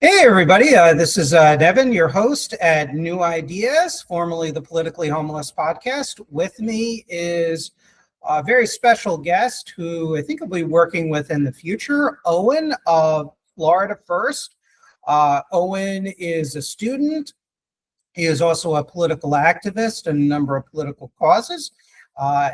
Hey, everybody. This is Nevin, your host at New Ideas, formerly the Politically Homeless podcast. With me is a very special guest who I think I'll be working with in the future, Owen of Florida First. Owen is a student. He is also a political activist in a number of political causes.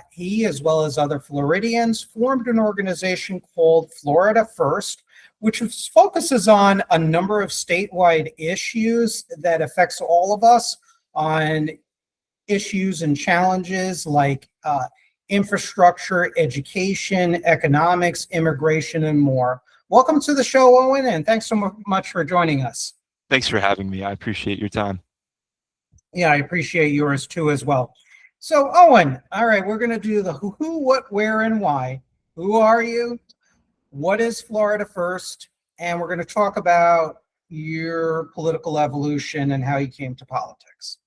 He, as well as other Floridians, formed an organization called Florida First, which focuses on a number of statewide issues that affects all of us, on issues and challenges like infrastructure, education, economics, immigration, and more. Welcome to the show, Owen, and thanks so much for joining us. Thanks for having me. I appreciate your time. Yeah, I appreciate yours too as well. So, Owen, all right, we're going to do the who, what, where, and why. Who are you? What is Florida First? And we're going to talk about your political evolution and how you came to politics.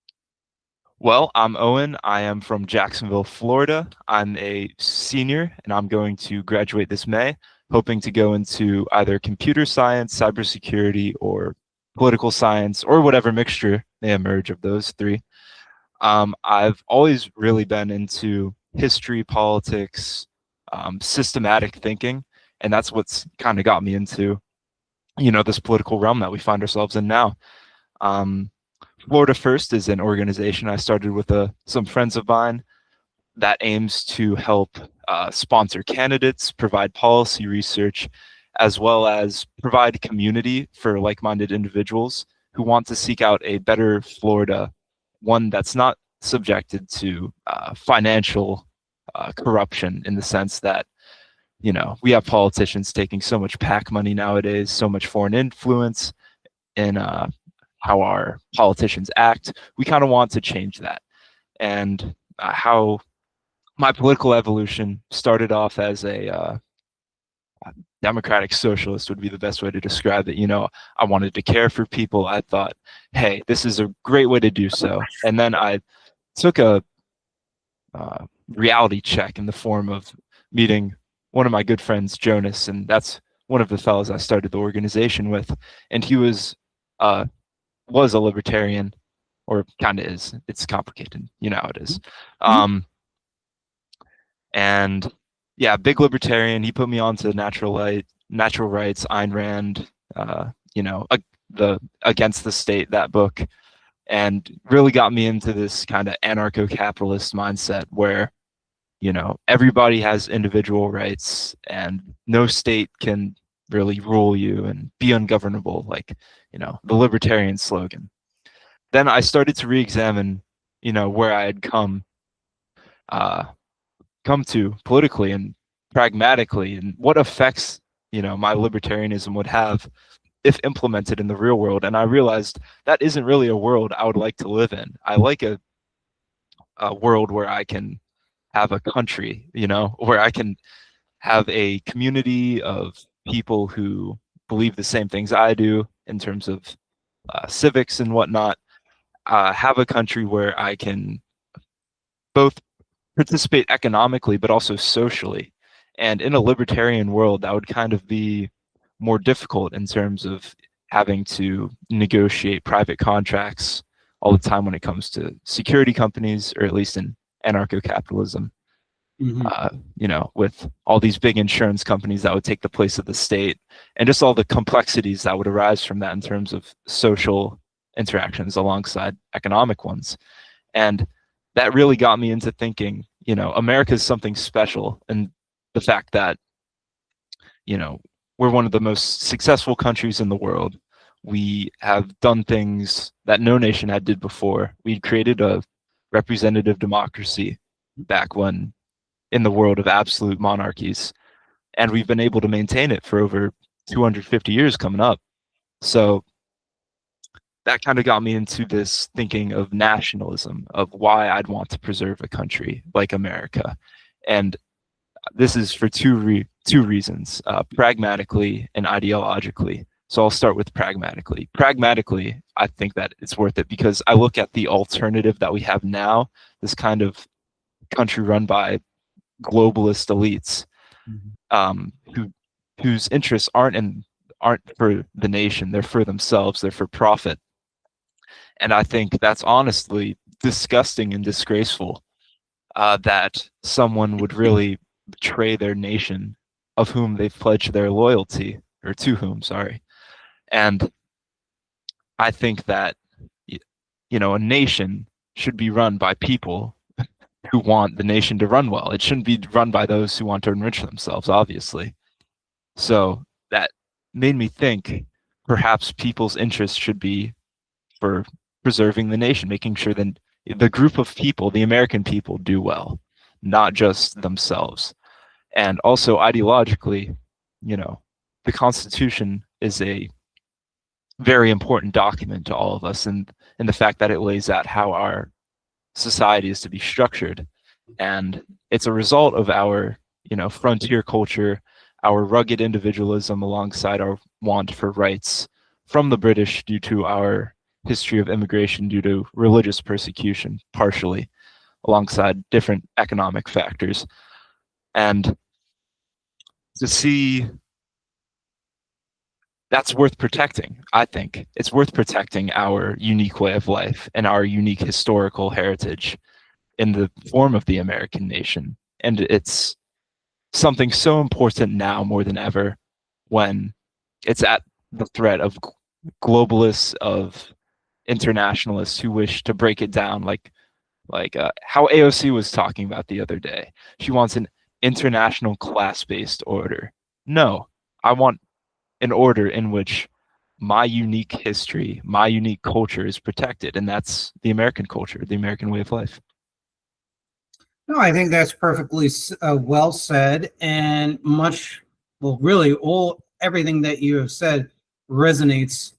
Well, I'm Owen. I am from Jacksonville, Florida. I'm a senior, and I'm going to graduate this May, hoping to go into either computer science, cybersecurity, or political science, or whatever mixture may emerge of those three. I've always really been into history, politics, systematic thinking, and that's what's kind of got me into, this political realm that we find ourselves in now. Florida First is an organization I started with some friends of mine that aims to help sponsor candidates, provide policy research, as well as provide community for like-minded individuals who want to seek out a better Florida, one that's not subjected to financial corruption, in the sense that, we have politicians taking so much PAC money nowadays, so much foreign influence in how our politicians act. We kind of want to change that. And how my political evolution started off as a democratic socialist would be the best way to describe it. I wanted to care for people. I thought, hey, this is a great way to do so. And then I took a reality check in the form of meeting one of my good friends, Jonas, and that's one of the fellows I started the organization with. And he was a libertarian, or kind of is. It's complicated, how it is. And yeah, big libertarian. He put me on to natural rights, Ayn Rand, the Against the State, that book, and really got me into this kind of anarcho-capitalist mindset where, everybody has individual rights and no state can really rule you and be ungovernable, like, the libertarian slogan. Then I started to re-examine, where I had come to politically and pragmatically, and what effects, my libertarianism would have if implemented in the real world. And I realized that isn't really a world I would like to live in. I like a world where I can have a country, where I can have a community of people who believe the same things I do in terms of civics and whatnot. Have a country where I can both participate economically, but also socially. And in a libertarian world, that would kind of be more difficult in terms of having to negotiate private contracts all the time when it comes to security companies, or at least in anarcho-capitalism. With all these big insurance companies that would take the place of the state, and just all the complexities that would arise from that in terms of social interactions alongside economic ones. And that really got me into thinking, America is something special, and the fact that, we're one of the most successful countries in the world. We have done things that no nation had did before. We created a representative democracy back when in the world of absolute monarchies, and we've been able to maintain it for over 250 years coming up. So that kind of got me into this thinking of nationalism, of why I'd want to preserve a country like America. And this is for two reasons, pragmatically and ideologically. So I'll start with pragmatically. Pragmatically, I think that it's worth it because I look at the alternative that we have now, this kind of country run by globalist elites, whose interests aren't in aren't for the nation, they're for themselves, they're for profit. And I think that's honestly disgusting and disgraceful, that someone would really betray their nation of whom they've pledged their loyalty, or to whom, sorry. And I think that, a nation should be run by people who want the nation to run well. It shouldn't be run by those who want to enrich themselves, obviously. So that made me think perhaps people's interests should be for preserving the nation, making sure that the group of people, the American people, do well, not just themselves. And also ideologically, the Constitution is a very important document to all of us, and the fact that it lays out how our society is to be structured. And it's a result of our, frontier culture, our rugged individualism alongside our want for rights from the British due to our history of immigration due to religious persecution, partially, alongside different economic factors. And to see that's worth protecting, I think. It's worth protecting our unique way of life and our unique historical heritage in the form of the American nation. And it's something so important now more than ever, when it's at the threat of globalists, of internationalists who wish to break it down, like how AOC was talking about the other day. She wants an international class-based order. No, I want an order in which my unique history, my unique culture is protected, and that's the American culture, the American way of life. No, I think that's perfectly well said, and really everything that you have said resonates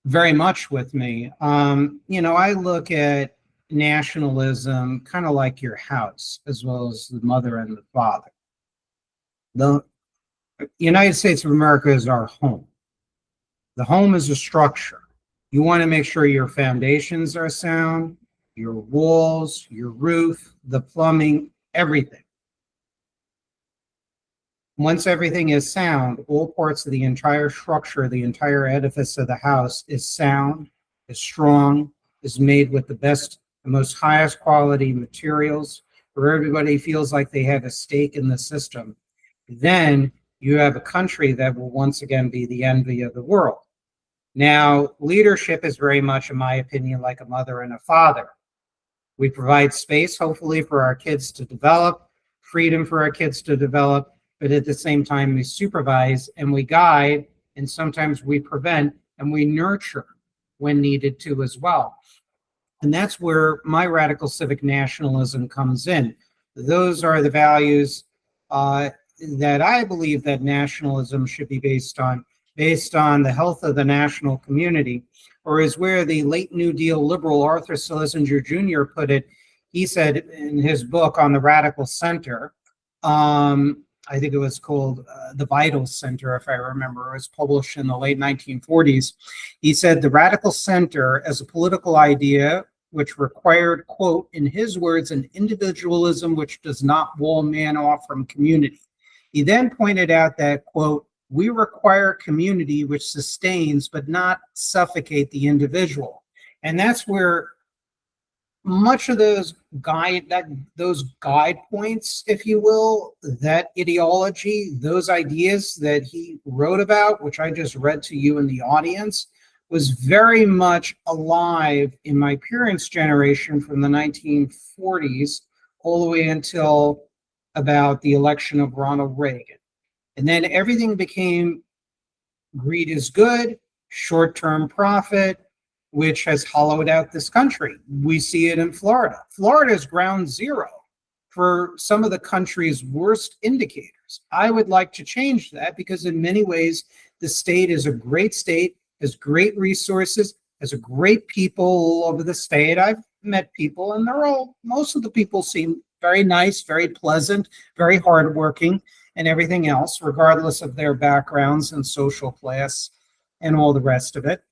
very much with me. I look at nationalism kind of like your house, as well as the mother and the father. The United States of America is our home. The home is a structure. You want to make sure your foundations are sound, your walls, your roof, the plumbing, everything. Once everything is sound, all parts of the entire structure, the entire edifice of the house is sound, is strong, is made with the best, the most highest quality materials, where everybody feels like they have a stake in the system. Then you have a country that will once again be the envy of the world. Now, leadership is very much, in my opinion, like a mother and a father. We provide space, hopefully, for our kids to develop, freedom for our kids to develop, but at the same time, we supervise and we guide, and sometimes we prevent and we nurture when needed to as well. And that's where my radical civic nationalism comes in. Those are the values that I believe that nationalism should be based on the health of the national community, or is where the late New Deal liberal Arthur Schlesinger Jr. put it. He said in his book on the radical center, I think it was called The Vital Center, if I remember. It was published in the late 1940s. He said the radical center as a political idea which required, quote, in his words, an individualism which does not wall man off from community. He then pointed out that, quote, we require community which sustains but not suffocate the individual. And that's where much of those guide points, if you will, that ideology, those ideas that he wrote about, which I just read to you in the audience, was very much alive in my parents' generation from the 1940s all the way until about the election of Ronald Reagan. And then everything became greed is good, short-term profit, which has hollowed out this country. We see it in Florida. Florida is ground zero for some of the country's worst indicators. I would like to change that because in many ways, the state is a great state, has great resources, has a great people all over the state. I've met people and most of the people seem very nice, very pleasant, very hardworking and everything else, regardless of their backgrounds and social class and all the rest of it.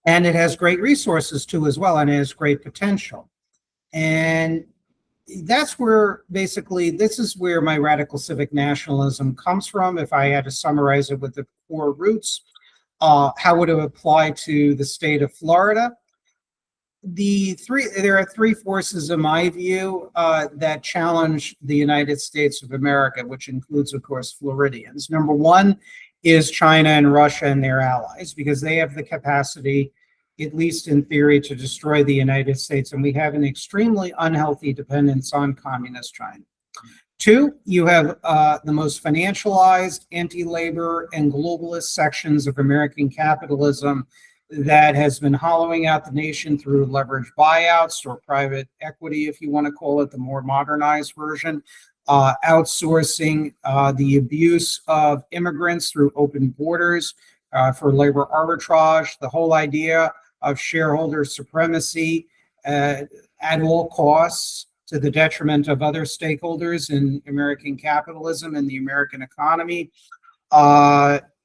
And it has great resources too as well, and it has great potential. And that's where basically this is where my radical civic nationalism comes from. If I had to summarize it with the core roots, how would it apply to the state of Florida? There are three forces, in my view, that challenge the United States of America, which includes, of course, Floridians. Number one is China and Russia and their allies, because they have the capacity, at least in theory, to destroy the United States, and we have an extremely unhealthy dependence on communist China. Two, you have the most financialized, anti-labor, and globalist sections of American capitalism that has been hollowing out the nation through leveraged buyouts or private equity, if you want to call it the more modernized version, outsourcing the abuse of immigrants through open borders for labor arbitrage, the whole idea of shareholder supremacy at all costs to the detriment of other stakeholders in American capitalism and the American economy.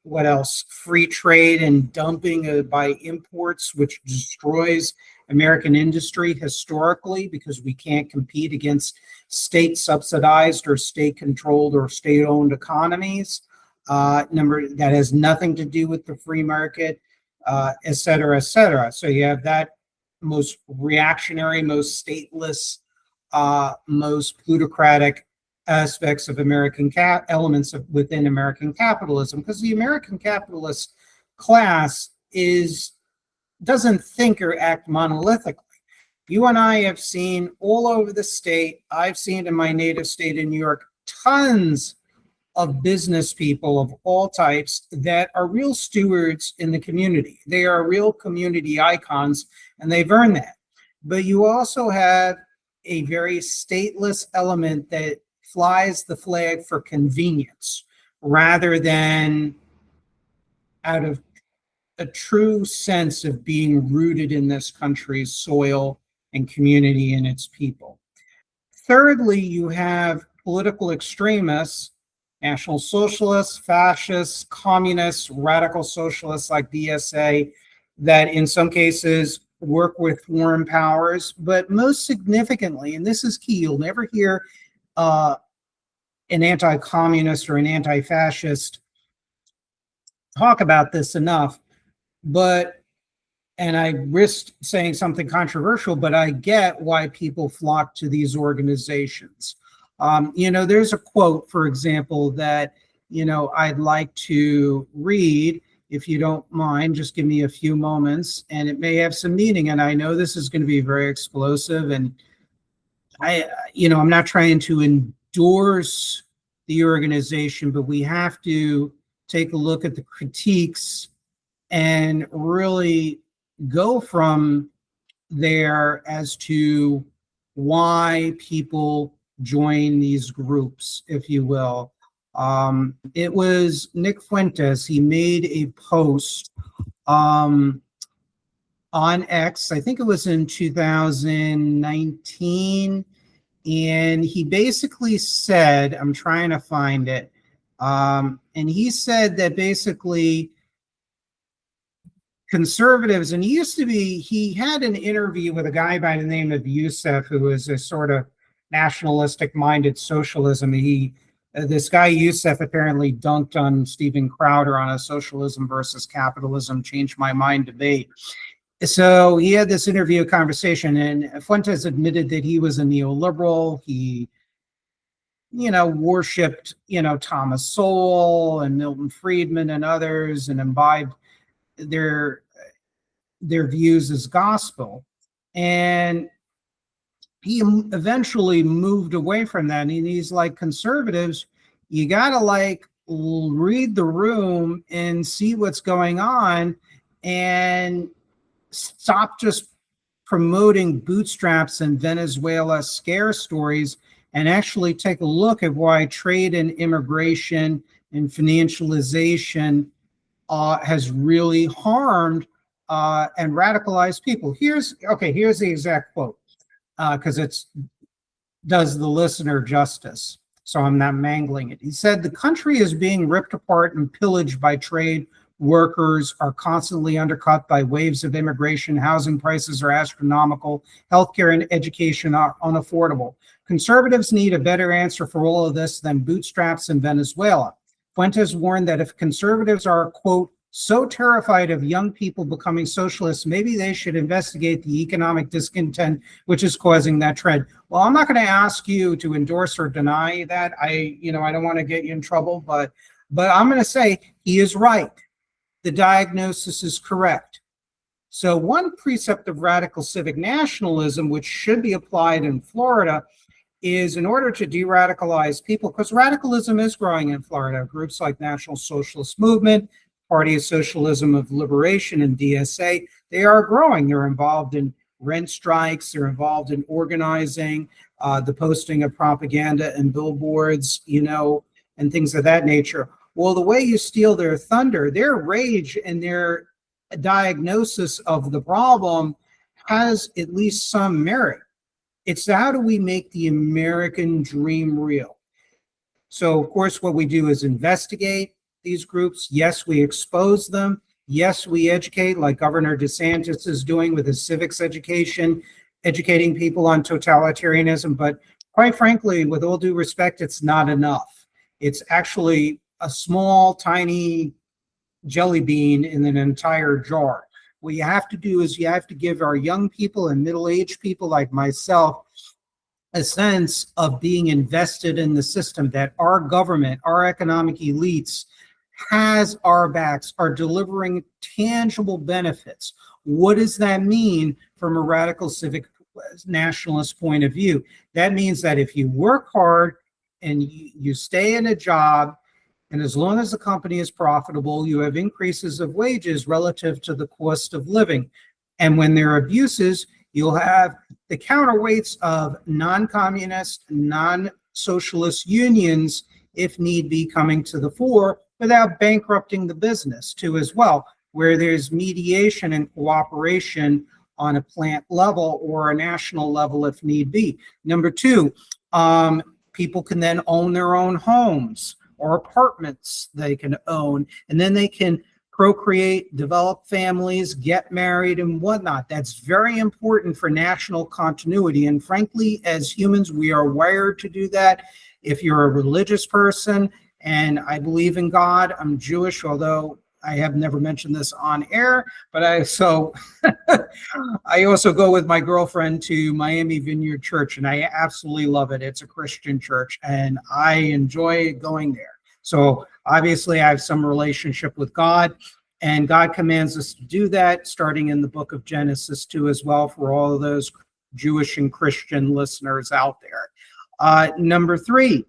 What else? Free trade and dumping by imports, which destroys American industry historically because we can't compete against state subsidized or state controlled or state owned economies. That has nothing to do with the free market, et cetera, et cetera. So you have that most reactionary, most stateless, most plutocratic aspects of American elements within American capitalism, because the American capitalist class doesn't think or act monolithically. You and I have seen all over the state, I've seen in my native state in New York, tons of business people of all types that are real stewards in the community. They are real community icons, and they've earned that. But you also have a very stateless element that flies the flag for convenience rather than out of a true sense of being rooted in this country's soil and community and its people. Thirdly, you have political extremists, National Socialists, Fascists, Communists, Radical Socialists like DSA, that in some cases work with foreign powers, but most significantly, and this is key, you'll never hear an anti-communist or an anti-fascist talk about this enough, and I risked saying something controversial, but I get why people flock to these organizations. There's a quote, for example, that, I'd like to read, if you don't mind, just give me a few moments, and it may have some meaning, and I know this is going to be very explosive, and I'm not trying to endorse the organization, but we have to take a look at the critiques and really go from there as to why people join these groups, if you will. It was Nick Fuentes. He made a post on X, I think it was in 2019, and he basically said, I'm trying to find it, and he said that basically conservatives, and he had an interview with a guy by the name of Youssef, who was a sort of nationalistic minded socialism. This guy Youssef apparently dunked on Steven Crowder on a socialism versus capitalism, changed my mind debate. So he had this interview conversation, and Fuentes admitted that he was a neoliberal. He, worshipped, Thomas Sowell and Milton Friedman and others, and imbibed their views as gospel. And he eventually moved away from that. And he's like, conservatives, you got to read the room and see what's going on and stop just promoting bootstraps and Venezuela scare stories and actually take a look at why trade and immigration and financialization has really harmed and radicalized people. Here's the exact quote, because it does the listener justice, so I'm not mangling it. He said, "The country is being ripped apart and pillaged by trade. Workers are constantly undercut by waves of immigration. Housing prices are astronomical. Healthcare and education are unaffordable. Conservatives need a better answer for all of this than bootstraps in Venezuela. Fuentes warned that if conservatives are, quote, so terrified of young people becoming socialists, maybe they should investigate the economic discontent which is causing that trend. Well, I'm not going to ask you to endorse or deny that. I don't want to get you in trouble, but I'm going to say he is right. The diagnosis is correct. So one precept of radical civic nationalism, which should be applied in Florida, is in order to de-radicalize people, because radicalism is growing in Florida. Groups like National Socialist Movement, Party of Socialism of Liberation, and DSA, they are growing. They're involved in rent strikes. They're involved in organizing, the posting of propaganda and billboards, and things of that nature. Well, the way you steal their thunder, their rage and their diagnosis of the problem has at least some merit. It's how do we make the American dream real? So, of course, what we do is investigate these groups. Yes, we expose them. Yes, we educate, like Governor DeSantis is doing with his civics education, educating people on totalitarianism. But quite frankly, with all due respect, it's not enough. It's actually a small, tiny jelly bean in an entire jar. What you have to do is you have to give our young people and middle-aged people like myself a sense of being invested in the system, that our government, our economic elites has our backs, are delivering tangible benefits. What does that mean from a radical civic nationalist point of view? That means that if you work hard and you stay in a job, and as long as the company is profitable, you have increases of wages relative to the cost of living. And when there are abuses, you'll have the counterweights of non-communist, non-socialist unions, if need be, coming to the fore without bankrupting the business too as well, where there's mediation and cooperation on a plant level or a national level if need be. Number two, people can then own their own homes or apartments they can own, and then they can procreate, develop families, get married, and whatnot. That's very important for national continuity. And frankly, as humans, we are wired to do that. If you're a religious person, and I believe in God, I'm Jewish, although I have never mentioned this on air, but I also go with my girlfriend to Miami Vineyard Church, and I absolutely love it. It's a Christian church, and I enjoy going there. So obviously I have some relationship with God, and God commands us to do that, starting in the book of Genesis too as well, for all of those Jewish and Christian listeners out there. Number three,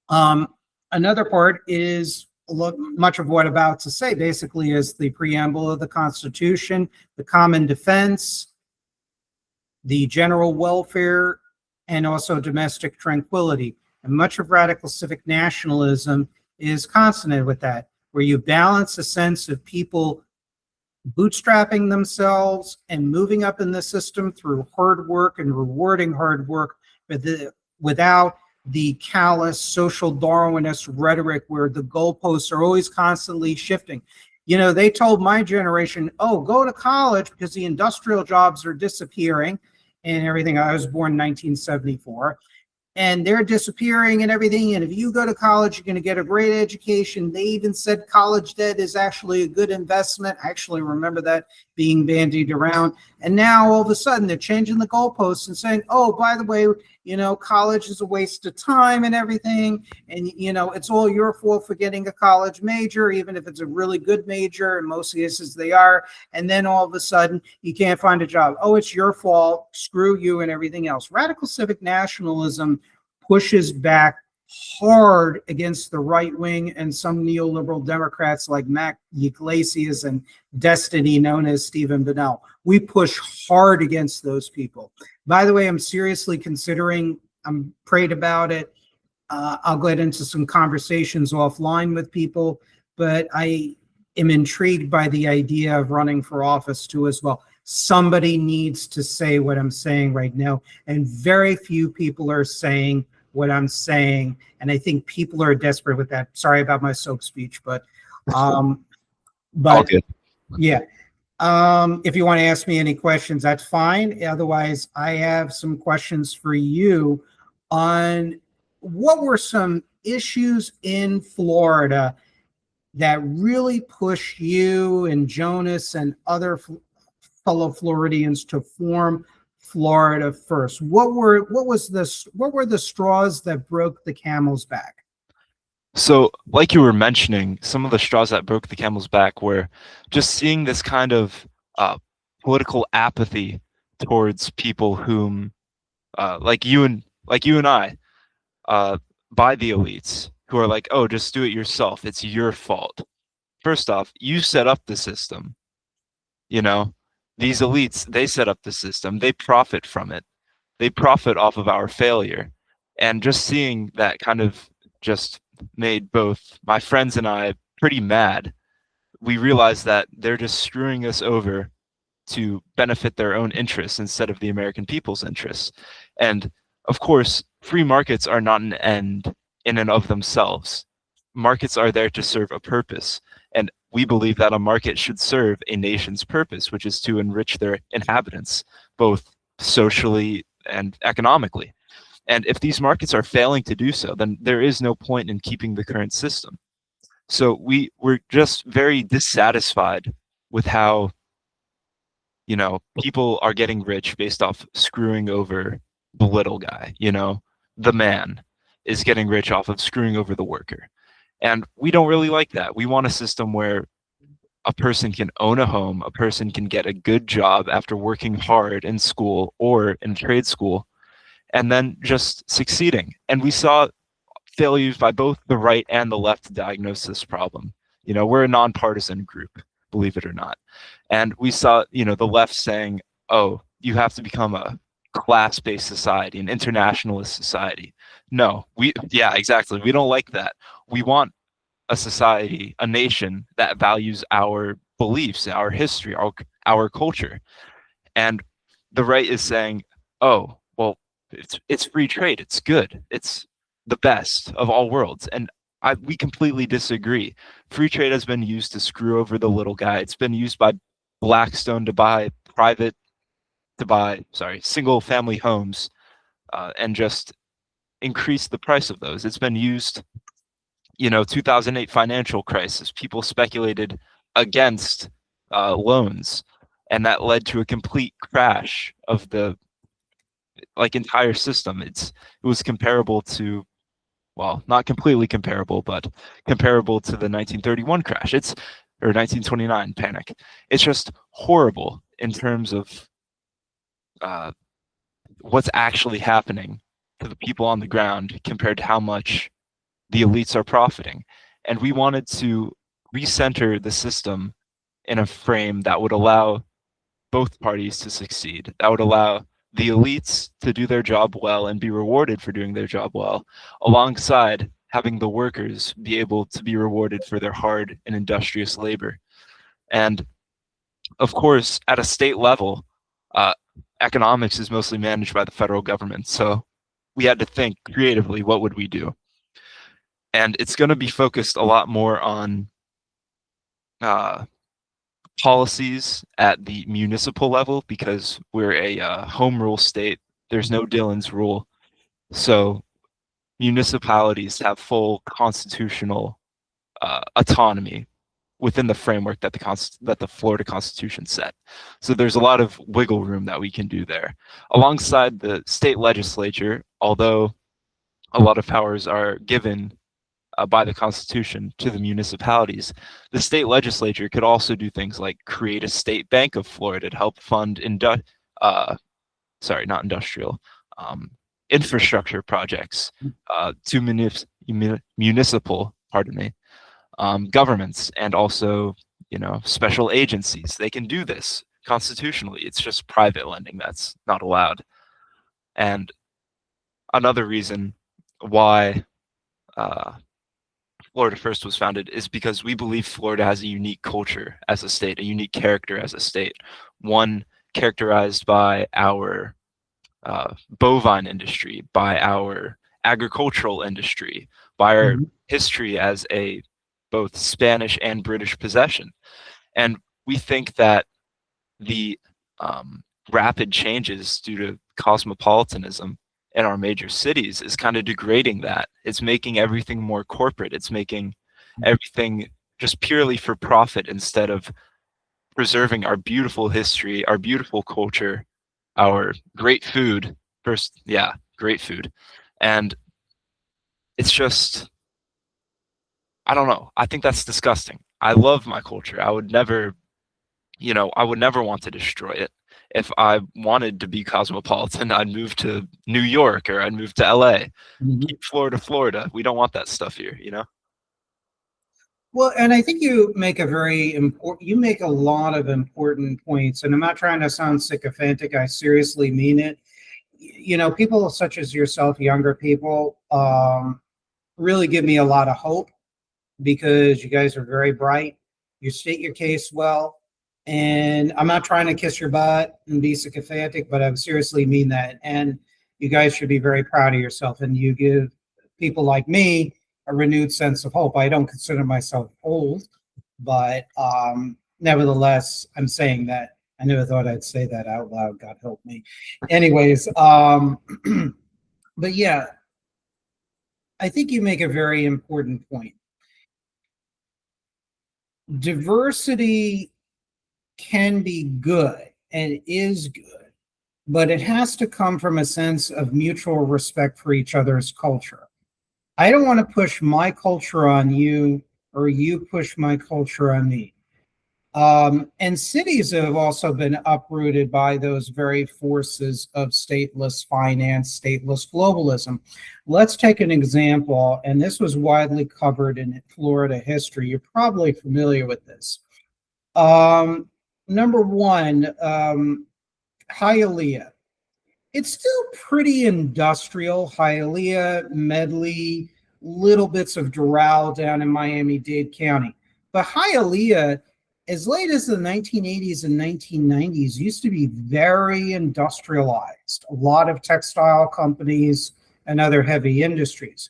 another part is much of what I'm about to say basically is the preamble of the Constitution, the common defense, the general welfare, and also domestic tranquility. And much of radical civic nationalism is consonant with that, where you balance a sense of people bootstrapping themselves and moving up in the system through hard work and rewarding hard work, without the callous social Darwinist rhetoric where the goalposts are always constantly shifting. They told my generation, oh, go to college because the industrial jobs are disappearing and everything. I was born in 1974. And they're disappearing and everything. And if you go to college, you're going to get a great education. They even said college debt is actually a good investment. I actually remember that being bandied around. And now all of a sudden they're changing the goalposts and saying, oh, by the way, college is a waste of time and everything. And, it's all your fault for getting a college major, even if it's a really good major. In most cases they are. And then all of a sudden you can't find a job. Oh, it's your fault. Screw you and everything else. Radical civic nationalism pushes back hard against the right wing and some neoliberal Democrats like Mac Yglesias and Destiny, known as Stephen Bennell. We push hard against those people. By the way, I'm seriously considering, I'm prayed about it. I'll get into some conversations offline with people, but I am intrigued by the idea of running for office too as well. Somebody needs to say what I'm saying right now, and very few people are saying what I'm saying, and I think people are desperate with that. Sorry about my soap speech, but All good. Yeah. If you want to ask me any questions, that's fine. Otherwise, I have some questions for you on what were some issues in Florida that really pushed you and Jonas and other fellow Floridians to form Florida First. What were the straws that broke the camel's back? So, like you were mentioning, some of the straws that broke the camel's back were just seeing this kind of political apathy towards people whom, like you and I, by the elites, who are like, "Oh, just do it yourself. It's your fault." First off, you set up the system. You know, these elites, they set up the system. They profit from it. They profit off of our failure. And just seeing that kind of just made both my friends and I pretty mad. We realized that they're just screwing us over to benefit their own interests instead of the American people's interests. And of course, free markets are not an end in and of themselves. Markets are there to serve a purpose. And we believe that a market should serve a nation's purpose, which is to enrich their inhabitants, both socially and economically. And if these markets are failing to do so, then there is no point in keeping the current system. So we were just very dissatisfied with how, people are getting rich based off screwing over the little guy. The man is getting rich off of screwing over the worker. And we don't really like that. We want a system where a person can own a home, a person can get a good job after working hard in school or in trade school, and then just succeeding. And we saw failures by both the right and the left to diagnose this problem. We're a nonpartisan group, believe it or not. And we saw, the left saying, oh, you have to become a class-based society, an internationalist society. No, yeah, exactly. We don't like that. We want a society, a nation that values our beliefs, our history, our culture. And the right is saying, oh, well, it's free trade. It's good. It's the best of all worlds. And we completely disagree. Free trade has been used to screw over the little guy. It's been used by Blackstone to buy single family homes and just increase the price of those. It's been used, 2008 financial crisis. People speculated against loans, and that led to a complete crash of the entire system. It was comparable to, well, not completely comparable, but comparable to the 1931 crash. Or 1929 panic. It's just horrible in terms of what's actually happening to the people on the ground compared to how much the elites are profiting. And we wanted to recenter the system in a frame that would allow both parties to succeed, that would allow the elites to do their job well and be rewarded for doing their job well, alongside having the workers be able to be rewarded for their hard and industrious labor. And of course, at a state level, economics is mostly managed by the federal government. So we had to think creatively, what would we do? And it's going to be focused a lot more on policies at the municipal level, because we're a home rule state. There's no Dillon's rule. So municipalities have full constitutional autonomy within the framework that the Florida Constitution set. So there's a lot of wiggle room that we can do there. Alongside the state legislature, although a lot of powers are given by the Constitution to the municipalities, the state legislature could also do things like create a state bank of Florida to help fund infrastructure projects to municipal, governments, and also, special agencies. They can do this constitutionally. It's just private lending that's not allowed. And another reason why Florida First was founded is because we believe Florida has a unique culture as a state, a unique character as a state, one characterized by our bovine industry, by our agricultural industry, by our history as a both Spanish and British possession. And we think that the rapid changes due to cosmopolitanism in our major cities is kind of degrading that. It's making everything more corporate. It's making everything just purely for profit instead of preserving our beautiful history, our beautiful culture, our great food. First, yeah, great food. And it's just, I don't know. I think that's disgusting. I love my culture. I would never, I would never want to destroy it. If I wanted to be cosmopolitan, I'd move to New York or I'd move to LA. Keep Florida, Florida. We don't want that stuff here, Well, and I think you make you make a lot of important points, and I'm not trying to sound sycophantic. I seriously mean it. People such as yourself, younger people, really give me a lot of hope because you guys are very bright. You state your case well, and I'm not trying to kiss your butt and be sycophantic, but I seriously mean that. And you guys should be very proud of yourself, and you give people like me a renewed sense of hope. I don't consider myself old, but nevertheless, I'm saying that. I never thought I'd say that out loud. God help me. Anyways, but yeah, I think you make a very important point. Diversity can be good and is good, but it has to come from a sense of mutual respect for each other's culture. I don't want to push my culture on you or you push my culture on me. And cities have also been uprooted by those very forces of stateless finance, stateless globalism. Let's take an example, and this was widely covered in Florida history. You're probably familiar with this. Number one, Hialeah. It's still pretty industrial. Hialeah, Medley, little bits of Doral down in Miami-Dade County. But Hialeah, as late as the 1980s and 1990s, used to be very industrialized. A lot of textile companies and other heavy industries.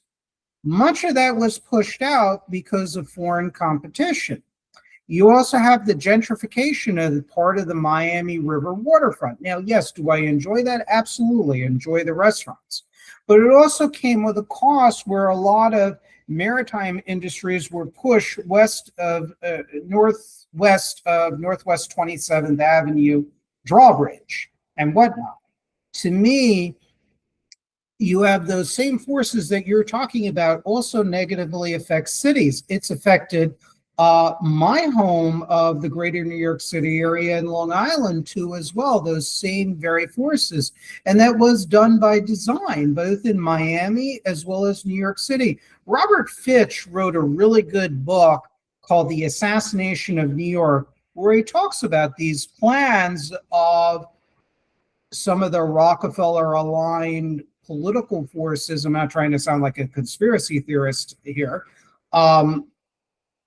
Much of that was pushed out because of foreign competition. You also have the gentrification of part of the Miami River waterfront. Now, yes, do I enjoy that? Absolutely, enjoy the restaurants. But it also came with a cost where a lot of maritime industries were pushed northwest of Northwest 27th Avenue drawbridge and whatnot. To me, you have those same forces that you're talking about also negatively affect cities. It's affected my home of the greater New York City area and Long Island too as well, those same very forces. And that was done by design, both in Miami as well as New York City. Robert Fitch wrote a really good book called The Assassination of New York, where he talks about these plans of some of the Rockefeller-aligned political forces. I'm not trying to sound like a conspiracy theorist here,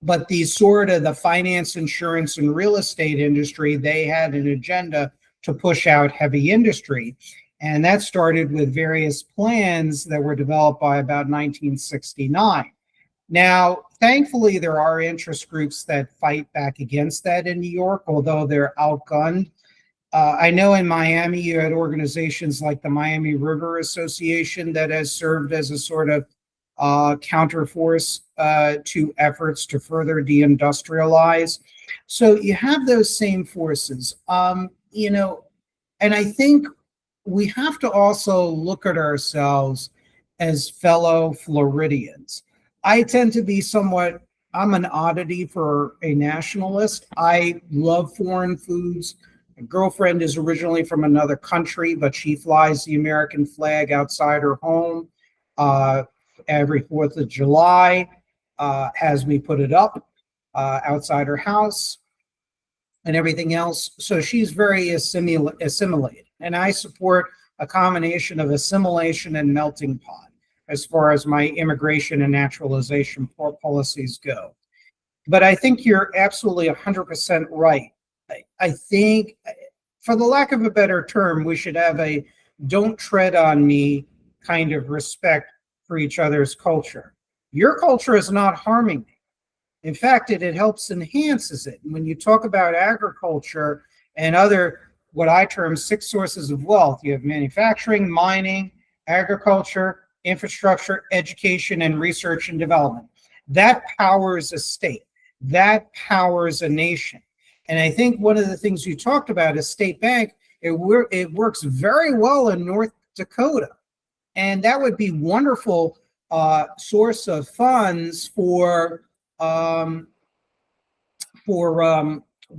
but these sort of the finance, insurance, and real estate industry, they had an agenda to push out heavy industry. And that started with various plans that were developed by about 1969. Now, thankfully, there are interest groups that fight back against that in New York, although they're outgunned. I know in Miami, you had organizations like the Miami River Association that has served as a sort of counterforce to efforts to further deindustrialize. So you have those same forces, and I think we have to also look at ourselves as fellow Floridians. I tend to be I'm an oddity for a nationalist. I love foreign foods. My girlfriend is originally from another country, but she flies the American flag outside her home every 4th of July, has me put it up outside her house and everything else. So she's very assimilated. And I support a combination of assimilation and melting pot as far as my immigration and naturalization policies go. But I think you're absolutely 100% right. I think, for the lack of a better term, we should have a don't tread on me kind of respect for each other's culture. Your culture is not harming me. In fact, it helps enhances it. When you talk about agriculture and other, what I term 6 sources of wealth, you have manufacturing, mining, agriculture, infrastructure, education, and research and development. That powers a state. That powers a nation. And I think one of the things you talked about is state bank. It works very well in North Dakota. And that would be wonderful source of funds for what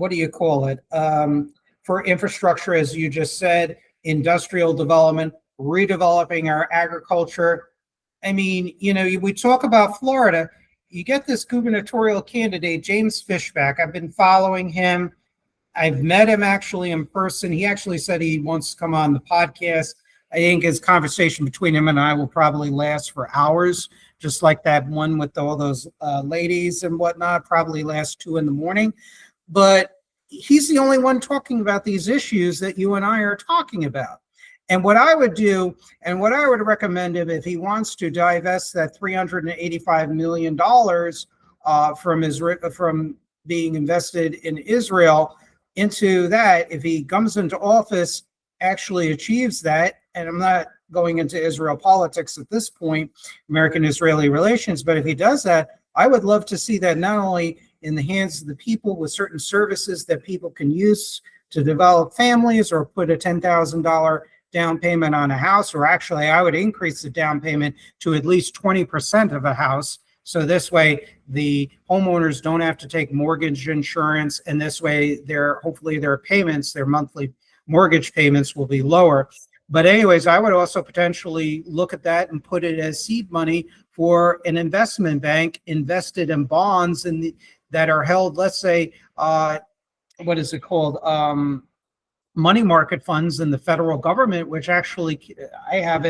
do you call it? For infrastructure, as you just said, industrial development, redeveloping our agriculture. I mean, we talk about Florida. You get this gubernatorial candidate, James Fishback. I've been following him. I've met him actually in person. He actually said he wants to come on the podcast. I think his conversation between him and I will probably last for hours, just like that one with all those ladies and whatnot, probably last 2 a.m. But he's the only one talking about these issues that you and I are talking about. And what I would do, and what I would recommend him, if he wants to divest that $385 million from being invested in Israel into that, if he comes into office, actually achieves that, and I'm not going into Israel politics at this point, American-Israeli relations, but if he does that, I would love to see that not only in the hands of the people with certain services that people can use to develop families or put a $10,000 down payment on a house, or actually I would increase the down payment to at least 20% of a house. So this way the homeowners don't have to take mortgage insurance, and this way hopefully their payments, their monthly mortgage payments will be lower. But anyways, I would also potentially look at that and put it as seed money for an investment bank invested in bonds that are held, let's say, what is it called? Money market funds in the federal government, which actually I have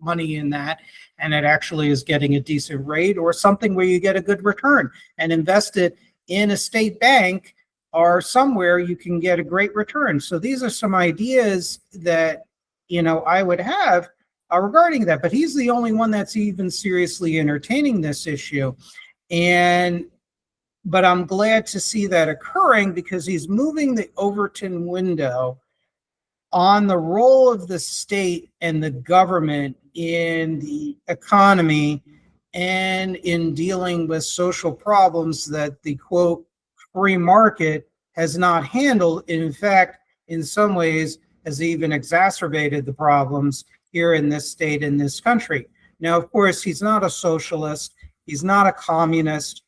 money in that, and it actually is getting a decent rate, or something where you get a good return, and invest it in a state bank or somewhere you can get a great return. So these are some ideas that I would have regarding that, but he's the only one that's even seriously entertaining this issue. But I'm glad to see that occurring, because he's moving the Overton window on the role of the state and the government in the economy and in dealing with social problems that the, quote, free market has not handled. In fact, in some ways, has even exacerbated the problems here in this state, in this country. Now, of course, he's not a socialist. He's not a communist.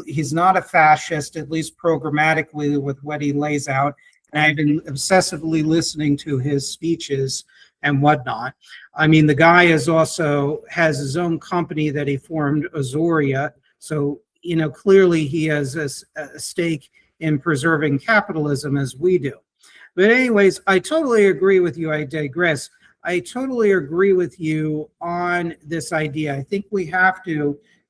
He's not a fascist, at least programmatically with what he lays out. And I've been obsessively listening to his speeches and whatnot. I mean, the guy has his own company that he formed, Azoria. So, clearly he has a stake in preserving capitalism as we do. But anyways, I totally agree with you. I digress. I totally agree with you on this idea. I think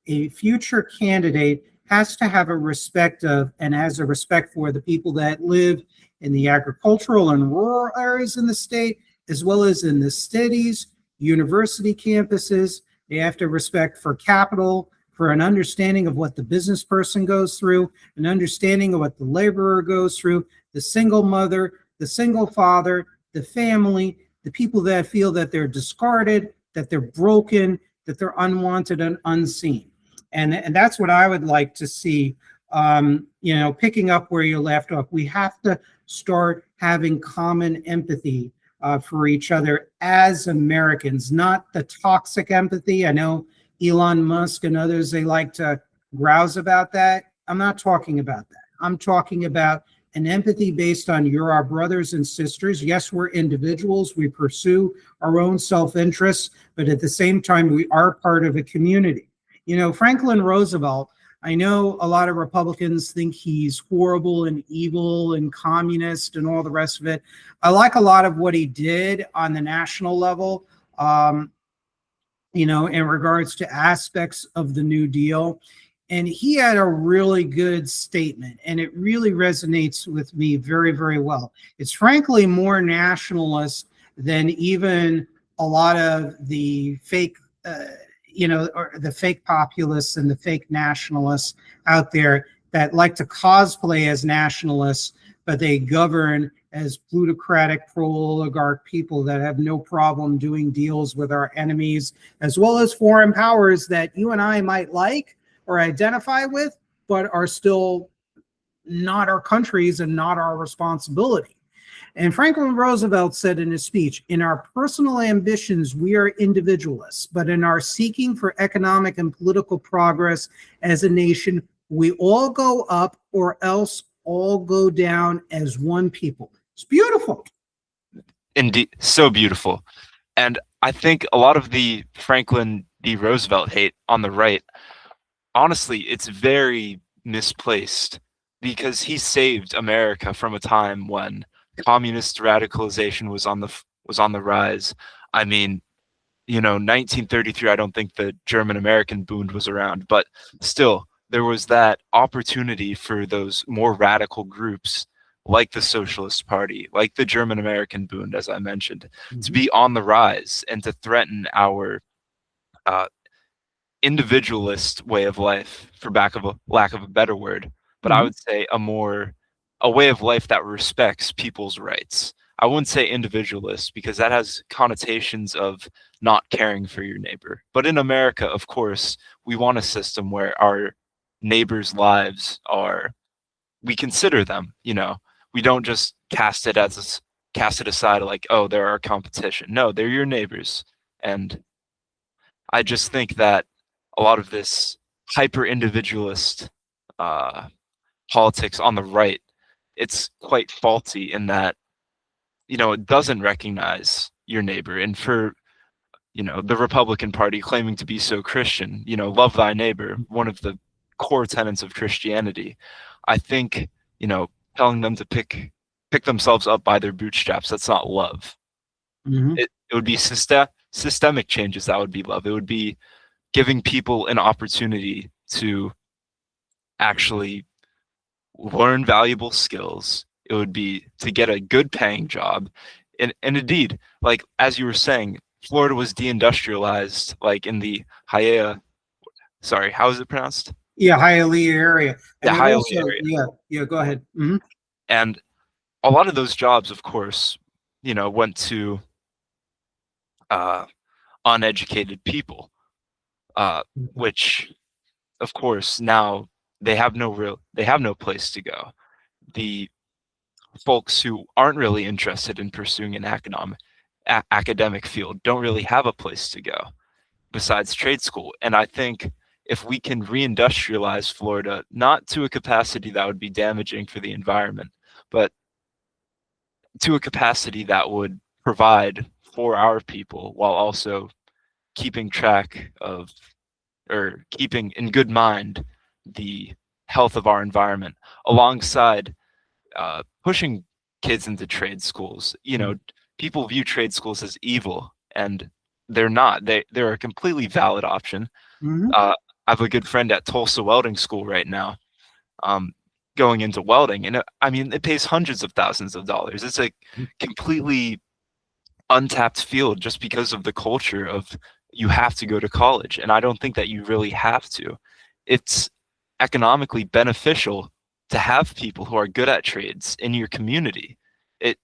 a future candidate has to have a respect of, and has a respect for, the people that live in the agricultural and rural areas in the state, as well as in the cities, university campuses. They have to respect for capital, for an understanding of what the business person goes through, an understanding of what the laborer goes through, the single mother, the single father, the family, the people that feel that they're discarded, that they're broken, that they're unwanted and unseen. And that's what I would like to see, picking up where you left off. We have to start having common empathy for each other as Americans, not the toxic empathy. I know Elon Musk and others, they like to grouse about that. I'm not talking about that. I'm talking about an empathy based on you're our brothers and sisters. Yes, we're individuals. We pursue our own self-interests, but at the same time, we are part of a community. Franklin Roosevelt, I know a lot of Republicans think he's horrible and evil and communist and all the rest of it. I like a lot of what he did on the national level, in regards to aspects of the New Deal. And he had a really good statement, and it really resonates with me very, very well. It's frankly more nationalist than even a lot of the fake, or the fake populists and the fake nationalists out there that like to cosplay as nationalists, but they govern as plutocratic, pro-oligarch people that have no problem doing deals with our enemies, as well as foreign powers that you and I might like or identify with, but are still not our countries and not our responsibility. And Franklin Roosevelt said in his speech, in our personal ambitions, we are individualists, but in our seeking for economic and political progress as a nation, we all go up or else all go down as one people. It's beautiful. Indeed, so beautiful. And I think a lot of the Franklin D. Roosevelt hate on the right, honestly, it's very misplaced because he saved America from a time when communist radicalization was on the rise. I mean, 1933, I don't think the German American Bund was around, but still, there was that opportunity for those more radical groups like the Socialist Party, like the German American Bund, as I mentioned, to be on the rise and to threaten our individualist way of life, for lack of a better word. But I would say a way of life that respects people's rights. I wouldn't say individualist because that has connotations of not caring for your neighbor. But in America, of course, we want a system where our neighbors' lives we consider them, we don't just cast it aside like, oh, they're our competition. No, they're your neighbors. And I just think that a lot of this hyper individualist politics on the right, it's quite faulty in that it doesn't recognize your neighbor. And for the Republican Party claiming to be so Christian, love thy neighbor, one of the core tenets of Christianity, I think telling them to pick themselves up by their bootstraps, that's not love. It would be systemic changes that would be love. It would be giving people an opportunity to actually learn valuable skills. It would be to get a good paying job. And indeed, like as you were saying, Florida was deindustrialized like in the Hialeah, sorry, how is it pronounced? Yeah, Hialeah area. The Hialeah area. Yeah, go ahead. And a lot of those jobs, of course, went to uneducated people, which of course now they have no place to go. The folks who aren't really interested in pursuing an academic field don't really have a place to go besides trade school. And I think if we can reindustrialize Florida, not to a capacity that would be damaging for the environment, but to a capacity that would provide for our people while also keeping track of, or keeping in good mind, the health of our environment alongside pushing kids into trade schools. People view trade schools as evil, and they're not. They're a completely valid option. I have a good friend at Tulsa Welding School right now, going into welding, and it pays hundreds of thousands of dollars. It's a completely untapped field just because of the culture of you have to go to college, and I don't think that you really have to. It's economically beneficial to have people who are good at trades in your community. It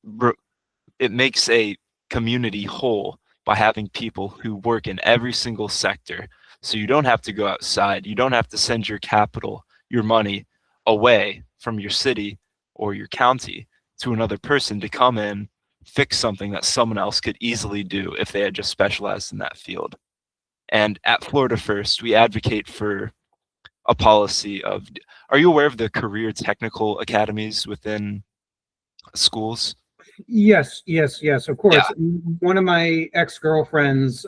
makes a community whole by having people who work in every single sector. So you don't have to go outside. You don't have to send your capital, your money, away from your city or your county to another person to come in, fix something that someone else could easily do if they had just specialized in that field. And at Florida First, we advocate for a policy of, are you aware of the career technical academies within schools? Yes, of course. Yeah. One of my ex-girlfriends,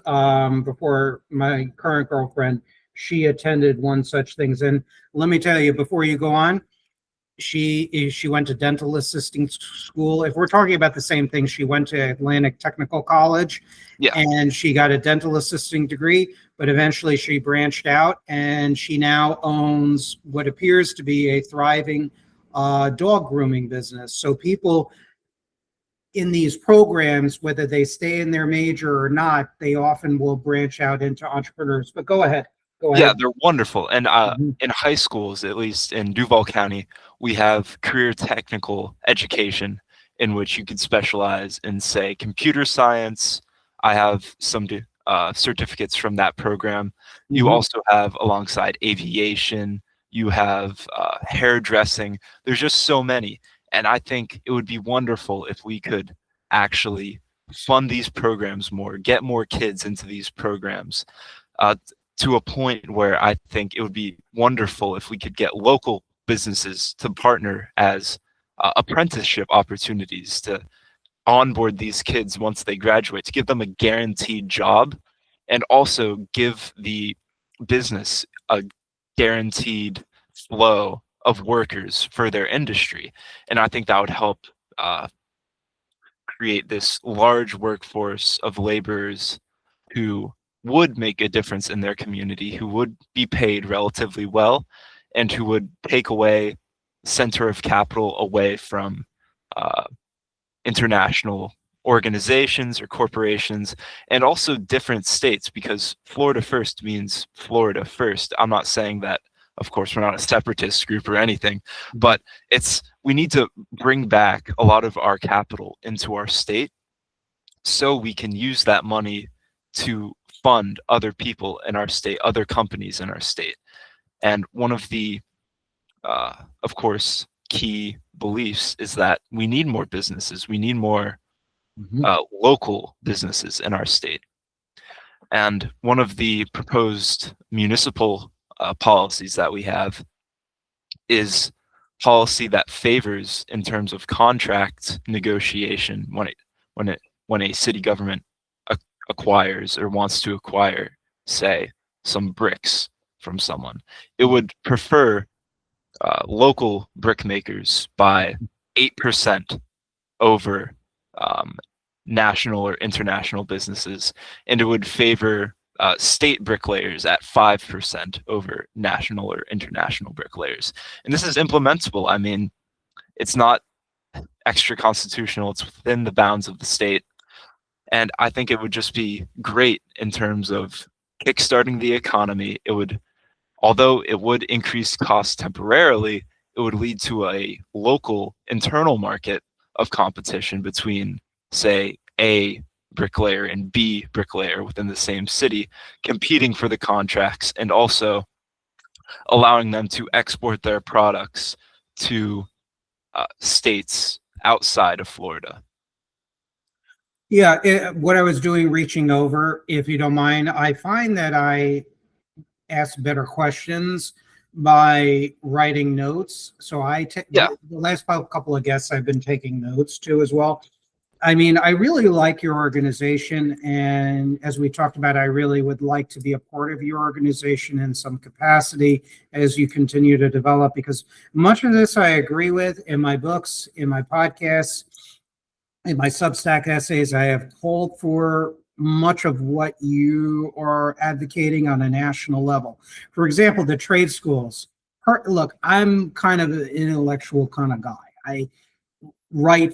before my current girlfriend, she attended one such things. And let me tell you, before you go on, she went to dental assisting school. If we're talking about the same thing, she went to Atlantic Technical College, and she got a dental assisting degree, but eventually she branched out and she now owns what appears to be a thriving dog grooming business. So people in these programs, whether they stay in their major or not, they often will branch out into entrepreneurs. But go ahead. Yeah, they're wonderful. And in high schools, at least in Duval County, we have career technical education. in which you could specialize in, say, computer science. I have some certificates from that program. You also have, alongside aviation, you have hairdressing. There's just so many. And I think it would be wonderful if we could actually fund these programs more, get more kids into these programs, to a point where I think it would be wonderful if we could get local businesses to partner as apprenticeship opportunities to onboard these kids once they graduate, to give them a guaranteed job, and also give the business a guaranteed flow of workers for their industry. And I think that would help create this large workforce of laborers who would make a difference in their community, who would be paid relatively well, and who would take away center of capital away from international organizations or corporations, and also different states, because Florida First means Florida first. I'm not saying that, of course, we're not a separatist group or anything, but we need to bring back a lot of our capital into our state so we can use that money to fund other people in our state, other companies in our state. And one of the, of course, key beliefs is that we need more businesses. We need more local businesses in our state. And one of the proposed municipal policies that we have is policy that favors, in terms of contract negotiation, when a city government acquires or wants to acquire, say, some bricks from someone, it would prefer local brick makers by 8% over national or international businesses, and it would favor state bricklayers at 5% over national or international bricklayers. And this is implementable. I mean, it's not extra constitutional, it's within the bounds of the state. And I think it would just be great in terms of kickstarting the economy. It would, although it would increase costs temporarily, it would lead to a local internal market of competition between, say, A bricklayer and B bricklayer within the same city, competing for the contracts, and also allowing them to export their products to states outside of Florida. Yeah, what I was doing, reaching over, if you don't mind, I find that I ask better questions by writing notes. So the last couple of guests I've been taking notes too as well. I mean, I really like your organization, and as we talked about, I really would like to be a part of your organization in some capacity as you continue to develop, because much of this I agree with. In my books, in my podcasts, in my Substack essays, I have called for much of what you are advocating on a national level. For example, the trade schools. Look, I'm kind of an intellectual kind of guy. I write,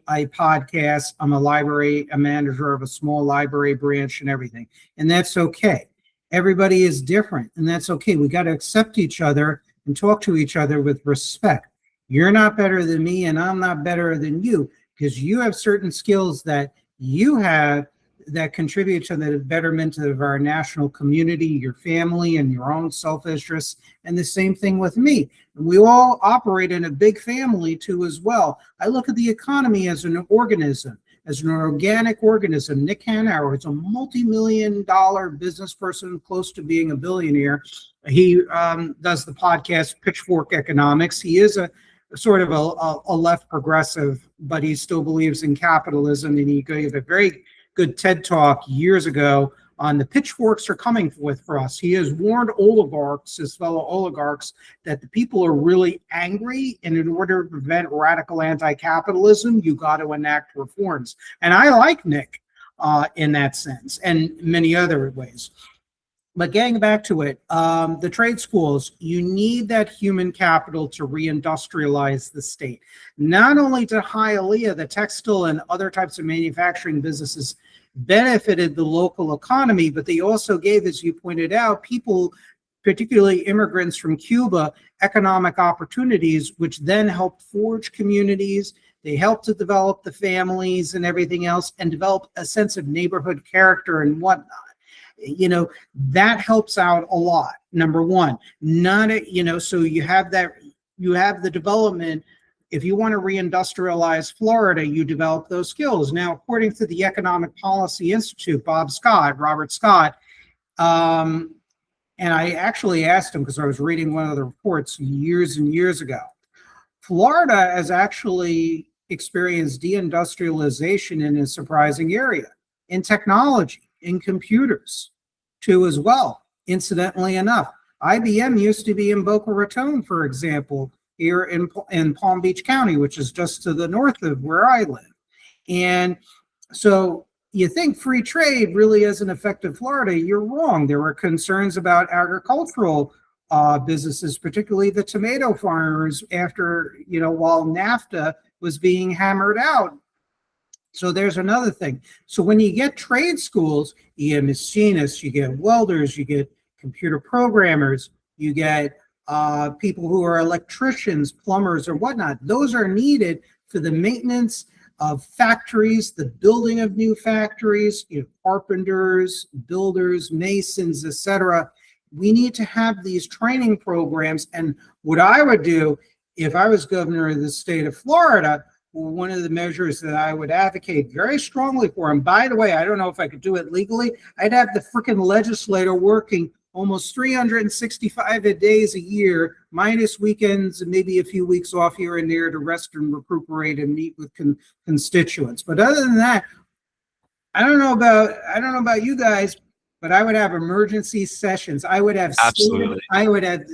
I podcast. I'm a manager of a small library branch and everything. And that's okay. Everybody is different, and that's okay. We got to accept each other and talk to each other with respect. You're not better than me, and I'm not better than you, because you have certain skills that you have that contribute to the betterment of our national community, your family, and your own self-interest. And the same thing with me. And we all operate in a big family too as well. I look at the economy as an organism, as an organic organism. Nick Hanauer is a multi-million-dollar business person, close to being a billionaire. He does the podcast Pitchfork Economics. He is a sort of a left progressive, but he still believes in capitalism. And he gave a very good TED Talk years ago on the pitchforks are coming for us. He has warned oligarchs, his fellow oligarchs, that the people are really angry, and in order to prevent radical anti-capitalism, you got to enact reforms. And I like Nick in that sense, and many other ways. But getting back to it, the trade schools, you need that human capital to reindustrialize the state. Not only to Hialeah, the textile and other types of manufacturing businesses benefited the local economy, but they also gave, as you pointed out, people, particularly immigrants from Cuba, economic opportunities, which then helped forge communities They help to develop the families and everything else, and develop a sense of neighborhood character and whatnot. That helps out a lot. Number one, so you have the development. If you want to reindustrialize Florida, you develop those skills. Now, according to the Economic Policy Institute, Robert Scott, and I actually asked him because I was reading one of the reports years and years ago. Florida has actually experienced deindustrialization in a surprising area, in technology, in computers, too, as well. Incidentally enough, IBM used to be in Boca Raton, for example, here in Palm Beach County, which is just to the north of where I live. And so you think free trade really hasn't affected Florida. You're wrong. There were concerns about agricultural businesses, particularly the tomato farmers, after, while NAFTA was being hammered out. So there's another thing. So when you get trade schools, you get machinists, you get welders, you get computer programmers, you get people who are electricians, plumbers, or whatnot. Those are needed for the maintenance of factories, the building of new factories, carpenters, builders, masons, etc. We need to have these training programs. And what I would do if I was governor of the state of Florida, one of the measures that I would advocate very strongly for, and by the way, I don't know if I could do it legally, I'd have the freaking legislator working almost 365 days a year, minus weekends and maybe a few weeks off here and there to rest and recuperate and meet with constituents. But other than that, I don't know about you guys, but I would have emergency sessions. I would have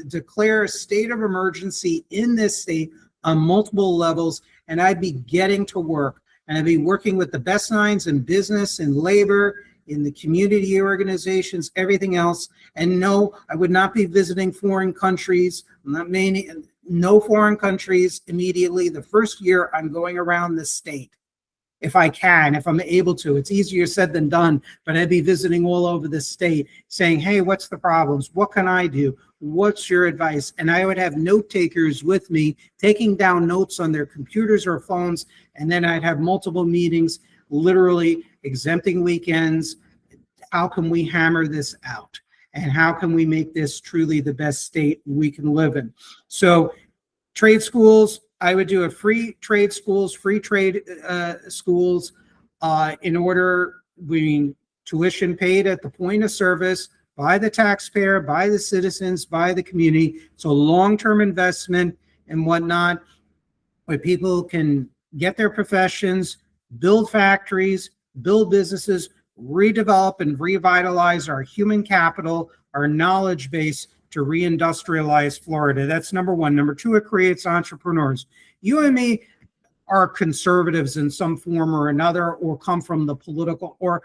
declare a state of emergency in this state on multiple levels, and I'd be getting to work. And I'd be working with the best minds in business and labor, in the community organizations, everything else. And no, I would not be visiting foreign countries. No foreign countries immediately. The first year I'm going around the state. If I can, if I'm able to. It's easier said than done, but I'd be visiting all over the state saying, hey, what's the problems? What can I do? What's your advice? And I would have note takers with me taking down notes on their computers or phones. And then I'd have multiple meetings, literally exempting weekends. How can we hammer this out? And how can we make this truly the best state we can live in? So trade schools, I would do a free trade schools in order, tuition paid at the point of service by the taxpayer, by the citizens, by the community. So long-term investment and whatnot, where people can get their professions, build factories, build businesses, redevelop and revitalize our human capital, our knowledge base to reindustrialize Florida. That's number one. Number two, it creates entrepreneurs. You and me are conservatives in some form or another, or come from the political, or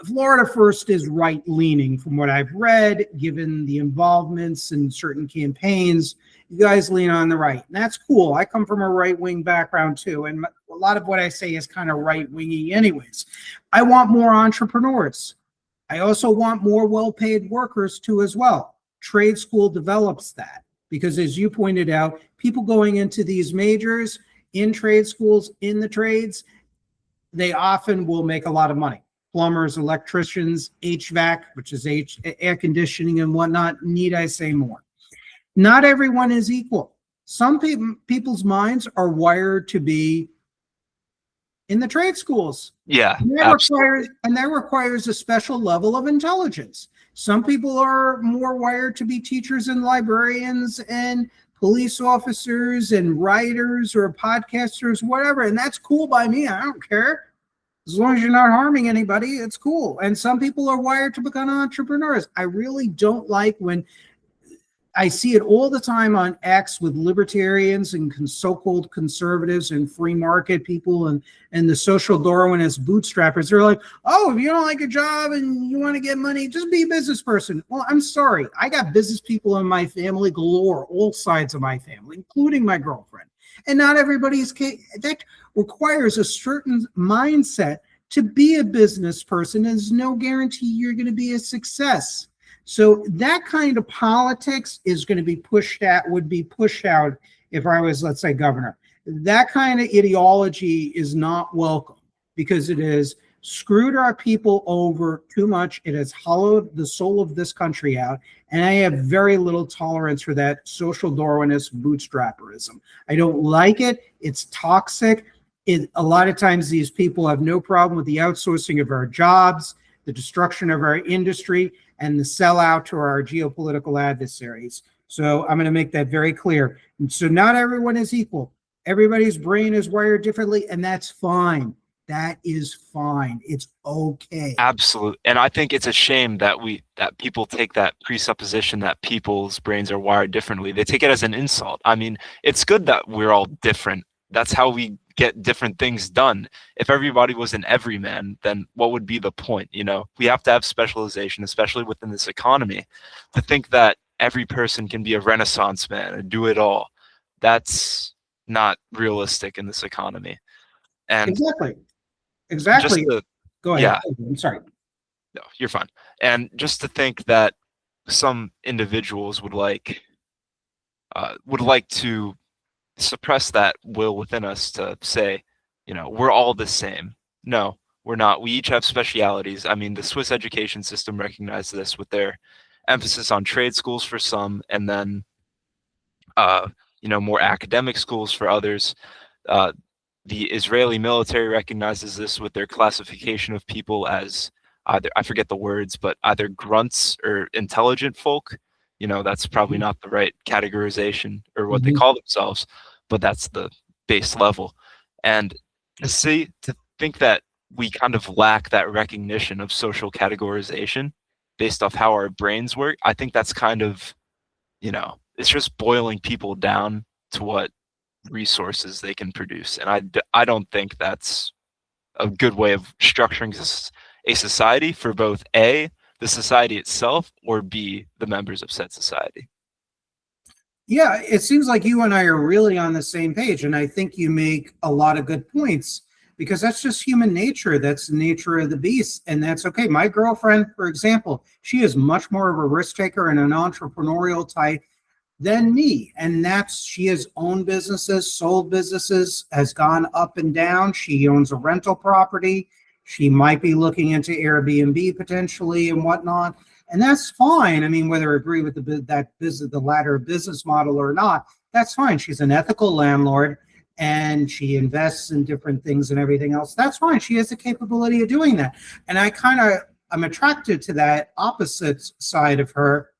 Florida First is right-leaning from what I've read, given the involvements in certain campaigns. You guys lean on the right, and that's cool. I come from a right-wing background too, and a lot of what I say is kind of right-wingy anyways. I want more entrepreneurs. I also want more well-paid workers too as well. Trade school develops that, because as you pointed out, people going into these majors in trade schools, in the trades, they often will make a lot of money. Plumbers, electricians, HVAC, which is air conditioning and whatnot, need I say more? Not everyone is equal. Some people's minds are wired to be in the trade schools. Yeah, and that requires a special level of intelligence. Some people are more wired to be teachers and librarians and police officers and writers or podcasters, whatever. And that's cool by me. I don't care. As long as you're not harming anybody, it's cool. And some people are wired to become entrepreneurs. I really don't like when I see it all the time on X with libertarians and so-called conservatives and free market people and the social Darwinist bootstrappers. They're like, oh, if you don't like a job and you want to get money, just be a business person. Well, I'm sorry. I got business people in my family galore, all sides of my family, including my girlfriend. And not everybody's that requires a certain mindset to be a business person. There's no guarantee you're going to be a success. So that kind of politics is going to be would be pushed out if I was, let's say, governor. That kind of ideology is not welcome because it has screwed our people over too much. It has hollowed the soul of this country out. And I have very little tolerance for that social Darwinist bootstrapperism. I don't like it. It's toxic. A lot of times these people have no problem with the outsourcing of our jobs, the destruction of our industry, and the sellout to our geopolitical adversaries. So I'm going to make that very clear. And so not everyone is equal. Everybody's brain is wired differently, and that's fine. That is fine. It's okay. Absolutely. And I think it's a shame that people take that presupposition that people's brains are wired differently. They take it as an insult. I mean, it's good that we're all different. That's how we get different things done. If everybody was an everyman, then what would be the point? You know, we have to have specialization, especially within this economy. To think that every person can be a Renaissance man and do it all, that's not realistic in this economy. And exactly. Go ahead. Yeah, I'm sorry. No, you're fine. And just to think that some individuals would like to suppress that will within us to say, you know, we're all the same. No, we're not. We each have specialities. I mean, the Swiss education system recognized this with their emphasis on trade schools for some, and then more academic schools for others. The Israeli military recognizes this with their classification of people as either, I forget the words, but either grunts or intelligent folk. You know, that's probably not the right categorization or what they call themselves, but that's the base level. And to think that we kind of lack that recognition of social categorization based off how our brains work, I think that's kind of, it's just boiling people down to what resources they can produce. And I don't think that's a good way of structuring a society for both A, the society itself, or B, the members of said society. Yeah, it seems like you and I are really on the same page. And I think you make a lot of good points because that's just human nature. That's the nature of the beast. And that's okay. My girlfriend, for example, she is much more of a risk taker and an entrepreneurial type than me. And she has owned businesses, sold businesses, has gone up and down. She owns a rental property. She might be looking into Airbnb potentially and whatnot. And that's fine. I mean, whether I agree with the latter business model or not, that's fine. She's an ethical landlord and she invests in different things and everything else. That's fine. She has the capability of doing that. And I'm attracted to that opposite side of her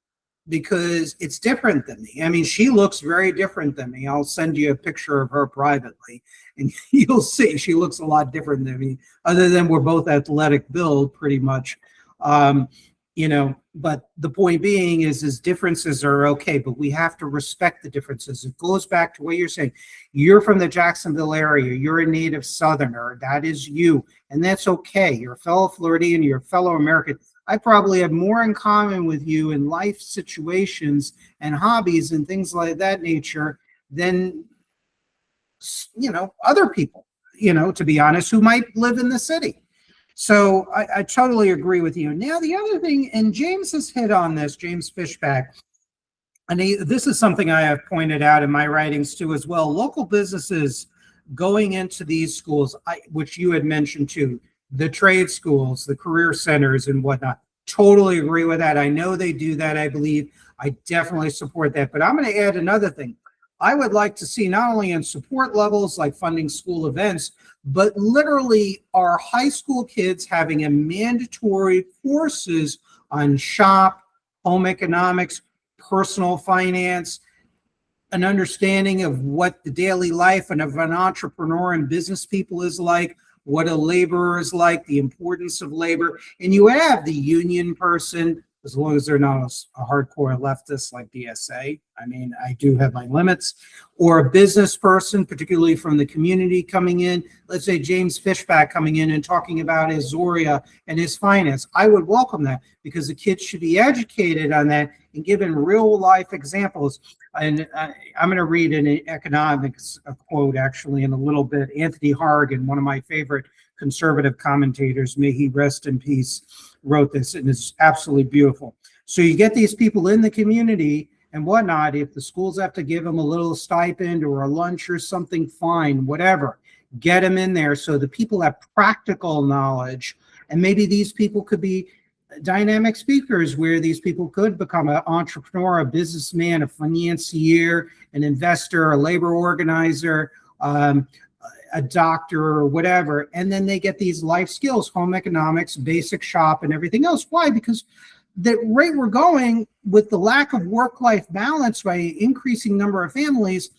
because it's different than me. I mean, she looks very different than me. I'll send you a picture of her privately and you'll see she looks a lot different than me, other than we're both athletic build pretty much. But the point being is differences are okay, but we have to respect the differences. It goes back to what you're saying. You're from the Jacksonville area. You're a native Southerner. That is you. And that's okay. You're a fellow Floridian. You're a fellow American. I probably have more in common with you in life situations and hobbies and things like that nature than, other people, to be honest, who might live in the city. So I totally agree with you. Now, the other thing, and James has hit on this, James Fishback, and this is something I have pointed out in my writings too as well. Local businesses going into these schools, which you had mentioned too, the trade schools, the career centers and whatnot, totally agree with that. I know they do that, I believe. I definitely support that. But I'm going to add another thing. I would like to see not only in support levels like funding school events, but literally our high school kids having a mandatory courses on shop, home economics, personal finance, an understanding of what the daily life of an entrepreneur and business people is like, what a laborer is like, the importance of labor. And you have the union person, as long as they're not a hardcore leftist like DSA. I mean, I do have my limits. Or a business person, particularly from the community coming in. Let's say James Fishback coming in and talking about his Zoria and his finance. I would welcome that because the kids should be educated on that and given real life examples. And I'm going to read an economics quote actually in a little bit. Anthony Harrigan, one of my favorite conservative commentators, may he rest in peace, wrote this, and it's absolutely beautiful. So you get these people in the community and whatnot. If the schools have to give them a little stipend or a lunch or something, fine, whatever. Get them in there so the people have practical knowledge. And maybe these people could be dynamic speakers, where these people could become an entrepreneur, a businessman, a financier, an investor, a labor organizer, a doctor, or whatever. And then they get these life skills, home economics, basic shop, and everything else. Why? Because the rate we're going with the lack of work-life balance by increasing number of families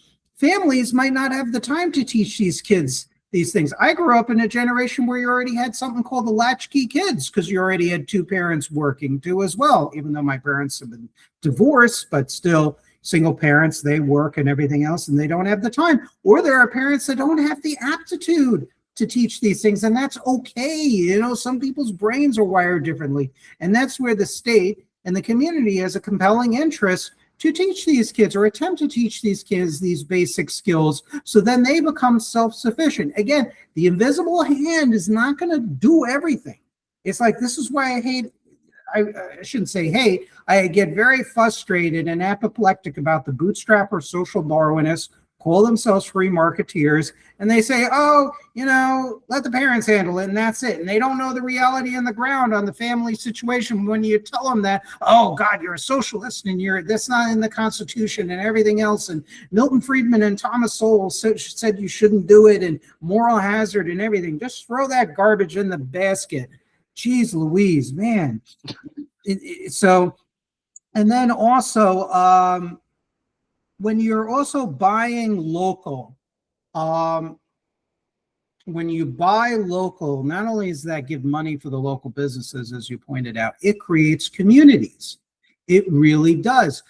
might not have the time to teach these kids these things. I grew up in a generation where you already had something called the latchkey kids, because you already had two parents working too as well, even though my parents have been divorced, but still single parents, they work and everything else, and they don't have the time. Or there are parents that don't have the aptitude to teach these things, and that's okay. You know, some people's brains are wired differently, and that's where the state and the community has a compelling interest to teach these kids, or attempt to teach these kids, these basic skills, so then they become self-sufficient. Again, the invisible hand is not going to do everything. It's like, this is why I shouldn't say hate, I get very frustrated and apoplectic about the bootstrapper social Darwinists, call themselves free marketeers, and they say, oh, you know, let the parents handle it, and that's it. And they don't know the reality on the ground on the family situation. When you tell them that, oh God, you're a socialist, and that's not in the Constitution, and everything else, and Milton Friedman and Thomas Sowell said you shouldn't do it, and moral hazard and everything. Just throw that garbage in the basket. Jeez Louise, man. So, and then also, when you're also buying local, when you buy local, not only does that give money for the local businesses, as you pointed out, it creates communities. It really does.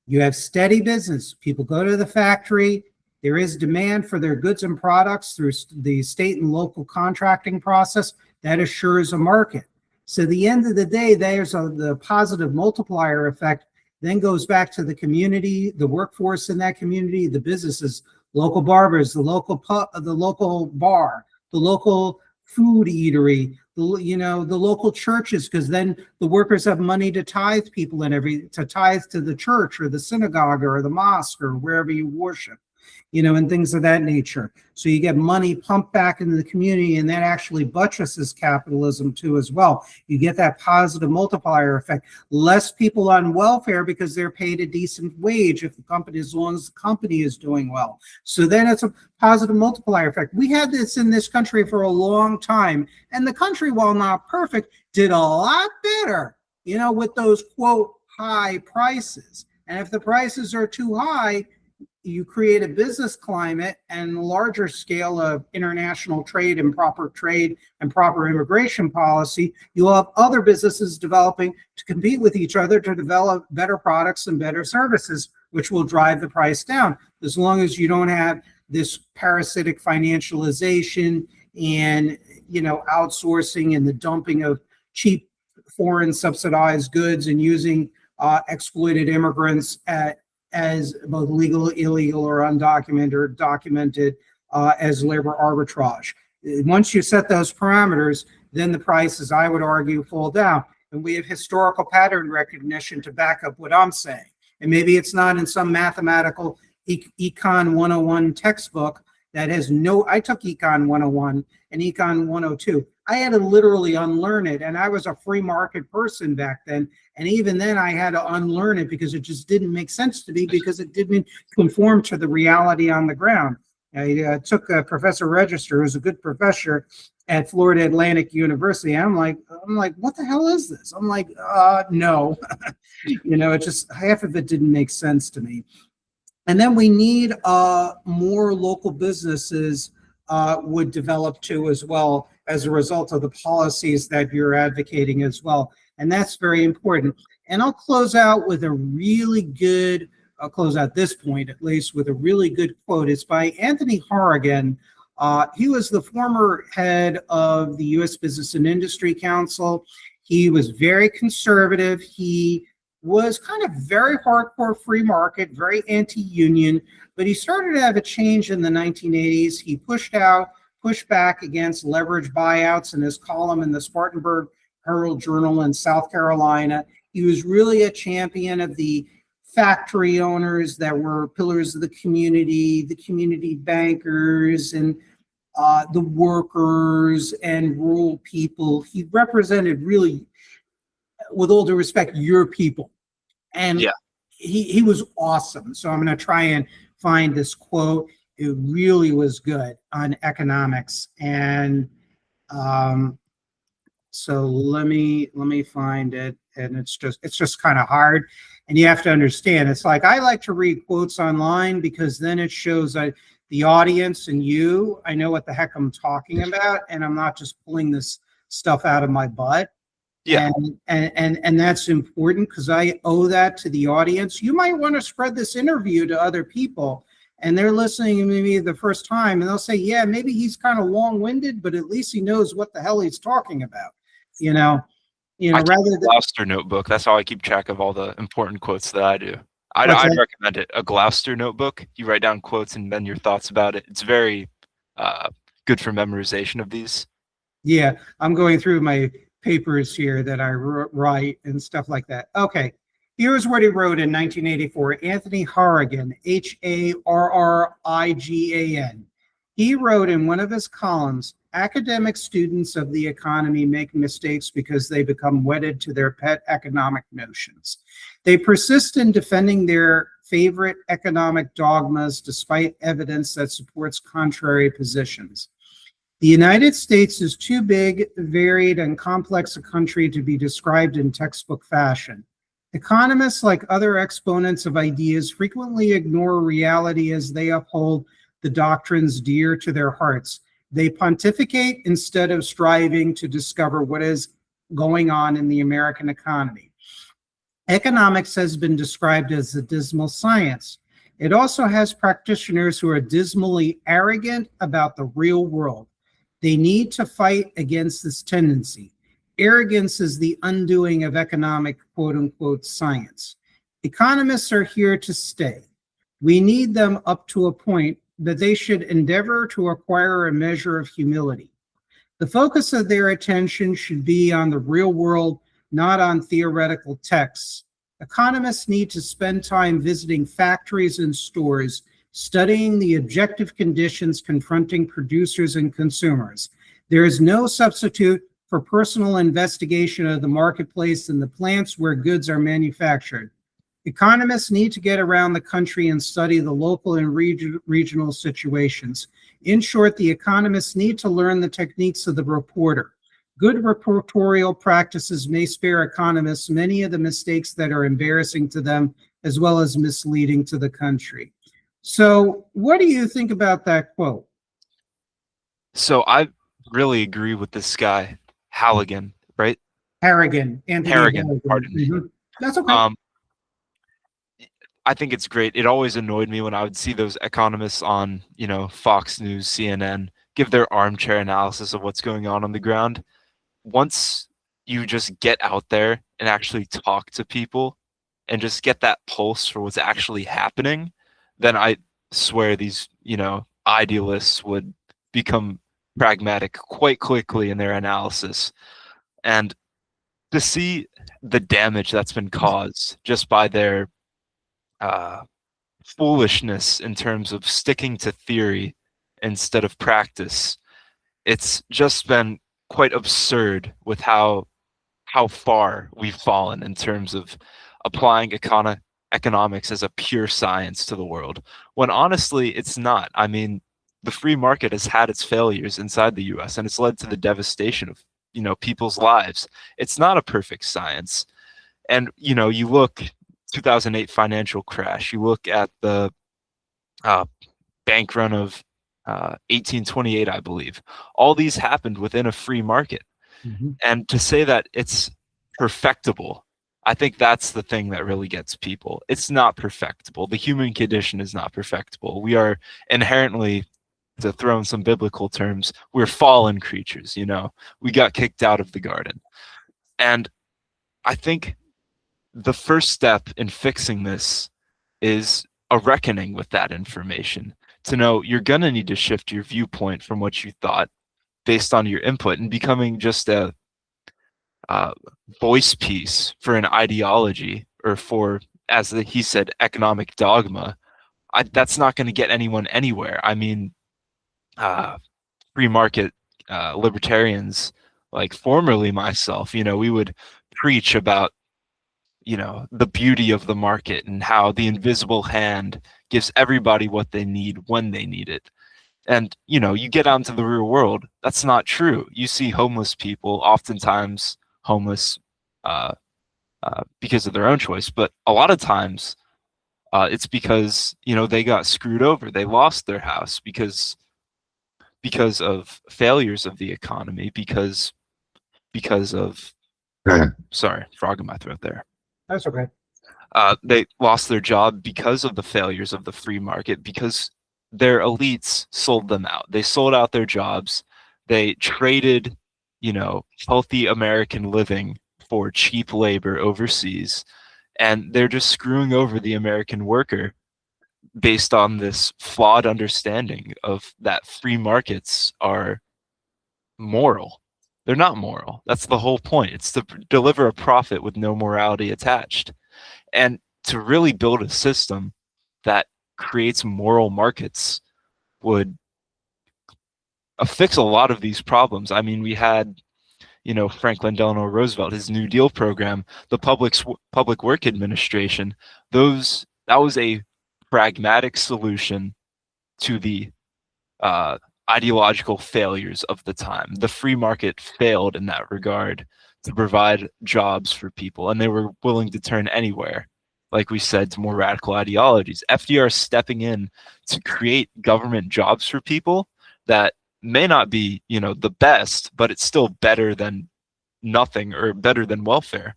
You have steady business. People go to the factory. There is demand for their goods and products through the state and local contracting process. That assures a market. So at the end of the day, there's the positive multiplier effect then goes back to the community, the workforce in that community, the businesses, local barbers, the local pub, the local bar, the local food eatery, the local churches, because then the workers have money to tithe people and to tithe to the church or the synagogue or the mosque or wherever you worship, and things of that nature. So you get money pumped back into the community, and that actually buttresses capitalism too as well. You get that positive multiplier effect. Less people on welfare because they're paid a decent wage if the company, as long as the company is doing well. So then it's a positive multiplier effect. We had this in this country for a long time, and the country, while not perfect, did a lot better, with those quote high prices. And if the prices are too high, you create a business climate and a larger scale of international trade and proper immigration policy. You'll have other businesses developing to compete with each other to develop better products and better services, which will drive the price down. As long as you don't have this parasitic financialization and, outsourcing and the dumping of cheap foreign subsidized goods and using exploited immigrants as both legal, illegal, or undocumented or documented as labor arbitrage. Once you set those parameters, then the prices, I would argue, fall down. And we have historical pattern recognition to back up what I'm saying. And maybe it's not in some mathematical Econ 101 textbook that has I took Econ 101 and Econ 102. I had to literally unlearn it, and I was a free market person back then. And even then, I had to unlearn it because it just didn't make sense to me, because it didn't conform to the reality on the ground. I took Professor Register, who's a good professor at Florida Atlantic University. I'm like, what the hell is this? I'm like, no, it just, half of it didn't make sense to me. And then we need more local businesses would develop too as well, as a result of the policies that you're advocating as well. And that's very important. And I'll close out with a really good, I'll close out this point at least with a really good quote. It's by Anthony Horrigan. He was the former head of the U.S. Business and Industry Council. He was very conservative. He was kind of very hardcore free market, very anti-union, but he started to have a change in the 1980s. He pushed back against leverage buyouts in his column in the Spartanburg Herald Journal in South Carolina. He was really a champion of the factory owners that were pillars of the community bankers, and the workers and rural people. He represented really, with all due respect, your people. And Yeah. he was awesome. So I'm going to try and find this quote. It really was good on economics. And so let me find it. And it's just kind of hard. And you have to understand, it's like, I like to read quotes online because then it shows the audience and you, I know what the heck I'm talking about, and I'm not just pulling this stuff out of my butt. Yeah. And that's important because I owe that to the audience. You might want to spread this interview to other people, and they're listening to me the first time, and they'll say, yeah, maybe he's kind of long-winded, but at least he knows what the hell he's talking about. I Rather keep a than Gloucester notebook. That's how I keep track of all the important quotes that I do. I'd What's that? recommend it. A Gloucester notebook. You write down quotes and then your thoughts about it. It's very good for memorization of these. Yeah, I'm going through my papers here that I write and stuff like that. Okay, here's what he wrote in 1984. Anthony Harrigan, Harrigan. He wrote in one of his columns, academic students of the economy make mistakes because they become wedded to their pet economic notions. They persist in defending their favorite economic dogmas despite evidence that supports contrary positions. The United States is too big, varied, and complex a country to be described in textbook fashion. Economists, like other exponents of ideas, frequently ignore reality as they uphold the doctrines dear to their hearts. They pontificate instead of striving to discover what is going on in the American economy. Economics has been described as a dismal science. It also has practitioners who are dismally arrogant about the real world. They need to fight against this tendency. Arrogance is the undoing of economic quote-unquote science. Economists are here to stay. We need them up to a point that they should endeavor to acquire a measure of humility. The focus of their attention should be on the real world, not on theoretical texts. Economists need to spend time visiting factories and stores, studying the objective conditions confronting producers and consumers. There is no substitute for personal investigation of the marketplace and the plants where goods are manufactured. Economists need to get around the country and study the local and regional situations. In short, the economists need to learn the techniques of the reporter. Good reportorial practices may spare economists many of the mistakes that are embarrassing to them, as well as misleading to the country. So what do you think about that quote? So I really agree with this guy, Halligan, right? Harrigan, Anthony Harrigan, pardon me. Mm-hmm. That's okay. I think it's great. It always annoyed me when I would see those economists on, Fox News, CNN, give their armchair analysis of what's going on the ground. Once you just get out there and actually talk to people and just get that pulse for what's actually happening, then I swear these, idealists would become pragmatic quite quickly in their analysis. And to see the damage that's been caused just by their foolishness in terms of sticking to theory instead of practice, it's just been quite absurd with how far we've fallen in terms of applying economics as a pure science to the world, when honestly it's not. I mean, the free market has had its failures inside the US, and it's led to the devastation of people's lives. It's not a perfect science. And you look 2008 financial crash, you look at the bank run of 1828, I believe. All these happened within a free market. Mm-hmm. And to say that it's perfectible, I think that's the thing that really gets people. It's not perfectible. The human condition is not perfectible. We are inherently, to throw in some biblical terms, we're fallen creatures, We got kicked out of the garden. And I think the first step in fixing this is a reckoning with that information, to know you're going to need to shift your viewpoint from what you thought based on your input and becoming just a voice piece for an ideology or for he said, economic dogma, that's not going to get anyone anywhere. I mean, free market libertarians, like formerly myself, we would preach about, the beauty of the market and how the invisible hand gives everybody what they need when they need it. And, you get out into the real world, that's not true. You see homeless people, oftentimes homeless because of their own choice, but a lot of times it's because, they got screwed over. They lost their house because of failures of the economy, because of sorry, frog in my throat there. That's okay. They lost their job because of the failures of the free market, because their elites sold them out. They sold out their jobs. They traded, healthy American living for cheap labor overseas, and they're just screwing over the American worker based on this flawed understanding of that free markets are moral. They're not moral. That's the whole point. It's to deliver a profit with no morality attached. And to really build a system that creates moral markets would fix a lot of these problems. I mean, we had, Franklin Delano Roosevelt, his New Deal program, the Public Work Administration. That was a pragmatic solution to the ideological failures of the time. The free market failed in that regard to provide jobs for people, and they were willing to turn anywhere, like we said, to more radical ideologies. FDR stepping in to create government jobs for people that may not be, the best, but it's still better than nothing, or better than welfare.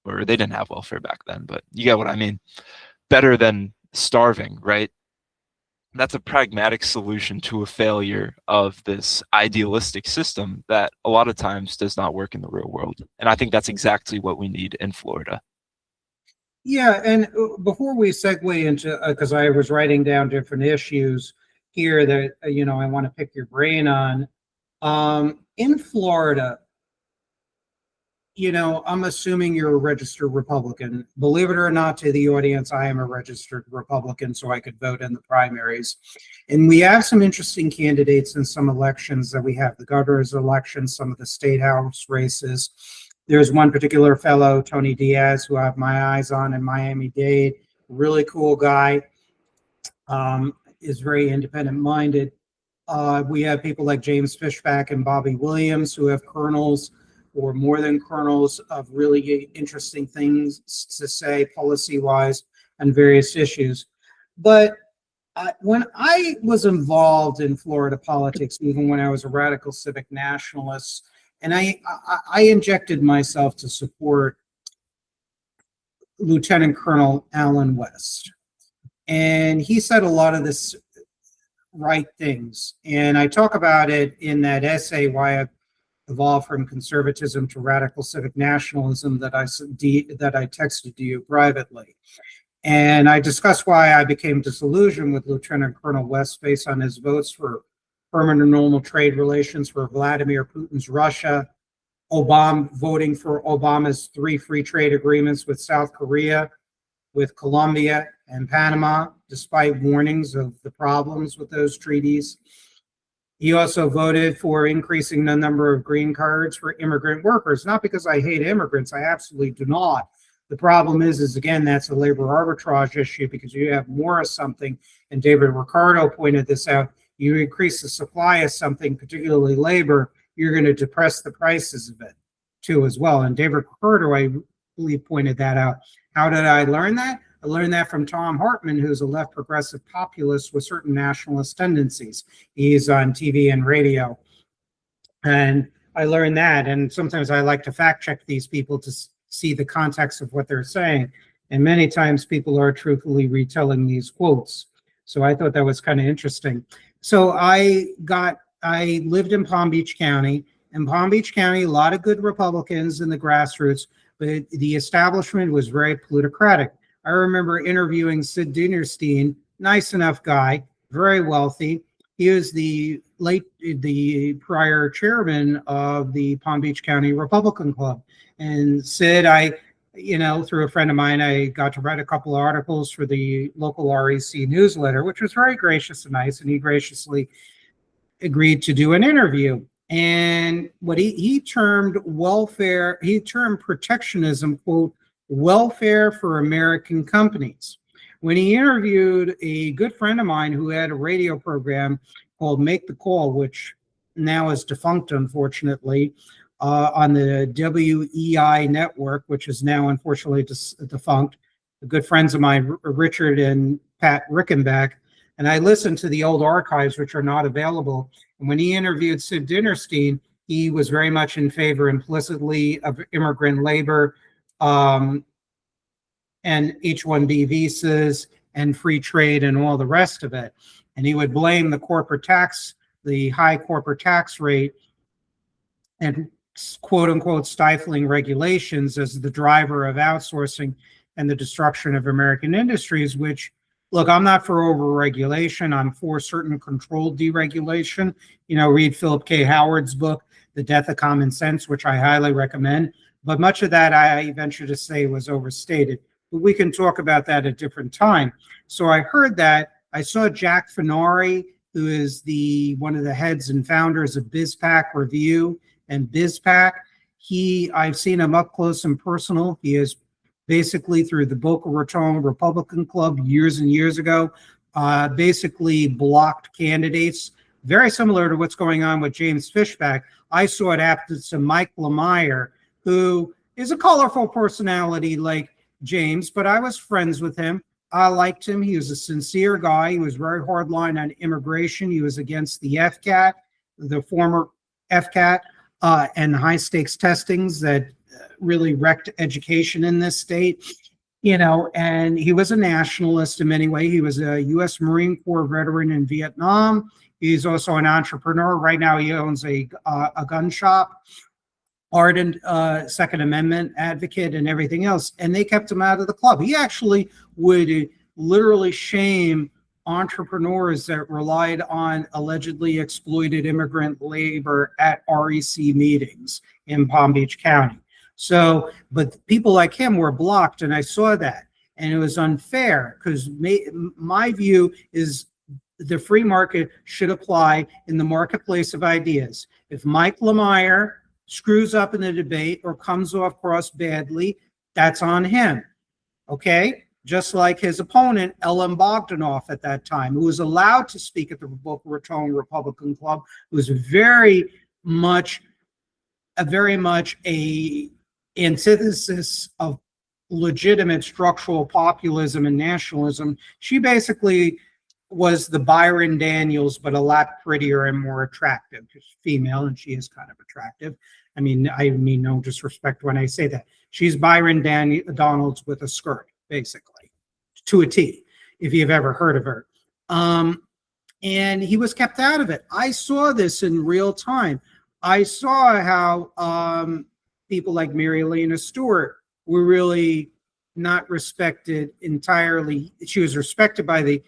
Or they didn't have welfare back then, but you get what I mean. Better than starving, right? That's a pragmatic solution to a failure of this idealistic system that a lot of times does not work in the real world. And I think that's exactly what we need in Florida. Yeah, and before we segue into, because I was writing down different issues here that, I want to pick your brain on. In Florida, I'm assuming you're a registered Republican. Believe it or not, to the audience, I am a registered Republican, so I could vote in the primaries. And we have some interesting candidates in some elections that we have. The governor's election, some of the state house races. There's one particular fellow, Tony Diaz, who I have my eyes on in Miami-Dade. Really cool guy. Is very independent-minded. We have people like James Fishback and Bobby Williams, who have colonels or more than colonels of really interesting things to say policy-wise on various issues. But when I was involved in Florida politics, even when I was a radical civic nationalist, and I injected myself to support Lieutenant Colonel Allen West. And he said a lot of this right things. And I talk about it in that essay, Why I Evolved from Conservatism to Radical Civic Nationalism, that I texted to you privately. And I discussed why I became disillusioned with Lieutenant Colonel West based on his votes for permanent normal trade relations for Vladimir Putin's Russia, voting for Obama's 3 free trade agreements with South Korea, with Colombia and Panama, despite warnings of the problems with those treaties. He also voted for increasing the number of green cards for immigrant workers, not because I hate immigrants, I absolutely do not. The problem is again, that's a labor arbitrage issue, because you have more of something, and David Ricardo pointed this out, you increase the supply of something, particularly labor, you're going to depress the prices of it too as well. And David Ricardo, I believe, pointed that out. How did I learn that? I learned that from Tom Hartman, who's a left progressive populist with certain nationalist tendencies. He's on TV and radio. And I learned that. And sometimes I like to fact check these people to see the context of what they're saying. And many times people are truthfully retelling these quotes. So I thought that was kind of interesting. So I lived in Palm Beach County. In Palm Beach County, a lot of good Republicans in the grassroots, but the establishment was very plutocratic. I remember interviewing Sid Dinerstein, nice enough guy, very wealthy. He was the prior chairman of the Palm Beach County Republican Club. And Sid, I through a friend of mine, I got to write a couple of articles for the local REC newsletter, which was very gracious and nice. And he graciously agreed to do an interview. And what he termed protectionism, quote, welfare for American companies. When he interviewed a good friend of mine who had a radio program called Make the Call, which now is defunct, unfortunately, on the WEI network, which is now unfortunately defunct. Good friends of mine, Richard and Pat Rickenback, and I listened to the old archives, which are not available. And when he interviewed Sid Dinerstein, he was very much in favor implicitly of immigrant labor and H-1B visas and free trade and all the rest of it. And he would blame the corporate tax, the high corporate tax rate, and quote unquote stifling regulations as the driver of outsourcing and the destruction of American industries, which, look, I'm not for over-regulation. I'm for certain controlled deregulation. Read Philip K. Howard's book, The Death of Common Sense, which I highly recommend. But much of that, I venture to say, was overstated. But we can talk about that at a different time. So I heard that. I saw Jack Finari, who is one of the heads and founders of BizPac Review and BizPac. I've seen him up close and personal. He is basically, through the Boca Raton Republican Club years and years ago, basically blocked candidates, very similar to what's going on with James Fishback. I saw it happen to Mike Lemire, who is a colorful personality like James, but I was friends with him. I liked him. He was a sincere guy. He was very hardline on immigration. He was against the FCAT, the former FCAT, and high stakes testings that really wrecked education in this state, and he was a nationalist in many ways. He was a U.S. Marine Corps veteran in Vietnam. He's also an entrepreneur. Right now he owns a gun shop, ardent Second Amendment advocate and everything else, and they kept him out of the club. He actually would literally shame entrepreneurs that relied on allegedly exploited immigrant labor at REC meetings in Palm Beach County. So, but people like him were blocked, and I saw that, and it was unfair because my view is the free market should apply in the marketplace of ideas. If Mike Lemire screws up in the debate or comes off cross badly, that's on him, okay? Just like his opponent, Ellen Bogdanoff at that time, who was allowed to speak at the Boca Raton Republican Club, who was very much a antithesis of legitimate structural populism and nationalism. She basically was the Byron Daniels, but a lot prettier and more attractive. She's female, and she is kind of attractive. I mean no disrespect when I say that. She's Byron Donalds with a skirt, basically, to a T, if you've ever heard of her. And he was kept out of it. I saw this in real time. I saw how people like Mary Elena Stewart were really not respected entirely. She was respected by the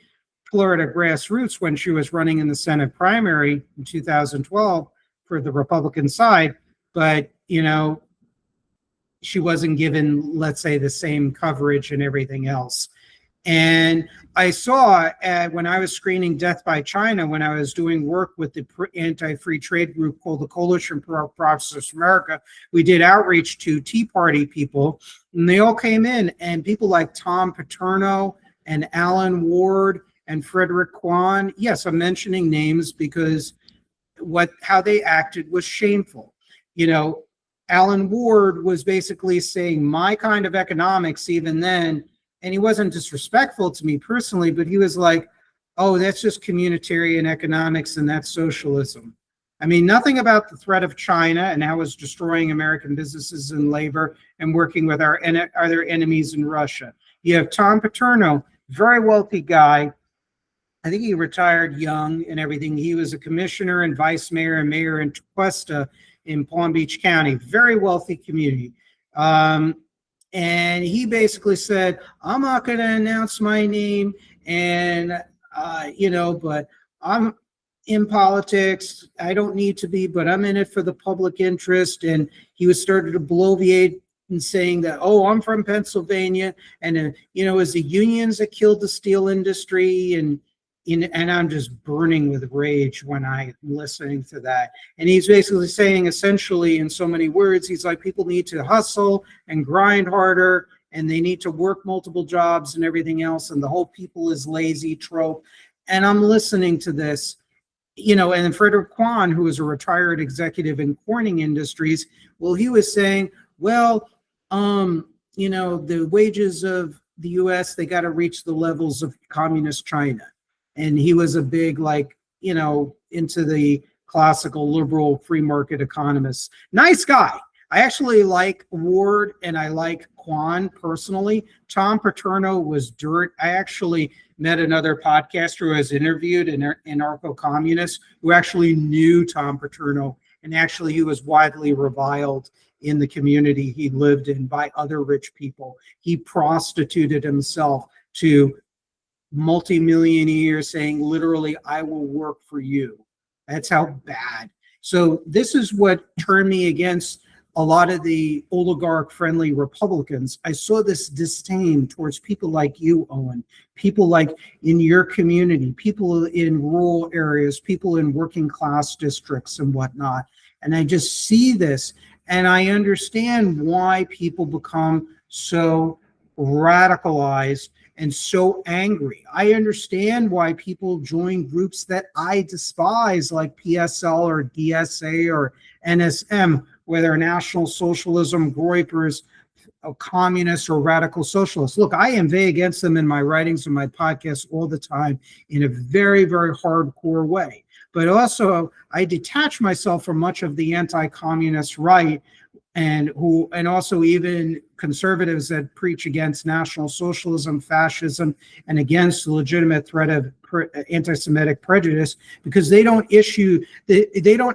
Florida grassroots when she was running in the Senate primary in 2012 for the Republican side, but she wasn't given, let's say, the same coverage and everything else. And I saw when I was screening Death by China, when I was doing work with the anti-free trade group called the Coalition for Prosperous America, we did outreach to Tea Party people, and they all came in, and people like Tom Paterno and Alan Ward and Frederick Kwan. Yes, I'm mentioning names because how they acted was shameful. Alan Ward was basically saying my kind of economics even then, and he wasn't disrespectful to me personally, but he was like, oh, that's just communitarian economics and that's socialism. I mean, nothing about the threat of China and how it's destroying American businesses and labor and working with our other enemies in Russia. You have Tom Paterno, very wealthy guy. I think he retired young and everything. He was a commissioner and vice mayor and mayor in Tequesta in Palm Beach County, very wealthy community. And he basically said, I'm not going to announce my name, and, but I'm in politics. I don't need to be, but I'm in it for the public interest. And he was starting to bloviate and saying that, oh, I'm from Pennsylvania, and it was the unions that killed the steel industry, and I'm just burning with rage when I'm listening to that. And he's basically saying, essentially, in so many words, he's like, people need to hustle and grind harder, and they need to work multiple jobs and everything else, and the whole people is lazy trope. And I'm listening to this, and Frederick Kwan, who was a retired executive in Corning Industries, well, he was saying, well, the wages of the US, they got to reach the levels of communist China. And he was a big, into the classical liberal free market economist. Nice guy. I actually like Ward and I like Kwan personally. Tom Paterno was dirt. I actually met another podcaster who has interviewed an anarcho-communist who actually knew Tom Paterno, and actually he was widely reviled in the community he lived in by other rich people. He prostituted himself to multimillionaires, saying literally, I will work for you. That's how bad. So this is what turned me against a lot of the oligarch-friendly Republicans. I saw this disdain towards people like you, Owen, people like in your community, people in rural areas, people in working class districts and whatnot. And I just see this, and I understand why people become so radicalized and so angry. I understand why people join groups that I despise, like PSL or DSA or NSM, whether National Socialism, Groypers, communists, or radical socialists. Look, I inveigh against them in my writings and my podcasts all the time in a very, very hardcore way. But also, I detach myself from much of the anti-communist right, and also even conservatives that preach against National Socialism, fascism, and against the legitimate threat of anti-Semitic prejudice, because they don't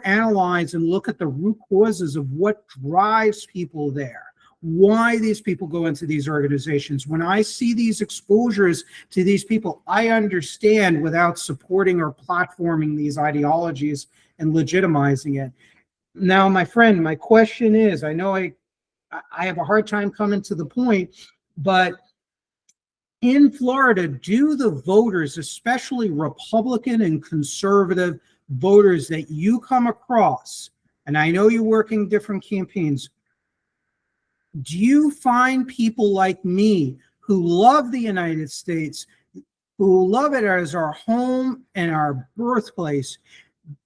analyze and look at the root causes of what drives people there, why these people go into these organizations. When I see these exposures to these people, I understand without supporting or platforming these ideologies and legitimizing it. Now, my friend, my question is, I know I have a hard time coming to the point, but in Florida, do the voters, especially Republican and conservative voters that you come across, and I know you work in different campaigns, do you find people like me who love the United States, who love it as our home and our birthplace?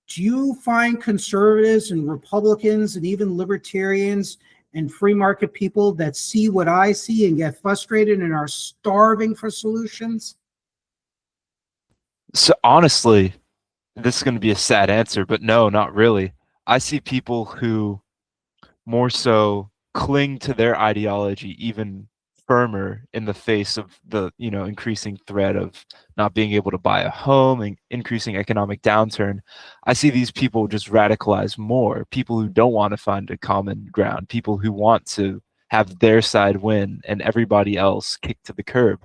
Do you find conservatives and Republicans and even libertarians and free market people that see what I see and get frustrated and are starving for solutions? So honestly, this is going to be a sad answer, but no, not really. I see people who more so cling to their ideology even firmer in the face of the increasing threat of not being able to buy a home and increasing economic downturn. I see these people just radicalize more, people who don't want to find a common ground, people who want to have their side win and everybody else kicked to the curb.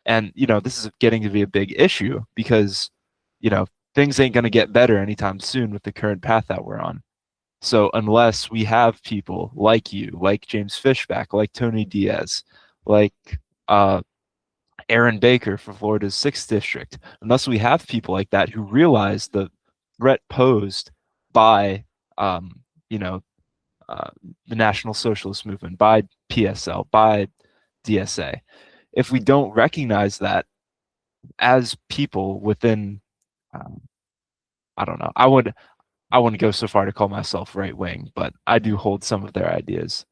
And this is getting to be a big issue because things ain't going to get better anytime soon with the current path that we're on. So unless we have people like you, like James Fishback, like Tony Diaz, like Aaron Baker for Florida's 6th District, unless we have people like that who realize the threat posed by, the National Socialist Movement, by PSL, by DSA, if we don't recognize that as people within, I don't know, I wouldn't go so far to call myself right wing, but I do hold some of their ideas.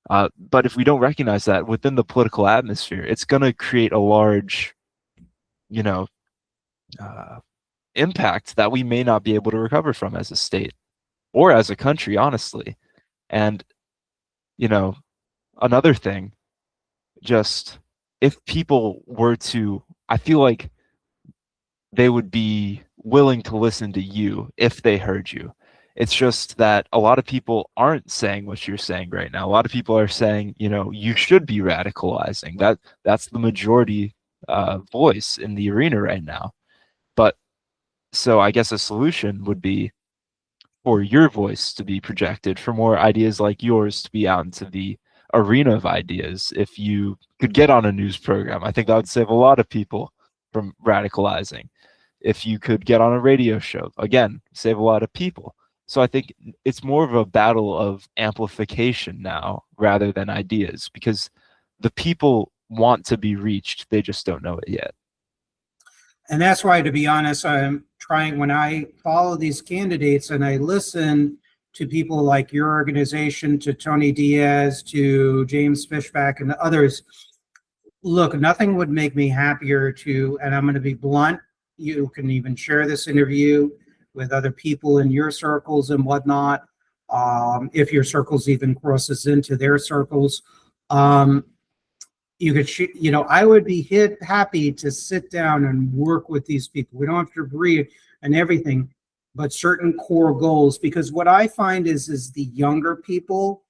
But if we don't recognize that within the political atmosphere, it's going to create a large, impact that we may not be able to recover from as a state or as a country, honestly. And, another thing, just if people were to, I feel like they would be willing to listen to you if they heard you. It's just that a lot of people aren't saying what you're saying right now. A lot of people are saying, you should be radicalizing. That's the majority voice in the arena right now. But so I guess a solution would be for your voice to be projected, for more ideas like yours to be out into the arena of ideas. If you could get on a news program, I think that would save a lot of people from radicalizing. If you could get on a radio show, again, save a lot of people. So I think it's more of a battle of amplification now rather than ideas, because the people want to be reached, they just don't know it yet. And that's why, to be honest, I'm trying, when I follow these candidates and I listen to people like your organization, to Tony Diaz, to James Fishback and others, look, nothing would make me happier to, and I'm going to be blunt, you can even share this interview with other people in your circles and whatnot, if your circles even crosses into their circles. You could, I would be happy to sit down and work with these people. We don't have to agree on everything, but certain core goals, because what I find is the younger people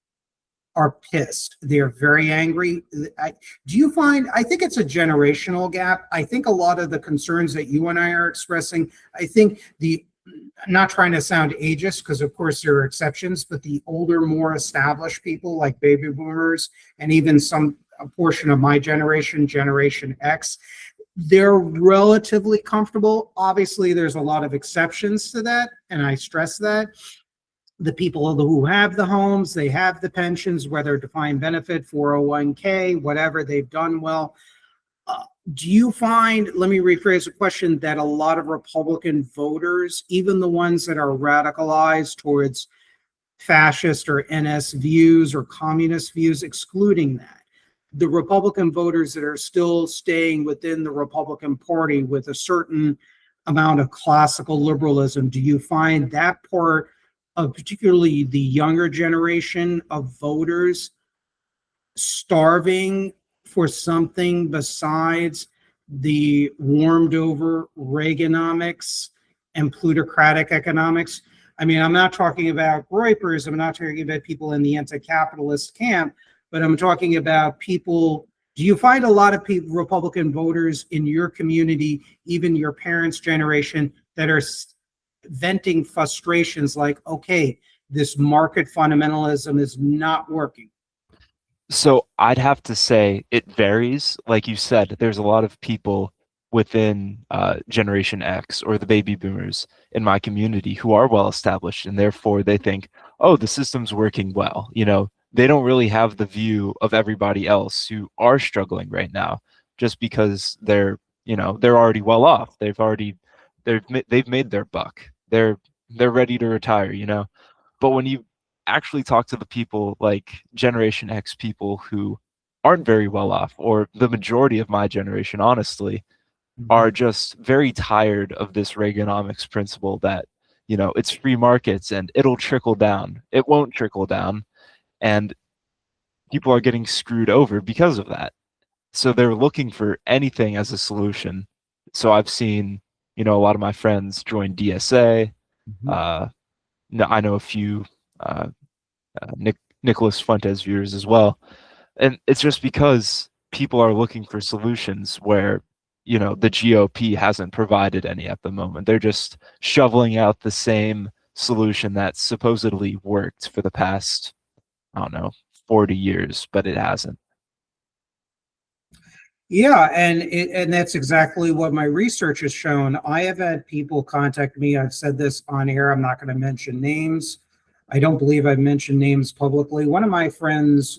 are pissed. They're very angry. I think it's a generational gap. I think a lot of the concerns that you and I are expressing, I think I'm not trying to sound ageist, because of course there are exceptions, but the older, more established people like baby boomers and even a portion of my generation, Generation X, they're relatively comfortable. Obviously, there's a lot of exceptions to that, and I stress that. The people who have the homes, they have the pensions, whether defined benefit, 401k, whatever, they've done well. Do you find, let me rephrase the question, that a lot of Republican voters, even the ones that are radicalized towards fascist or NS views or communist views, excluding that, the Republican voters that are still staying within the Republican Party with a certain amount of classical liberalism, do you find that part of particularly the younger generation of voters starving for something besides the warmed over Reaganomics and plutocratic economics? I mean, I'm not talking about groypers, I'm not talking about people in the anti-capitalist camp, but I'm talking about people. Do you find a lot of people, Republican voters in your community, even your parents' generation, that are venting frustrations like, okay, this market fundamentalism is not working? So I'd have to say it varies. Like you said, there's a lot of people within Generation X or the baby boomers in my community who are well established, and therefore they think, oh, the system's working well. They don't really have the view of everybody else who are struggling right now, just because they're already well off. They've made their buck. They're ready to retire. But when you actually talk to the people like Generation X people who aren't very well off, or the majority of my generation, honestly, are just very tired of this Reaganomics principle that, it's free markets and it'll trickle down. It won't trickle down. And people are getting screwed over because of that. So they're looking for anything as a solution. So I've seen, a lot of my friends join DSA. No, I know a few Nicholas Fuentes viewers as well. And it's just because people are looking for solutions where, the GOP hasn't provided any at the moment. They're just shoveling out the same solution that supposedly worked for the past, I don't know, 40 years, but it hasn't. Yeah, and that's exactly what my research has shown. I have had people contact me. I've said this on air. I'm not going to mention names. I don't believe I've mentioned names publicly. One of my friends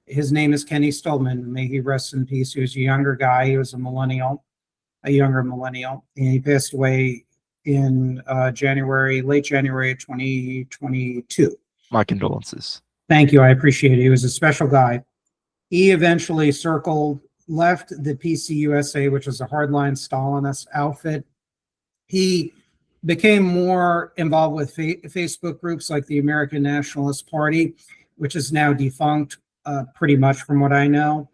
his name is Kenny Stillman. May he rest in peace. He was a younger guy. He was a younger millennial, and he passed away in late January of 2022. My condolences. Thank you. I appreciate it. He was a special guy. He eventually left the PCUSA, which was a hardline Stalinist outfit. He became more involved with Facebook groups like the American Nationalist Party, which is now defunct, pretty much from what I know.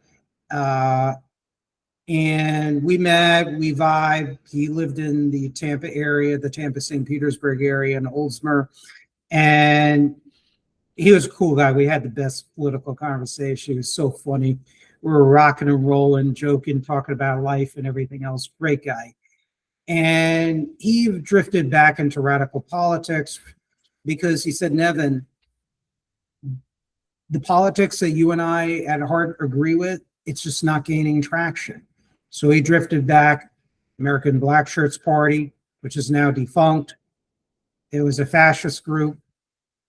And we met, we vibed. He lived in the Tampa area, the Tampa St. Petersburg area in Oldsmar. And he was a cool guy. We had the best political conversation. He was so funny. We were rocking and rolling, joking, talking about life and everything else. Great guy. And he drifted back into radical politics because he said, Nevin, the politics that you and I at heart agree with, it's just not gaining traction. So he drifted back. American Black Shirts Party, which is now defunct. It was a fascist group,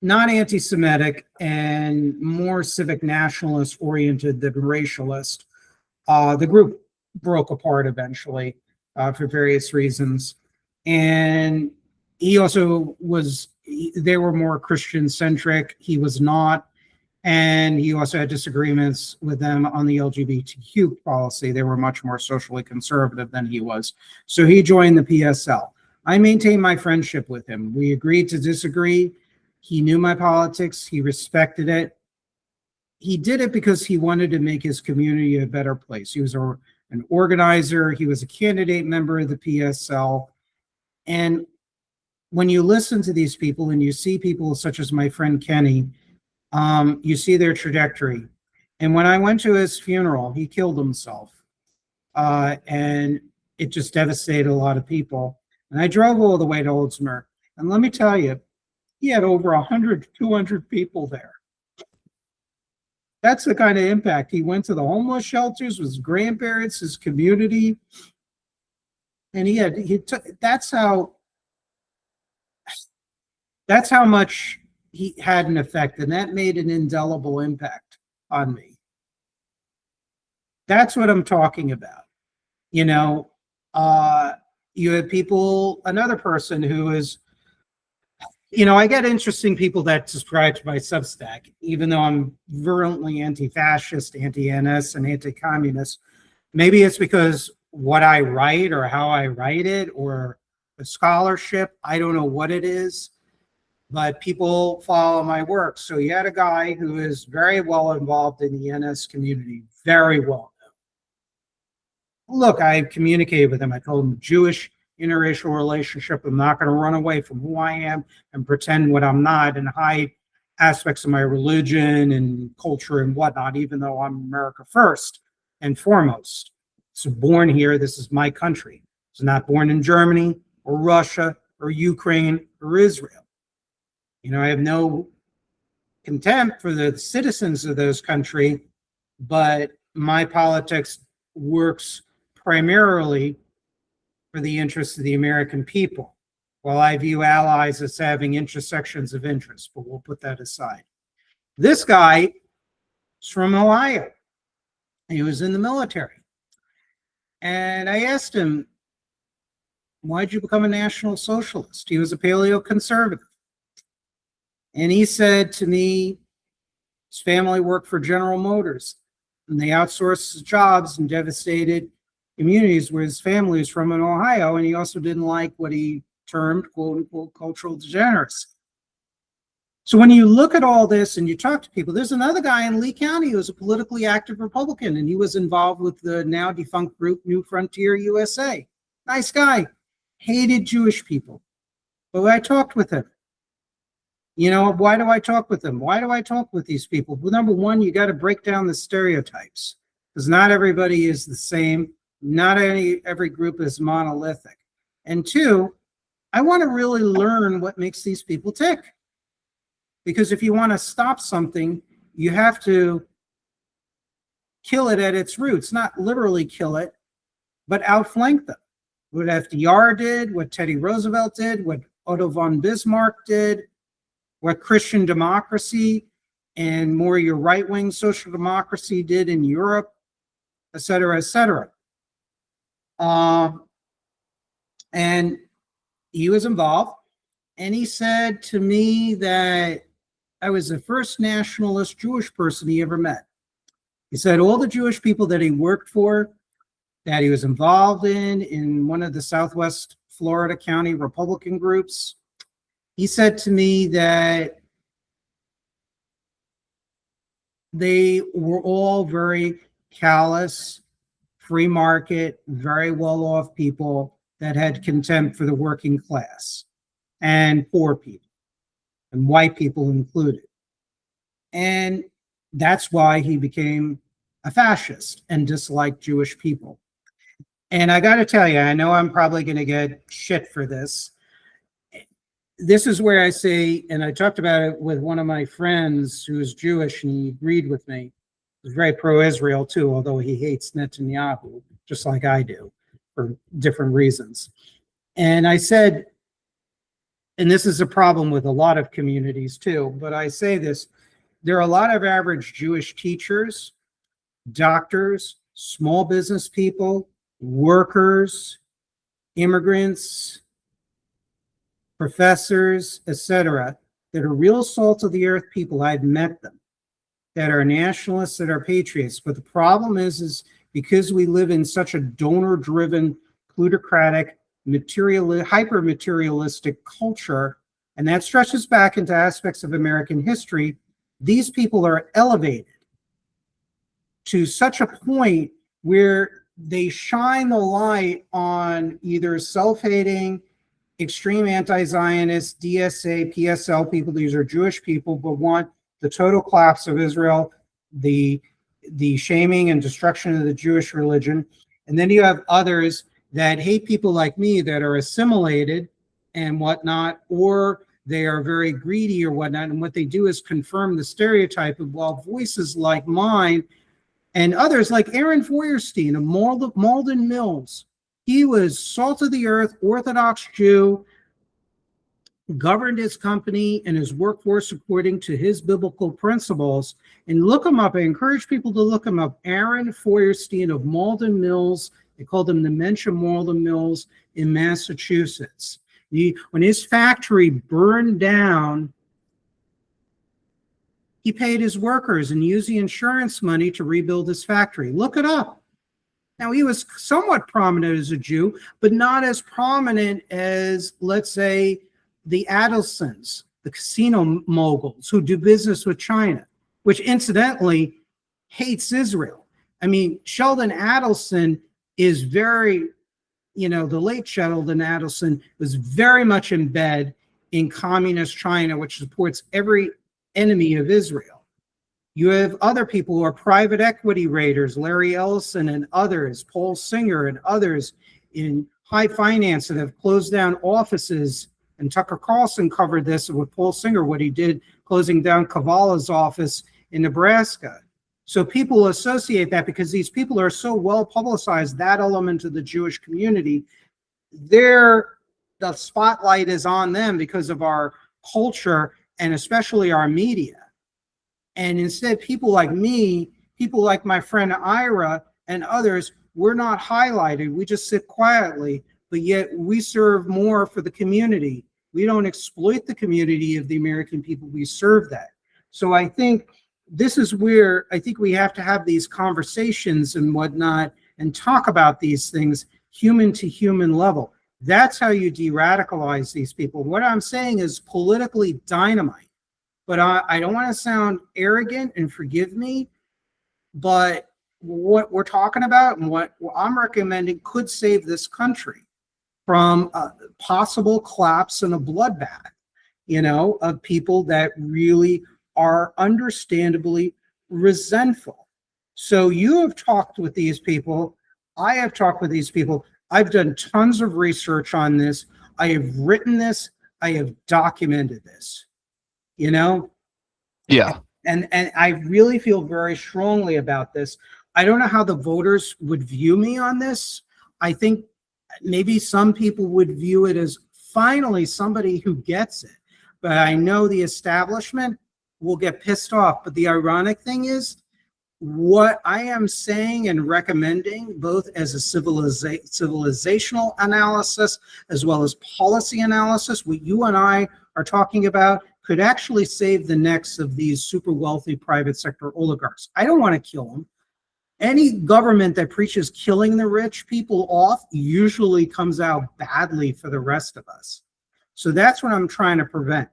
not anti-Semitic and more civic nationalist oriented than racialist. The group broke apart eventually for various reasons. And he also was, they were more Christian centric. He was not. And he also had disagreements with them on the LGBTQ policy. They were much more socially conservative than he was. So he joined the PSL. I maintained my friendship with him. We agreed to disagree. He knew my politics. He respected it. He did it because he wanted to make his community a better place. He was an organizer. He was a candidate member of the PSL. And when you listen to these people and you see people such as my friend Kenny, you see their trajectory. And when I went to his funeral, he killed himself. And it just devastated a lot of people. And I drove all the way to Oldsmar. And let me tell you, he had over 100, 200 people there. That's the kind of impact. He went to the homeless shelters with his grandparents, his community. And that's how much he had an effect, and that made an indelible impact on me. That's what I'm talking about. You know, you have people, another person who is, you know, I get interesting people that subscribe to my Substack, even though I'm virulently anti-fascist, anti-NS, and anti-communist. Maybe it's because what I write or how I write it or the scholarship, I don't know what it is. But people follow my work. So you had a guy who is very well involved in the NS community, very well known. Look, I communicated with him. I told him Jewish interracial relationship. I'm not going to run away from who I am and pretend what I'm not and hide aspects of my religion and culture and whatnot, even though I'm America first and foremost. So born here, this is my country. It's not born in Germany or Russia or Ukraine or Israel. You know, I have no contempt for the citizens of those countries, but my politics works primarily for the interests of the American people, while I view allies as having intersections of interest, but we'll put that aside. This guy is from Ohio. He was in the military. And I asked him, why'd you become a National Socialist? He was a paleoconservative. And he said to me, his family worked for General Motors, and they outsourced his jobs in devastated communities where his family was from in Ohio, and he also didn't like what he termed, quote unquote, cultural degeneracy. So when you look at all this and you talk to people, there's another guy in Lee County who was a politically active Republican, and he was involved with the now defunct group New Frontier USA. Nice guy, hated Jewish people. But I talked with him. You know, why do I talk with them? Why do I talk with these people? Well, number one, you got to break down the stereotypes, because not everybody is the same. Not every group is monolithic. And two, I want to really learn what makes these people tick. Because if you want to stop something, you have to kill it at its roots, not literally kill it, but outflank them. What FDR did, what Teddy Roosevelt did, what Otto von Bismarck did, what Christian democracy and more your right-wing social democracy did in Europe, et cetera, et cetera. And he was involved, and he said to me that I was the first nationalist Jewish person he ever met. He said all the Jewish people that he worked for, that he was involved in one of the Southwest Florida County Republican groups, he said to me that they were all very callous, free market, very well-off people that had contempt for the working class and poor people, and white people included. And that's why he became a fascist and disliked Jewish people. And I got to tell you, I know I'm probably going to get shit for this. this is where I say, and I talked about it with one of my friends who is Jewish, and he agreed with me. He's very pro-Israel too, although he hates Netanyahu, just like I do, for different reasons. And I said, and this is a problem with a lot of communities too, but I say this, there are a lot of average Jewish teachers, doctors, small business people, workers, immigrants, professors, etc., that are real salt of the earth people. I've met them, that are nationalists, that are patriots. But the problem is because we live in such a donor-driven, plutocratic, hyper-materialistic culture, and that stretches back into aspects of American history, these people are elevated to such a point where they shine the light on either self-hating, extreme anti-Zionist, DSA, PSL people, these are Jewish people, but want the total collapse of Israel, the shaming and destruction of the Jewish religion. And then you have others that hate people like me that are assimilated and whatnot, or they are very greedy or whatnot. And what they do is confirm the stereotype of, well, voices like mine and others like Aaron Feuerstein of Malden Mills. He was salt of the earth, Orthodox Jew, governed his company and his workforce according to his biblical principles. And look him up. I encourage people to look him up. Aaron Feuerstein of Malden Mills. They called him the Mensch of Malden Mills in Massachusetts. When his factory burned down, he paid his workers and used the insurance money to rebuild his factory. Look it up. Now, he was somewhat prominent as a Jew, but not as prominent as, let's say, the Adelsons, the casino moguls who do business with China, which incidentally hates Israel. I mean, Sheldon Adelson is very, the late Sheldon Adelson was very much in bed in communist China, which supports every enemy of Israel. You have other people who are private equity raiders, Larry Ellison and others, Paul Singer and others in high finance that have closed down offices. And Tucker Carlson covered this with Paul Singer, what he did closing down Kavala's office in Nebraska. So people associate that because these people are so well publicized, that element of the Jewish community, the spotlight is on them because of our culture and especially our media. And instead, people like me, people like my friend Ira and others, we're not highlighted. We just sit quietly, but yet we serve more for the community. We don't exploit the community of the American people. We serve that. So I think this is where I think we have to have these conversations and whatnot and talk about these things human to human level. That's how you de-radicalize these people. What I'm saying is politically dynamite. But I don't want to sound arrogant, and forgive me, but what we're talking about and what I'm recommending could save this country from a possible collapse and a bloodbath, of people that really are understandably resentful. So you have talked with these people. I have talked with these people. I've done tons of research on this. I have written this. I have documented this. Yeah. And I really feel very strongly about this. I don't know how the voters would view me on this. I think maybe some people would view it as finally somebody who gets it. But I know the establishment will get pissed off. But the ironic thing is, what I am saying and recommending, both as a civilizational analysis as well as policy analysis, what you and I are talking about could actually save the necks of these super wealthy private sector oligarchs. I don't want to kill them. Any government that preaches killing the rich people off usually comes out badly for the rest of us. So that's what I'm trying to prevent.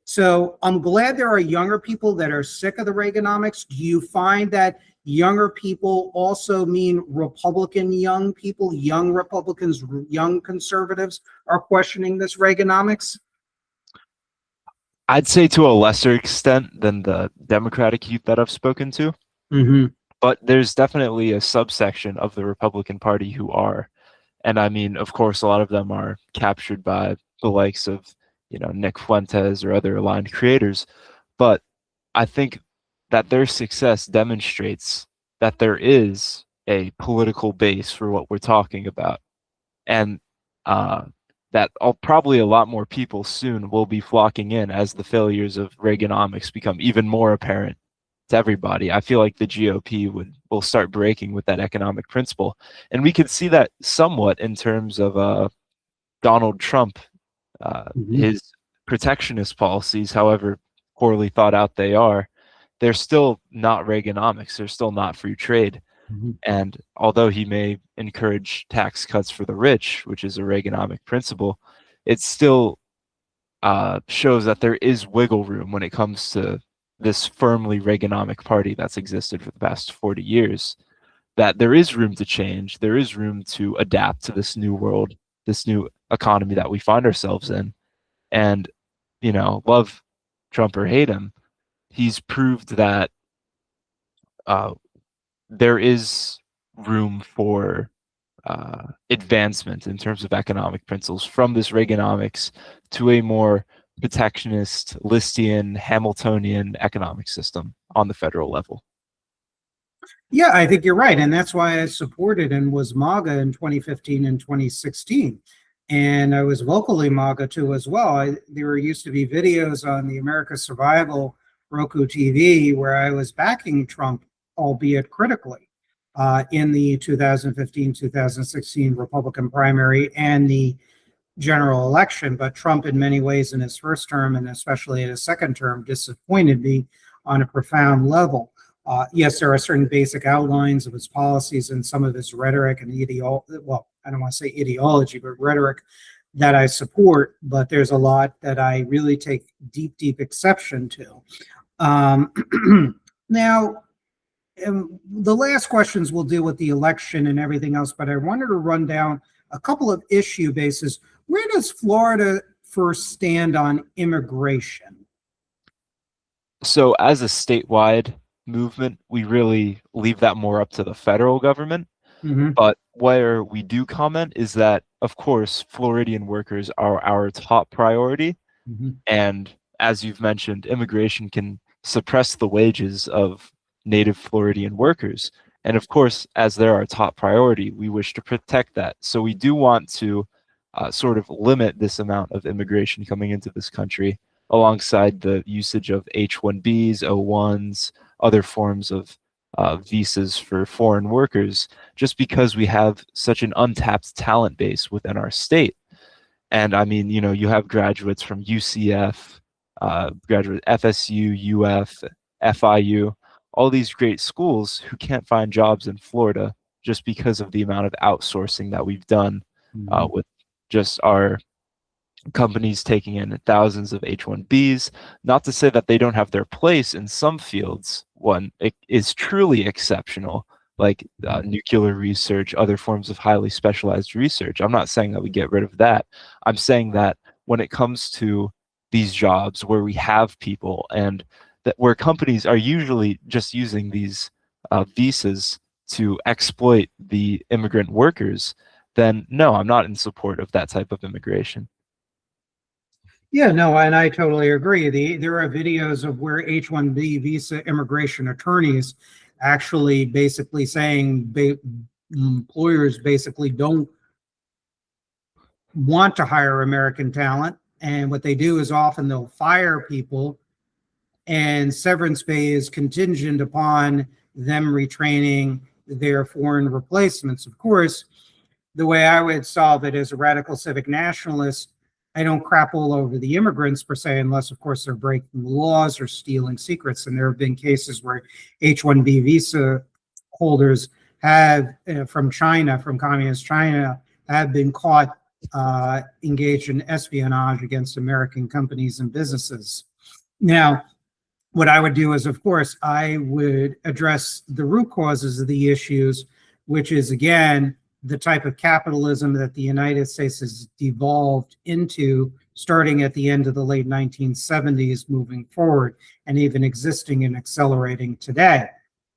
So I'm glad there are younger people that are sick of the Reaganomics. Do you find that younger people also mean Republican young people, young Republicans, young conservatives are questioning this Reaganomics? I'd say to a lesser extent than the Democratic youth that I've spoken to. Mm-hmm. But there's definitely a subsection of the Republican Party who are. And I mean, of course, a lot of them are captured by the likes of Nick Fuentes or other aligned creators. But I think that their success demonstrates that there is a political base for what we're talking about, and that probably a lot more people soon will be flocking in as the failures of Reaganomics become even more apparent to everybody. I feel like the GOP will start breaking with that economic principle, and we could see that somewhat in terms of Donald Trump. His protectionist policies, however poorly thought out they are, they're still not Reaganomics. They're still not free trade. And although he may encourage tax cuts for the rich, which is a Reaganomic principle, it still shows that there is wiggle room when it comes to this firmly Reaganomic party that's existed for the past 40 years, that there is room to change. There is room to adapt to this new world, this new economy that we find ourselves in. And, love Trump or hate him, he's proved that there is room for advancement in terms of economic principles from this Reaganomics to a more protectionist, Listian, Hamiltonian economic system on the federal level. Yeah, I think you're right. And that's why I supported and was MAGA in 2015 and 2016. And I was vocally MAGA too as well. There used to be videos on the America Survival Roku TV where I was backing Trump, albeit critically, in the 2015-2016 Republican primary and the general election. But Trump, in many ways, in his first term and especially in his second term, disappointed me on a profound level. Yes, there are certain basic outlines of his policies and some of his rhetoric and I don't want to say ideology, but rhetoric that I support, but there's a lot that I really take deep exception to. Now, the last questions will deal with the election and everything else, but I wanted to run down a couple of issue bases. Where does Florida First stand on immigration? So as a statewide movement, we really leave that more up to the federal government. But where we do comment is that, of course, Floridian workers are our top priority. And as you've mentioned, immigration can suppress the wages of native Floridian workers. And of course, as they're our top priority, we wish to protect that. So we do want to sort of limit this amount of immigration coming into this country alongside the usage of H-1Bs, O-1s, other forms of visas for foreign workers, just because we have such an untapped talent base within our state. And I mean, you have graduates from UCF, graduate FSU, UF, FIU, all these great schools who can't find jobs in Florida just because of the amount of outsourcing that we've done with just our companies taking in thousands of H-1Bs. Not to say that they don't have their place in some fields. One, it is truly exceptional, like nuclear research, other forms of highly specialized research. I'm not saying that we get rid of that. I'm saying that when it comes to these jobs where we have people and that where companies are usually just using these visas to exploit the immigrant workers, then no, I'm not in support of that type of immigration. Yeah, no, and I totally agree. There are videos of where H-1B visa immigration attorneys actually basically saying employers basically don't want to hire American talent. And what they do is often they'll fire people and severance pay is contingent upon them retraining their foreign replacements. Of course, the way I would solve it as a radical civic nationalist, I don't crap all over the immigrants per se, unless, of course, they're breaking laws or stealing secrets. And there have been cases where H-1B visa holders have, from China, from communist China, have been caught engaged in espionage against American companies and businesses. Now, what I would do is, of course, I would address the root causes of the issues, which is, again, the type of capitalism that the United States has devolved into starting at the end of the late 1970s, moving forward, and even existing and accelerating today.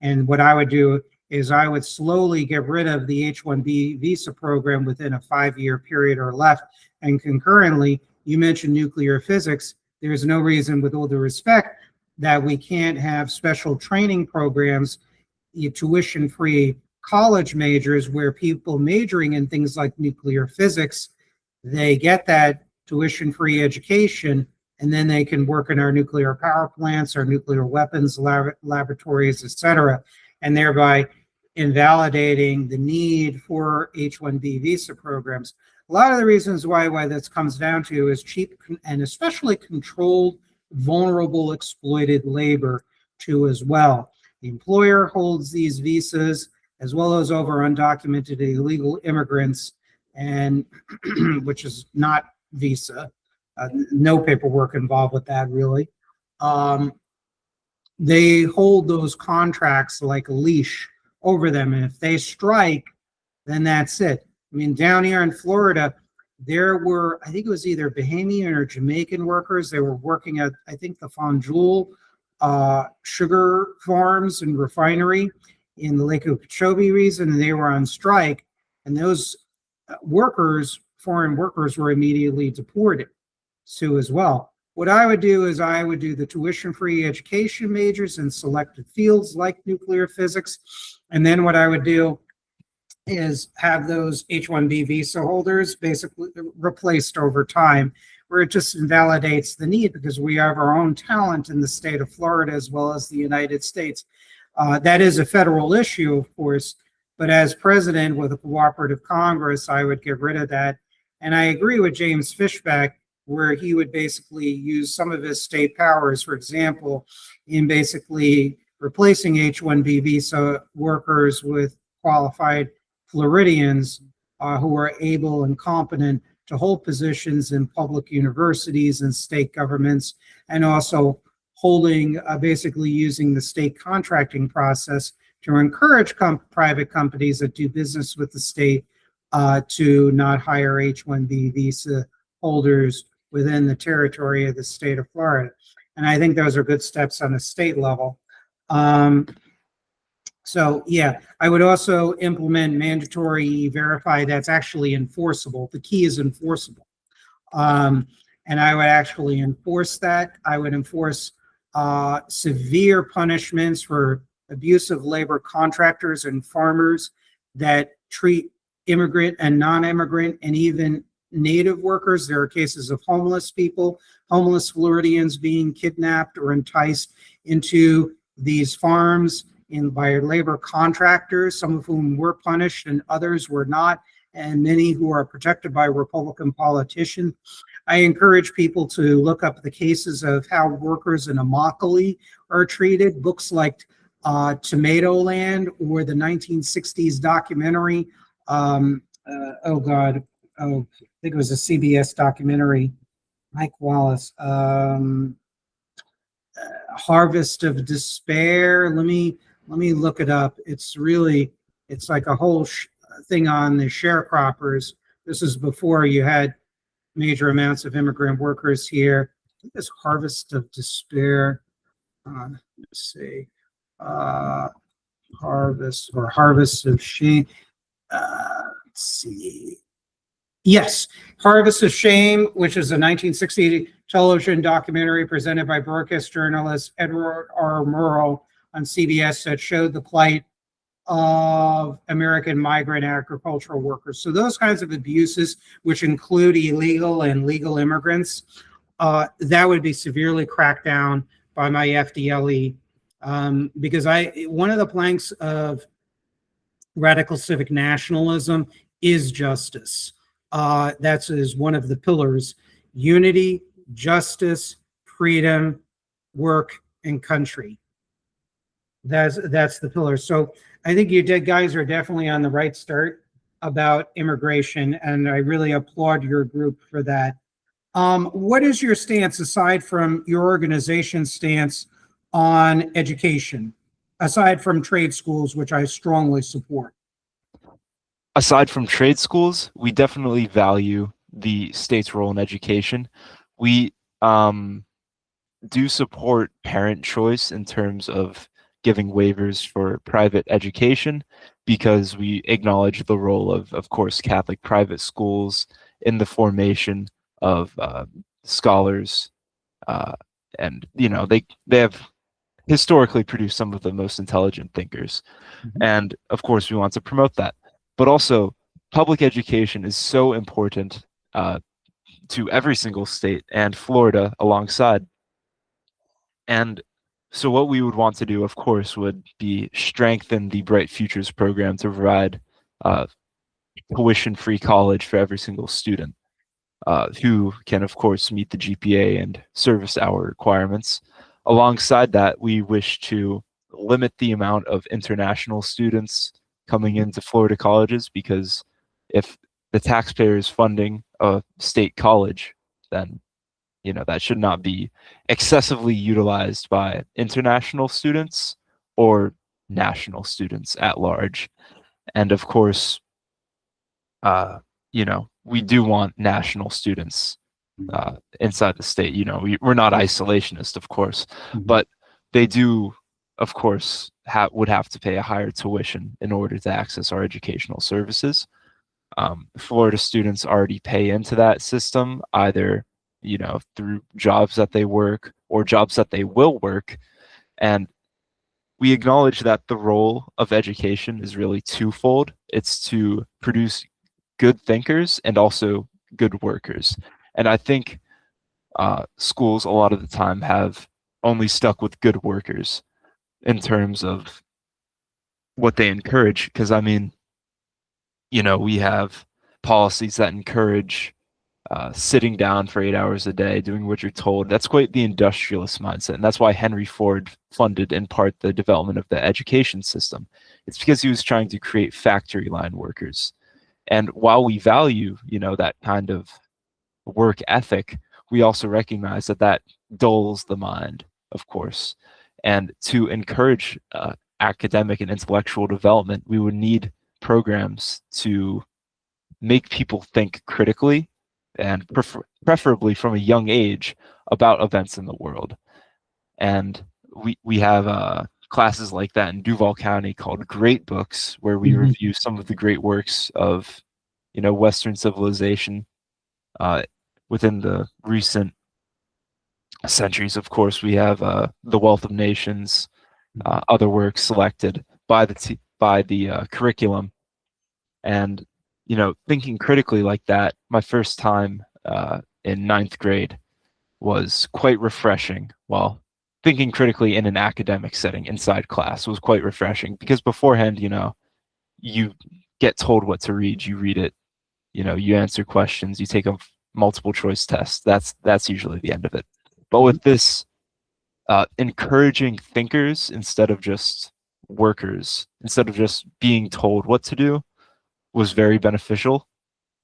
And what I would do is I would slowly get rid of the H-1B visa program within a 5-year period or less, and concurrently you mentioned nuclear physics. There's no reason, with all due respect, that we can't have special training programs, tuition-free college majors where people majoring in things like nuclear physics, they get that tuition-free education, and then they can work in our nuclear power plants, our nuclear weapons laboratories, et cetera, and thereby invalidating the need for H-1B visa programs. A lot of the reasons why this comes down to is cheap and especially controlled, vulnerable, exploited labor too as well. The employer holds these visas as well as over undocumented illegal immigrants, and which is not visa, no paperwork involved with that really. They hold those contracts like a leash over them, and if they strike, then that's it. I mean, down here in Florida, there were, I think it was either Bahamian or Jamaican workers. They were working at, I think, the Fonjul sugar farms and refinery in the Lake Okeechobee region, and they were on strike. And those workers, foreign workers, were immediately deported too as well. What I would do is I would do the tuition-free education majors in selected fields like nuclear physics. And then what I would do is have those H-1B visa holders basically replaced over time, where it just invalidates the need because we have our own talent in the state of Florida as well as the United States. That is a federal issue, of course, but as president with a cooperative Congress, I would get rid of that. And I agree with James Fishback, where he would basically use some of his state powers, for example, in basically replacing H-1B visa workers with qualified Floridians who are able and competent to hold positions in public universities and state governments, and also holding, basically using the state contracting process to encourage private companies that do business with the state to not hire H-1B visa holders within the territory of the state of Florida. And I think those are good steps on a state level. So yeah, I would also implement mandatory verify that's actually enforceable. The key is enforceable. And I would actually enforce that. I would enforce severe punishments for abusive labor contractors and farmers that treat immigrant and non-immigrant and even Native workers. There are cases of homeless people, homeless Floridians being kidnapped or enticed into these farms by labor contractors, some of whom were punished and others were not, and many who are protected by Republican politicians. I encourage people to look up the cases of how workers in Immokalee are treated. Books like Tomatoland or the 1960s documentary, I think it was a CBS documentary, Mike Wallace, Harvest of Despair. Let me look it up. It's like a whole thing on the sharecroppers. This is before you had major amounts of immigrant workers here. I think it's Harvest of Despair. Let's see, Harvest of Shame. Let's see. Yes, Harvest of Shame, which is a 1960 television documentary presented by broadcast journalist Edward R. Murrow on CBS that showed the plight of American migrant agricultural workers. So those kinds of abuses, which include illegal and legal immigrants, that would be severely cracked down by my FDLE, because one of the planks of radical civic nationalism is justice. That is one of the pillars: unity, justice, freedom, work, and country. That's the pillar. So I think you guys are definitely on the right start about immigration, and I really applaud your group for that. What is your stance, aside from your organization's stance, on education, aside from trade schools, which I strongly support? Aside from trade schools, we definitely value the state's role in education. We do support parent choice in terms of giving waivers for private education, because we acknowledge the role of course, Catholic private schools in the formation of scholars, and they have historically produced some of the most intelligent thinkers. Mhm. And of course, we want to promote that. But also, public education is so important to every single state, and Florida alongside. And so what we would want to do, of course, would be strengthen the Bright Futures program to provide tuition-free college for every single student who can, of course, meet the GPA and service hour requirements. Alongside that, we wish to limit the amount of international students coming into Florida colleges, because if the taxpayer is funding a state college, then that should not be excessively utilized by international students or national students at large. And of course, we do want national students inside the state. We're not isolationist, of course, but they do, of course, would have to pay a higher tuition in order to access our educational services. Florida students already pay into that system, either through jobs that they work or jobs that they will work. And we acknowledge that the role of education is really twofold. It's to produce good thinkers and also good workers. And I think schools a lot of the time have only stuck with good workers in terms of what they encourage. Because we have policies that encourage sitting down for 8 hours a day, doing what you're told. That's quite the industrialist mindset. And that's why Henry Ford funded in part the development of the education system. It's because he was trying to create factory line workers. And while we value, that kind of work ethic, we also recognize that dulls the mind, of course. And to encourage academic and intellectual development, we would need programs to make people think critically and preferably from a young age about events in the world. And we have classes like that in Duval County called Great Books, where we review some of the great works of Western civilization within the recent centuries. Of course, we have The Wealth of Nations, other works selected by the curriculum. And thinking critically like that, my first time in ninth grade was quite refreshing. Well, thinking critically in an academic setting inside class was quite refreshing, because beforehand, you get told what to read, you read it, you answer questions, you take a multiple choice test. That's usually the end of it. But with this, encouraging thinkers instead of just workers, instead of just being told what to do, was very beneficial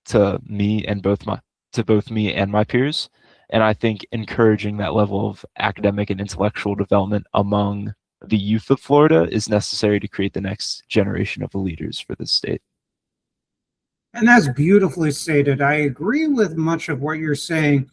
to me and both my peers. And I think encouraging that level of academic and intellectual development among the youth of Florida is necessary to create the next generation of leaders for the state. And that's beautifully stated. I agree with much of what you're saying.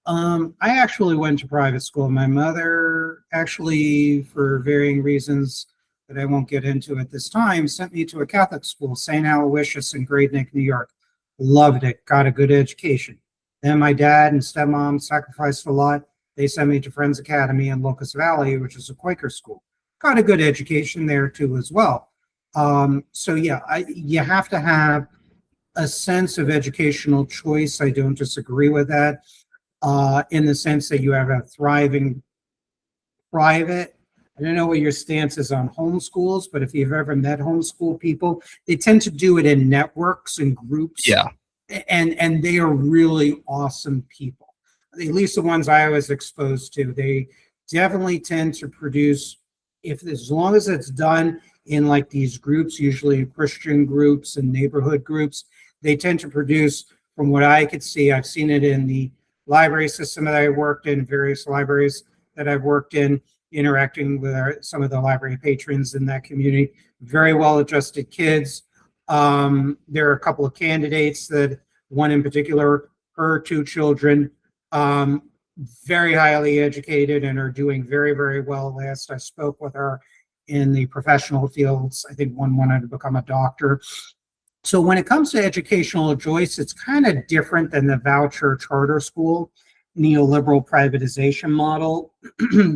I actually went to private school. My mother actually, for varying reasons that I won't get into at this time, sent me to a Catholic school, St. Aloysius in Great Neck, New York. Loved it, got a good education. Then my dad and stepmom sacrificed a lot. They sent me to Friends Academy in Locust Valley, which is a Quaker school. Got a good education there too as well. So yeah, you have to have a sense of educational choice. I don't disagree with that, in the sense that you have a thriving private. I don't know what your stance is on homeschools, but if you've ever met homeschool people, they tend to do it in networks and groups. Yeah. And they are really awesome people. At least the ones I was exposed to, they definitely tend to produce, as long as it's done in like these groups, usually Christian groups and neighborhood groups, they tend to produce, from what I could see, I've seen it in the library system that I worked in, various libraries that I've worked in, interacting with some of the library patrons in that community. Very well-adjusted kids. There are a couple of candidates, that one in particular, her two children, very highly educated and are doing very, very well. Last I spoke with her in the professional fields, I think one wanted to become a doctor. So when it comes to educational choice, it's kind of different than the voucher charter school neoliberal privatization model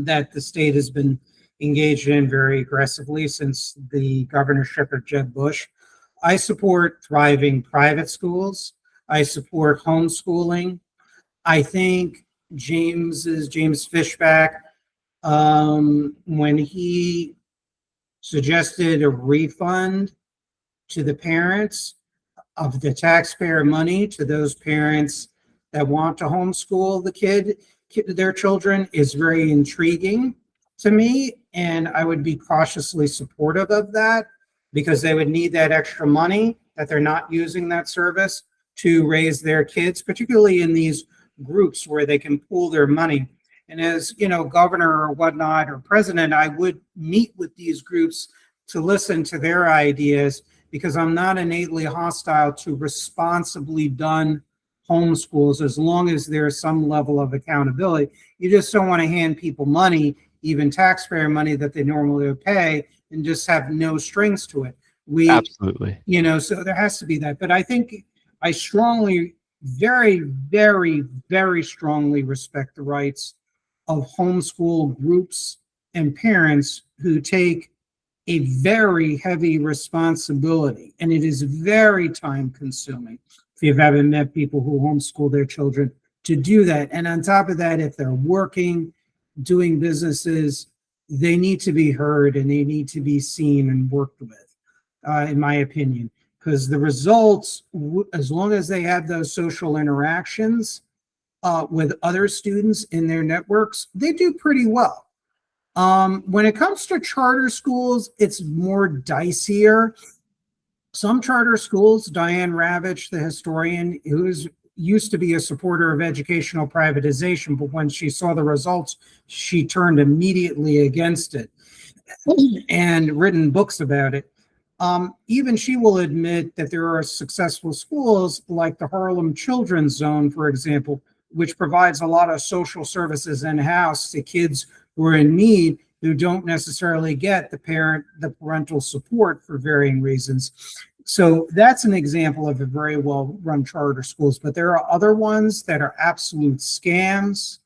that the state has been engaged in very aggressively since the governorship of Jeb Bush. I support thriving private schools. I support homeschooling. I think James Fishback, when he suggested a refund to the parents of the taxpayer money to those parents that want to homeschool their children, is very intriguing to me. And I would be cautiously supportive of that because they would need that extra money that they're not using that service to raise their kids, particularly in these groups where they can pool their money. And as governor or whatnot or president, I would meet with these groups to listen to their ideas, because I'm not innately hostile to responsibly done homeschools as long as there's some level of accountability. You just don't want to hand people money, even taxpayer money that they normally would pay, and just have no strings to it. Absolutely. So there has to be that. But I think I strongly, very, very, very strongly respect the rights of homeschool groups and parents who take a very heavy responsibility, and it is very time consuming if you haven't met people who homeschool their children to do that. And on top of that, if they're working, doing businesses, they need to be heard and they need to be seen and worked with, in my opinion, because the results, as long as they have those social interactions with other students in their networks, they do pretty well. When it comes to charter schools, it's more dicier. Some charter schools, Diane Ravitch, the historian, who's used to be a supporter of educational privatization, but when she saw the results, she turned immediately against it and written books about it. Even she will admit that there are successful schools like the Harlem Children's Zone, for example, which provides a lot of social services in-house to kids who are in need, who don't necessarily get the parental support for varying reasons. So that's an example of a very well-run charter schools, but there are other ones that are absolute scams,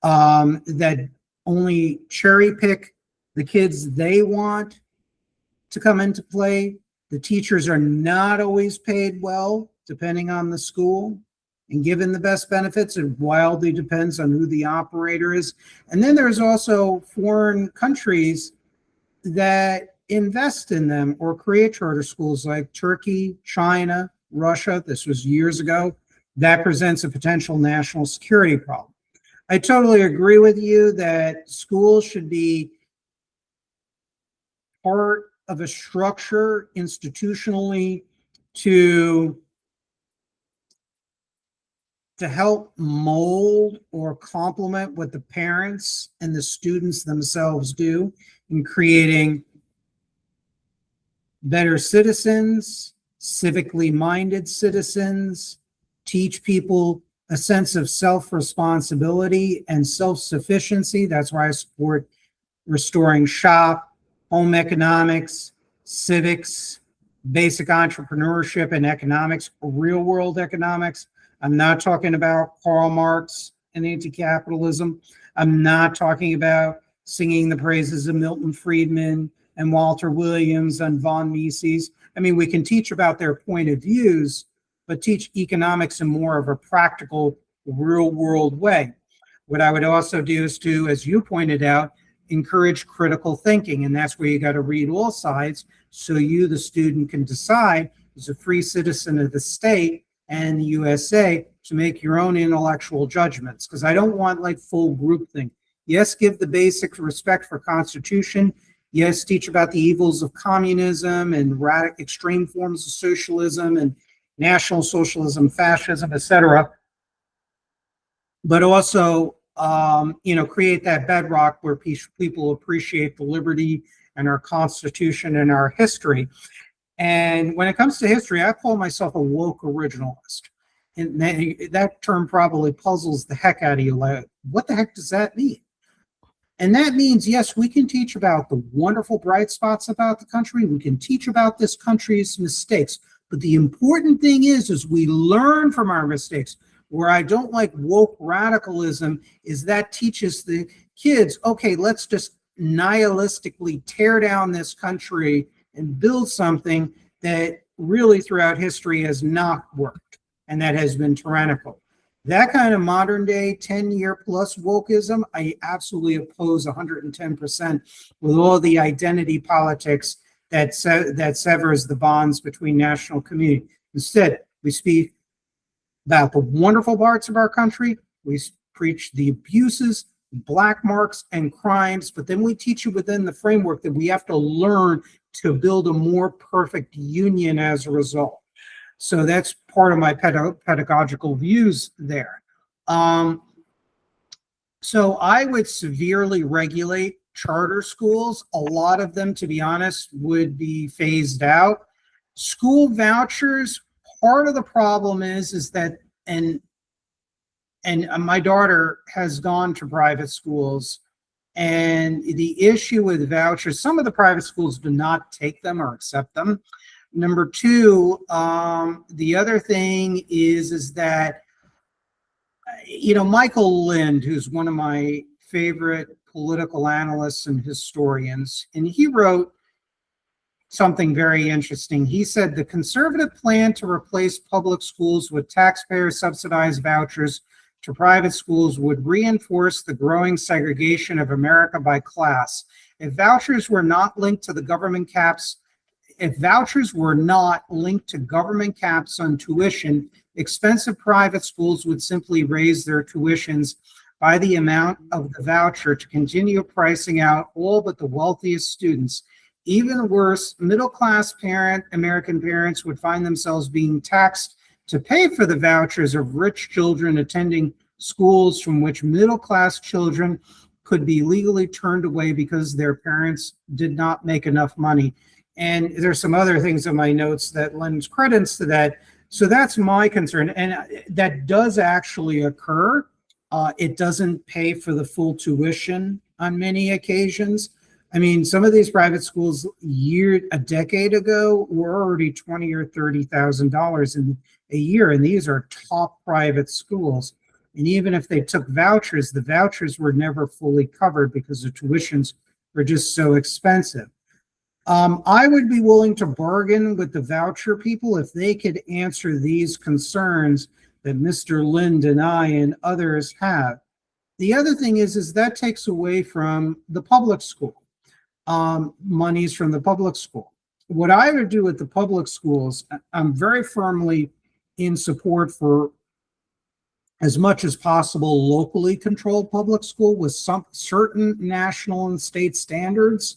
that only cherry pick the kids they want to come into play. The teachers are not always paid well, depending on the school and given the best benefits. It wildly depends on who the operator is. And then there's also foreign countries that invest in them or create charter schools like Turkey, China, Russia. This was years ago. That presents a potential national security problem. I totally agree with you that schools should be part of a structure institutionally to help mold or complement what the parents and the students themselves do in creating better citizens, civically minded citizens, teach people a sense of self-responsibility and self-sufficiency. That's why I support restoring shop, home economics, civics, basic entrepreneurship and economics, real world economics. I'm not talking about Karl Marx and anti-capitalism. I'm not talking about singing the praises of Milton Friedman and Walter Williams and von Mises. I mean, we can teach about their point of views, but teach economics in more of a practical, real world way. What I would also do is to, as you pointed out, encourage critical thinking. And that's where you got to read all sides so you, the student, can decide as a free citizen of the state and the USA to make your own intellectual judgments. Because I don't want like full groupthink. Yes, give the basic respect for Constitution. Yes, teach about the evils of communism and radical extreme forms of socialism and National Socialism, fascism, etc. But also, create that bedrock where people appreciate the liberty and our Constitution and our history. And when it comes to history, I call myself a woke originalist. And that term probably puzzles the heck out of you. Like, what the heck does that mean? And that means, yes, we can teach about the wonderful bright spots about the country. We can teach about this country's mistakes, But the important thing is we learn from our mistakes. Where I don't like woke radicalism is that teaches the kids, okay, let's just nihilistically tear down this country and build something that really throughout history has not worked and that has been tyrannical. That kind of modern day 10-year plus wokeism, I absolutely oppose 110% with all the identity politics that severs the bonds between national community. Instead, we speak about the wonderful parts of our country. We preach the abuses, black marks, and crimes, but then we teach you within the framework that we have to learn to build a more perfect union as a result. So that's part of my pedagogical views there. So I would severely regulate charter schools. A lot of them, to be honest, would be phased out. School vouchers, part of the problem is that, and my daughter has gone to private schools, and the issue with vouchers, some of the private schools do not take them or accept them. Number two, the other thing is that, Michael Lind, who's one of my favorite political analysts and historians, and he wrote something very interesting. He said the conservative plan to replace public schools with taxpayer-subsidized vouchers to private schools would reinforce the growing segregation of America by class. If vouchers were not linked to government caps on tuition, expensive private schools would simply raise their tuitions by the amount of the voucher to continue pricing out all but the wealthiest students. Even worse, middle-class American parents would find themselves being taxed to pay for the vouchers of rich children attending schools from which middle-class children could be legally turned away because their parents did not make enough money. And there's some other things in my notes that lends credence to that. So that's my concern. And that does actually occur. It doesn't pay for the full tuition on many occasions. I mean, some of these private schools a decade ago were already $20,000 or $30,000 in a year, and these are top private schools. And even if they took vouchers, the vouchers were never fully covered because the tuitions were just so expensive. I would be willing to bargain with the voucher people if they could answer these concerns that Mr. Lind and I and others have. The other thing is that takes away from the public school. Monies from the public school. What I would do with the public schools, I'm very firmly in support for as much as possible locally controlled public school with some certain national and state standards.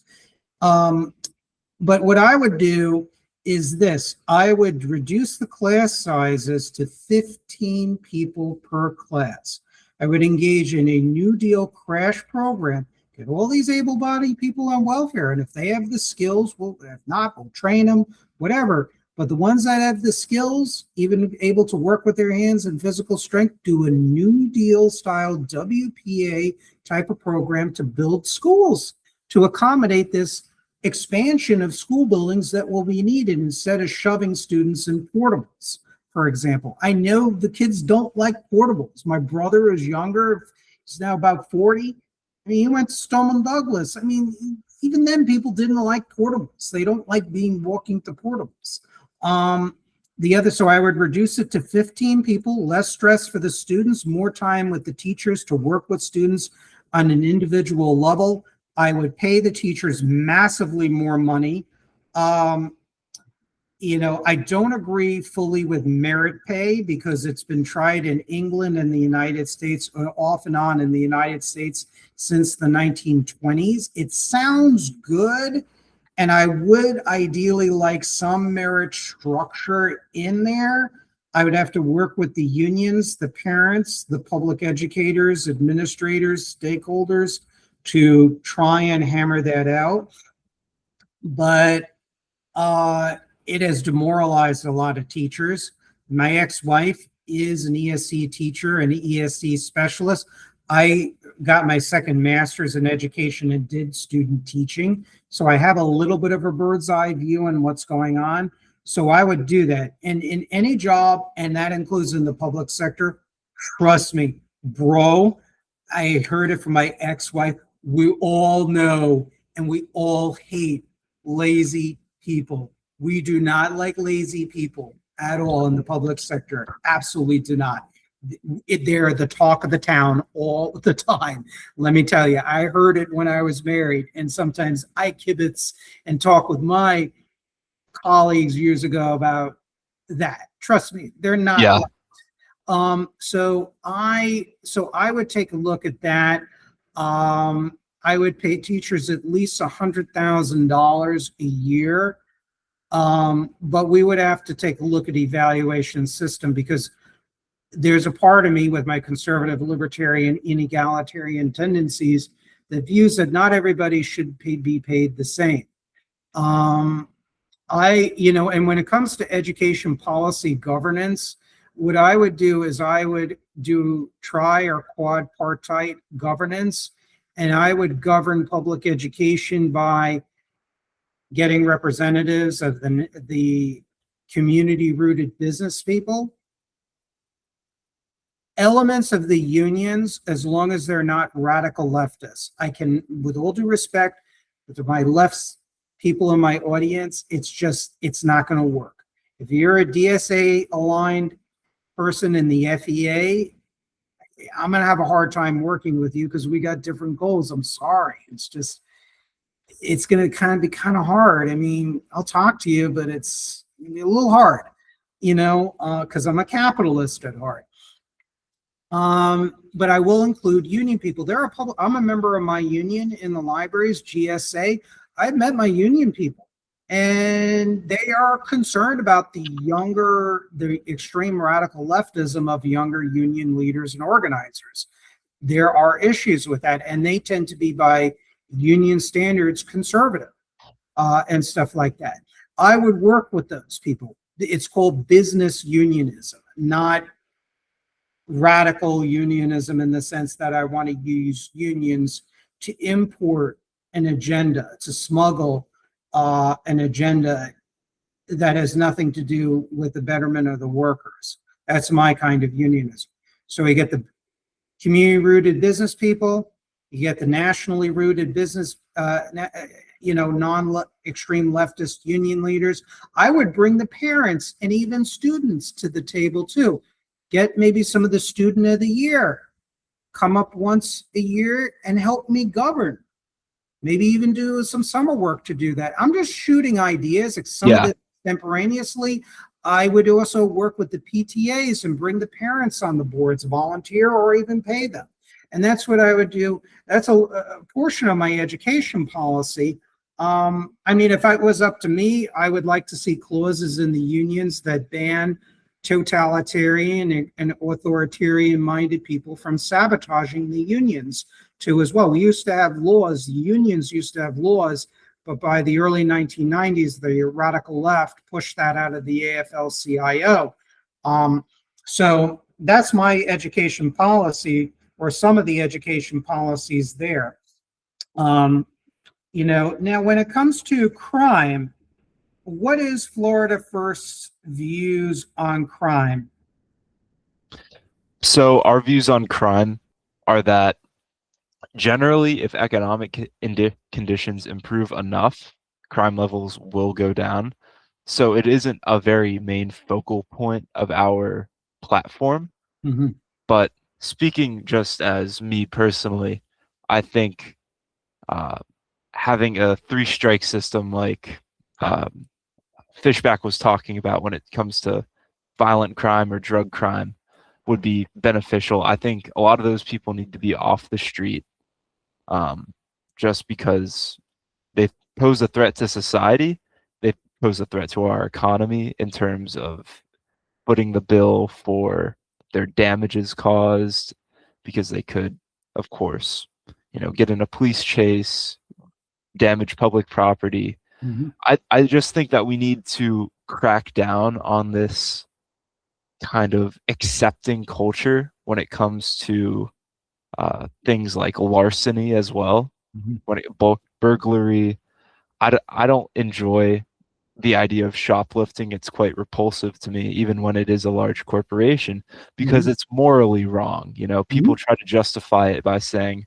But what I would do is this: I would reduce the class sizes to 15 people per class. I would engage in a New Deal crash program. Get all these able-bodied people on welfare, and if they have the skills, if not, we'll train them, whatever. But the ones that have the skills, even able to work with their hands and physical strength, do a New Deal-style WPA type of program to build schools to accommodate this expansion of school buildings that will be needed instead of shoving students in portables, for example. I know the kids don't like portables. My brother is younger. He's now about 40. I mean, he went to Stoneman Douglas. I mean, even then, people didn't like portables. They don't like walking to portables. So I would reduce it to 15 people, less stress for the students, more time with the teachers to work with students on an individual level. I would pay the teachers massively more money. I don't agree fully with merit pay because it's been tried in England and the United States, off and on in the United States since the 1920s. It sounds good, and I would ideally like some merit structure in there. I would have to work with the unions, the parents, the public educators, administrators, stakeholders to try and hammer that out. But it has demoralized a lot of teachers. My ex-wife is an ESC teacher and an ESC specialist. I got my second master's in education and did student teaching. So I have a little bit of a bird's eye view on what's going on. So I would do that. And in any job, and that includes in the public sector, trust me, bro, I heard it from my ex-wife. We all know and we all hate lazy people. We do not like lazy people at all in the public sector. Absolutely do not. They're the talk of the town all the time. Let me tell you, I heard it when I was married, and sometimes I kibitz and talk with my colleagues years ago about that. Trust me, they're not. Yeah. So I would take a look at that. I would pay teachers at least $100,000 a year. But we would have to take a look at evaluation system, because there's a part of me with my conservative, libertarian, inegalitarian tendencies that views that not everybody should be paid the same. And when it comes to education policy governance, what I would do is I would do tri or quadpartite governance, and I would govern public education by getting representatives of the community-rooted business people, elements of the unions, as long as they're not radical leftists. I can, with all due respect to my left people in my audience, it's not going to work. If you're a DSA aligned person in the FEA, I'm going to have a hard time working with you because we got different goals. I'm sorry. It's going to be kind of hard. I mean, I'll talk to you, but it's a little hard, because I'm a capitalist at heart. But I will include union people. I'm a member of my union in the libraries, GSA. I've met my union people, and they are concerned about the extreme radical leftism of younger union leaders and organizers. There are issues with that, and they tend to be, by union standards, conservative, and stuff like that. I would work with those people. It's called business unionism, not radical unionism in the sense that I want to use unions to import an agenda, to smuggle an agenda that has nothing to do with the betterment of the workers. That's my kind of unionism. So we get the community-rooted business people, you get the nationally rooted business, non-extreme leftist union leaders. I would bring the parents and even students to the table too. Get maybe some of the student of the year, come up once a year and help me govern. Maybe even do some summer work to do that. I'm just shooting ideas. Some of it extemporaneously. I would also work with the PTAs and bring the parents on the boards, volunteer or even pay them. And that's what I would do. That's a portion of my education policy. If it was up to me, I would like to see clauses in the unions that ban totalitarian and authoritarian-minded people from sabotaging the unions too as well. We used to have laws, the unions used to have laws, but by the early 1990s, the radical left pushed that out of the AFL-CIO. So that's my education policy, or some of the education policies there. Now when it comes to crime, what is Florida First's views on crime? So our views on crime are that generally, if economic conditions improve enough, crime levels will go down. So it isn't a very main focal point of our platform. Mm-hmm. But speaking just as me personally, I think having a three-strike system like Fishback was talking about when it comes to violent crime or drug crime would be beneficial. I think a lot of those people need to be off the street, just because they pose a threat to society. They pose a threat to our economy in terms of footing the bill for their damages caused, because they could, of course, get in a police chase, damage public property. Mm-hmm. I just think that we need to crack down on this kind of accepting culture when it comes to things like larceny as well. Mm-hmm. Bulk burglary. I don't enjoy the idea of shoplifting, it's quite repulsive to me, even when it is a large corporation, because Mhm. it's morally wrong. People Mhm. try to justify it by saying,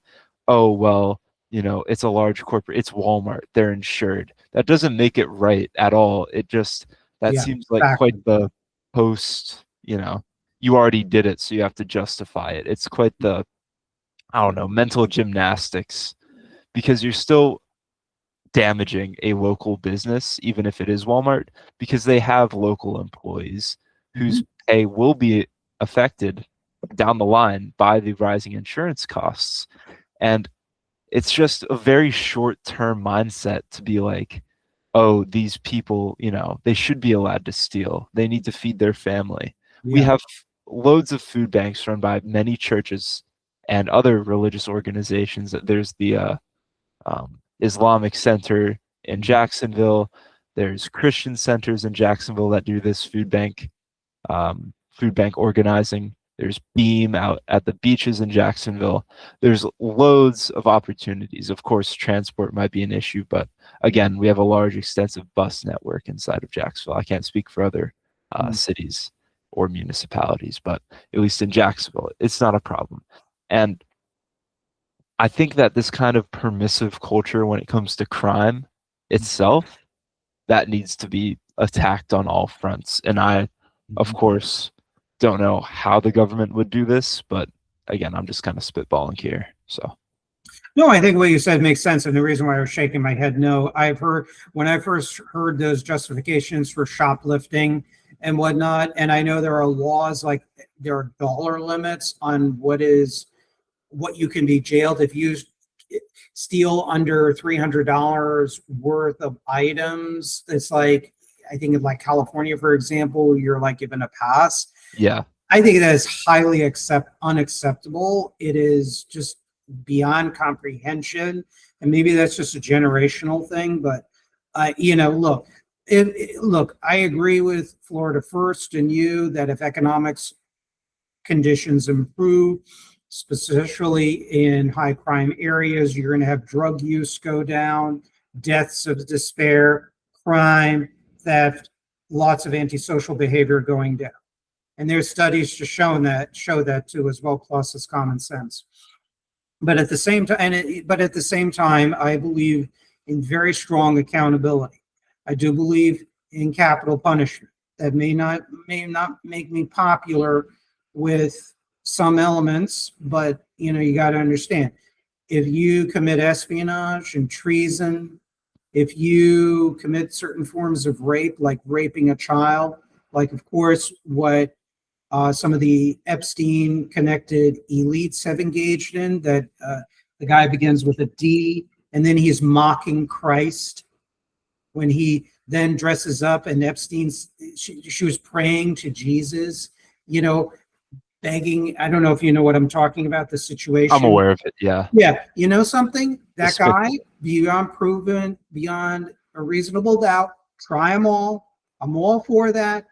oh, well, it's a large corporate, it's Walmart, they're insured. That doesn't make it right at all. That Yeah, seems like quite exactly. the post, you already did it, so you have to justify it. It's quite the, I don't know, mental gymnastics, because you're still damaging a local business, even if it is Walmart, because they have local employees whose Mhm. pay will be affected down the line by the rising insurance costs. And it's just a very short term mindset to be like, oh, these people, they should be allowed to steal. They need to feed their family. We Yeah. have loads of food banks run by many churches and other religious organizations. There's the Islamic Center in Jacksonville. There's Christian centers in Jacksonville that do this food bank organizing. There's Beam out at the beaches in Jacksonville. There's loads of opportunities. Of course, transport might be an issue, but again, we have a large, extensive bus network inside of Jacksonville. I can't speak for other Mhm. cities or municipalities, but at least in Jacksonville, it's not a problem. And I think that this kind of permissive culture when it comes to crime itself, that needs to be attacked on all fronts. And I, of Mhm. course, don't know how the government would do this, but again, I'm just kind of spitballing here. So, No, I think what you said makes sense. And the reason why I was shaking my head, no, I've heard when I first heard those justifications for shoplifting and whatnot, and I know there are laws like there are dollar limits on what you can be jailed if you steal under $300 worth of items. It's like, I think in like California, for example, you're like given a pass. yeah, I think that is highly unacceptable. It is just beyond comprehension, and maybe that's just a generational thing. But look, look, I agree with Florida First and you that if economics conditions improve, especially in high crime areas, you're going to have drug use go down, deaths of despair, crime, theft, lots of antisocial behavior going down. And there's studies to show that too as well, plus it's common sense. But at the same time, I believe in very strong accountability. I do believe in capital punishment. That may not make me popular with some elements, but you got to understand if you commit espionage and treason, if you commit certain forms of rape, like raping a child, like of course what some of the Epstein connected elites have engaged in, that the guy begins with a D and then he's mocking Christ when he then dresses up, and she was praying to Jesus, you know, begging. I don't know if you know what I'm talking about, the I'm situation. aware of it. Yeah. Yeah, you know something? That guy, Despicable. beyond a reasonable doubt, try them all. I'm all for that,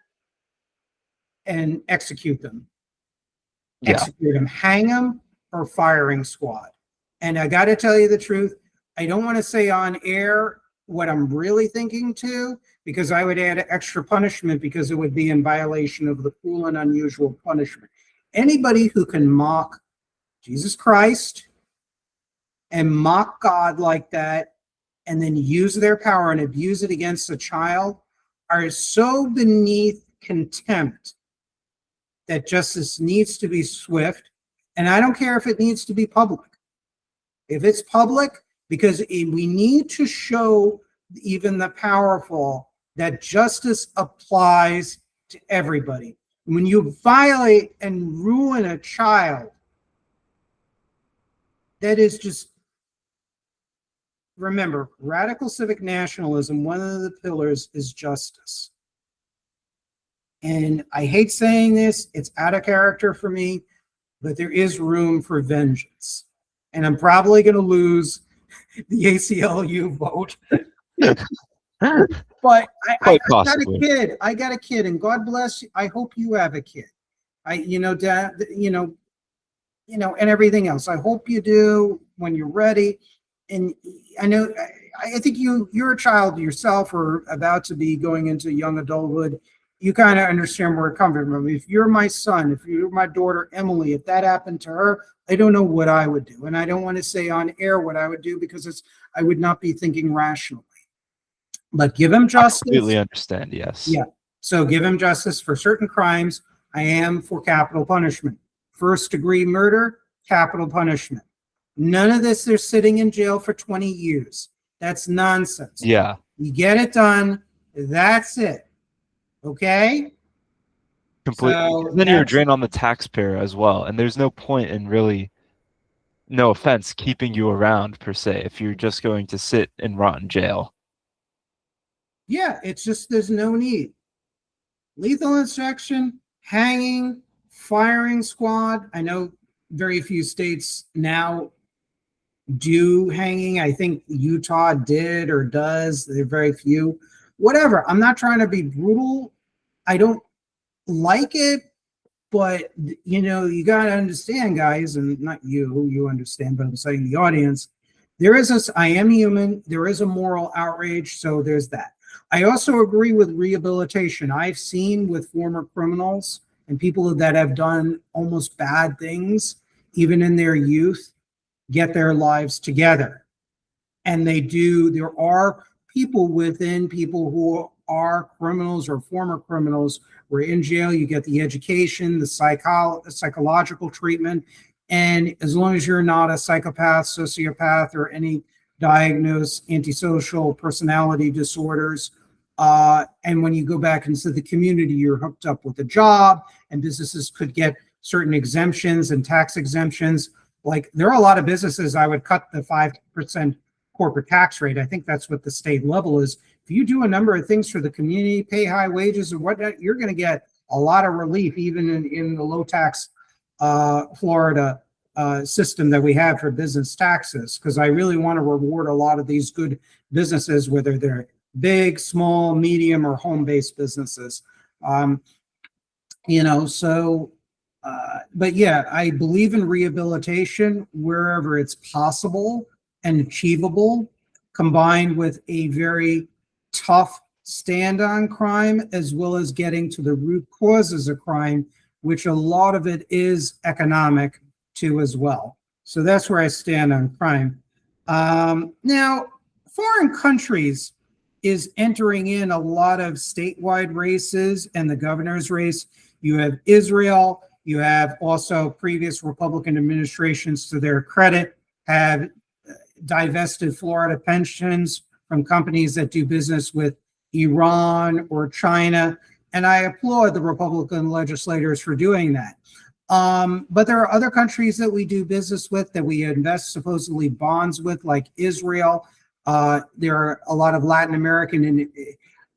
and Yeah. execute them, hang them, or firing squad. And I got to tell you the truth, I don't want to say on air what I'm really thinking too, because I would add extra punishment because it would be in violation of the cruel and unusual punishment. Anybody who can mock Jesus Christ and mock God like that and then use their power and abuse it against a child are so beneath contempt that justice needs to be swift. And I don't care if it needs to be public. If it's public, because we need to show even the powerful that justice applies to everybody. When you violate and ruin a child, that is just, remember, radical civic nationalism, one of the pillars is justice. And I hate saying this, it's out of character for me, but there is room for vengeance. And I'm probably going to lose the ACLU vote. But I Quite got a possibly. kid. I got a kid, and God bless you. I hope you have a kid. Dad, and everything else. I hope you do when you're ready. And I know I think you're a child yourself or about to be going into young adulthood. You kind of understand where it comes from. If you're my son, if you're my daughter, Emily, if that happened to her, I don't know what I would do. And I don't want to say on air what I would do because I would not be thinking rationally. But give him justice. I completely understand, yes. Yeah. So give him justice for certain crimes. I am for capital punishment. First degree murder, capital punishment. None of this, they're sitting in jail for 20 years. That's nonsense. Yeah. You get it done. That's it. Okay? Completely. So then you're a drain on the taxpayer as well. And there's no point in really, no offense, keeping you around per se if you're just going to sit and rot in jail. Yeah, it's just there's no need. Lethal injection, hanging, firing squad. I know very few states now do hanging. I think Utah did or does. There are very few. Whatever. I'm not trying to be brutal. I don't like it, but you got to understand, guys, and not you understand, but I'm saying the audience. I am human. There is a moral outrage, so there's that. I also agree with rehabilitation. I've seen with former criminals and people that have done almost bad things, even in their youth, get their lives together. And they do. There are people who are criminals or former criminals who are in jail. You get the education, the psychological treatment. And as long as you're not a psychopath, sociopath, or any diagnosed antisocial personality disorders, and when you go back into the community, you're hooked up with a job, and businesses could get certain exemptions and tax exemptions. Like there are a lot of businesses, I would cut the 5% corporate tax rate. I think that's what the state level is. If you do a number of things for the community, pay high wages and whatnot, you're going to get a lot of relief, even in the low tax Florida system that we have for business taxes, because I really want to reward a lot of these good businesses, whether they're big, small, medium, or home-based businesses. But yeah, I believe in rehabilitation wherever it's possible and achievable, combined with a very tough stand on crime, as well as getting to the root causes of crime, which a lot of it is economic too as well. So that's where I stand on crime. Now, foreign countries is entering in a lot of statewide races and the governor's race. You have Israel. You have also previous Republican administrations, to their credit, have divested Florida pensions from companies that do business with Iran or China. And I applaud the Republican legislators for doing that. But there are other countries that we do business with, that we invest supposedly bonds with, like Israel. There are a lot of Latin American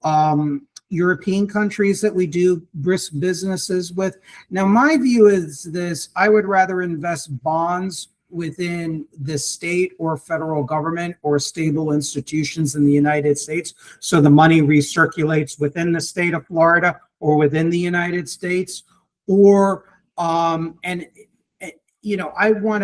and European countries that we do brisk businesses with. Now, my view is this: I would rather invest bonds within the state or federal government or stable institutions in the United States, so the money recirculates within the state of Florida or within the United States, or I want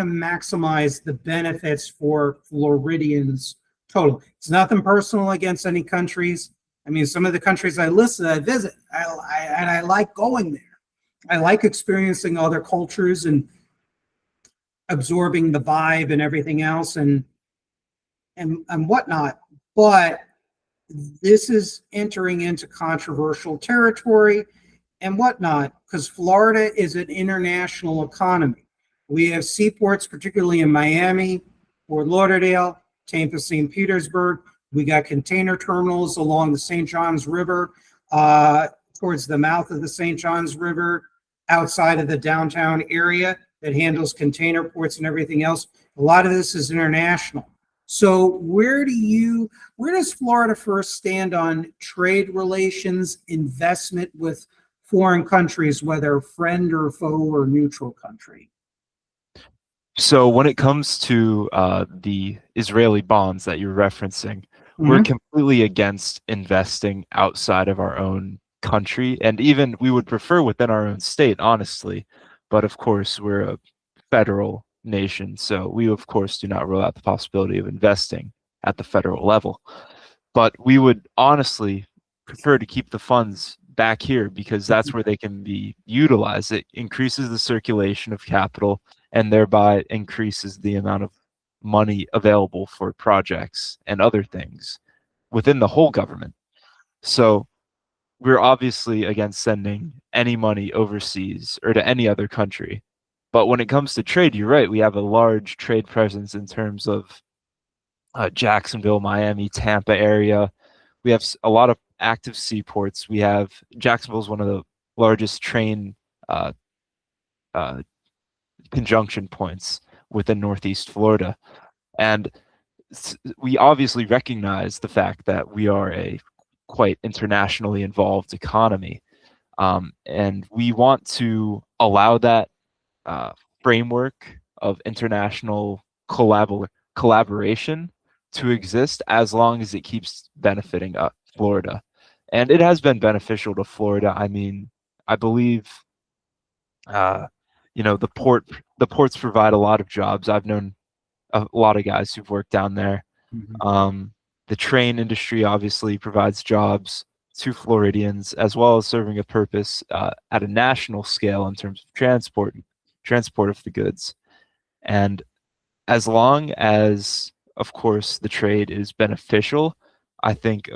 to maximize the benefits for Floridians total. It's nothing personal against any countries. I mean, some of the countries I listed, I visit, and I like going there. I like experiencing other cultures and absorbing the vibe and everything else and whatnot. But this is entering into controversial territory and whatnot, because Florida is an international economy. We have seaports, particularly in Miami, Fort Lauderdale, Tampa, St. Petersburg. We got container terminals along the St. Johns River, towards the mouth of the St. Johns River, outside of the downtown area that handles container ports and everything else. A lot of this is international. So where does Florida First stand on trade relations, investment with foreign countries, whether friend or foe or neutral country? So when it comes to the Israeli bonds that you're referencing, we're completely against investing outside of our own country, and even we would prefer within our own state, honestly. But of course, we're a federal nation, so we of course do not rule out the possibility of investing at the federal level. But we would honestly prefer to keep the funds back here because that's where they can be utilized. It increases the circulation of capital and thereby increases the amount of money available for projects and other things within the whole government. So we're obviously against sending any money overseas or to any other country. But when it comes to trade, you're right. We have a large trade presence in terms of Jacksonville, Miami, Tampa area. We have a lot of active seaports. We have Jacksonville is one of the largest train uh, conjunction points within Northeast Florida. And we obviously recognize the fact that we are a quite internationally involved economy. And we want to allow that framework of international collaboration to exist as long as it keeps benefiting Florida. And it has been beneficial to Florida. I mean, I believe, the ports provide a lot of jobs. I've known a lot of guys who've worked down there. The train industry obviously provides jobs to Floridians, as well as serving a purpose at a national scale in terms of transport of the goods. And as long as, of course, the trade is beneficial, I think,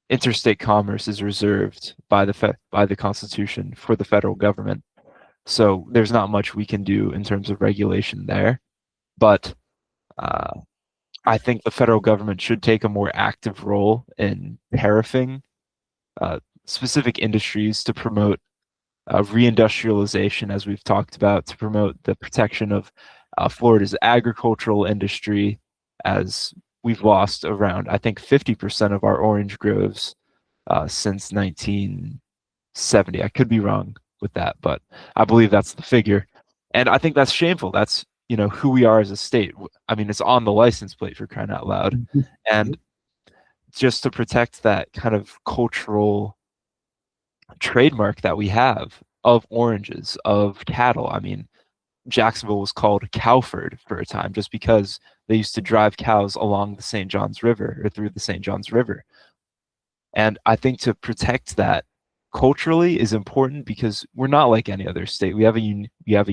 interstate commerce is reserved by the Constitution for the federal government. So there's not much we can do in terms of regulation there. But I think the federal government should take a more active role in tariffing specific industries to promote reindustrialization, as we've talked about, to promote the protection of Florida's agricultural industry, as we've lost around, I think, 50% of our orange groves since 1970. I could be wrong with that, but I believe that's the figure. And I think that's shameful. That's, who we are as a state. I mean, it's on the license plate, for crying out loud. And just to protect that kind of cultural trademark that we have of oranges, of cattle. I mean, Jacksonville was called Cowford for a time just because they used to drive cows along the St. Johns River or through the St. Johns River. And I think to protect that culturally is important because we're not like any other state. We have a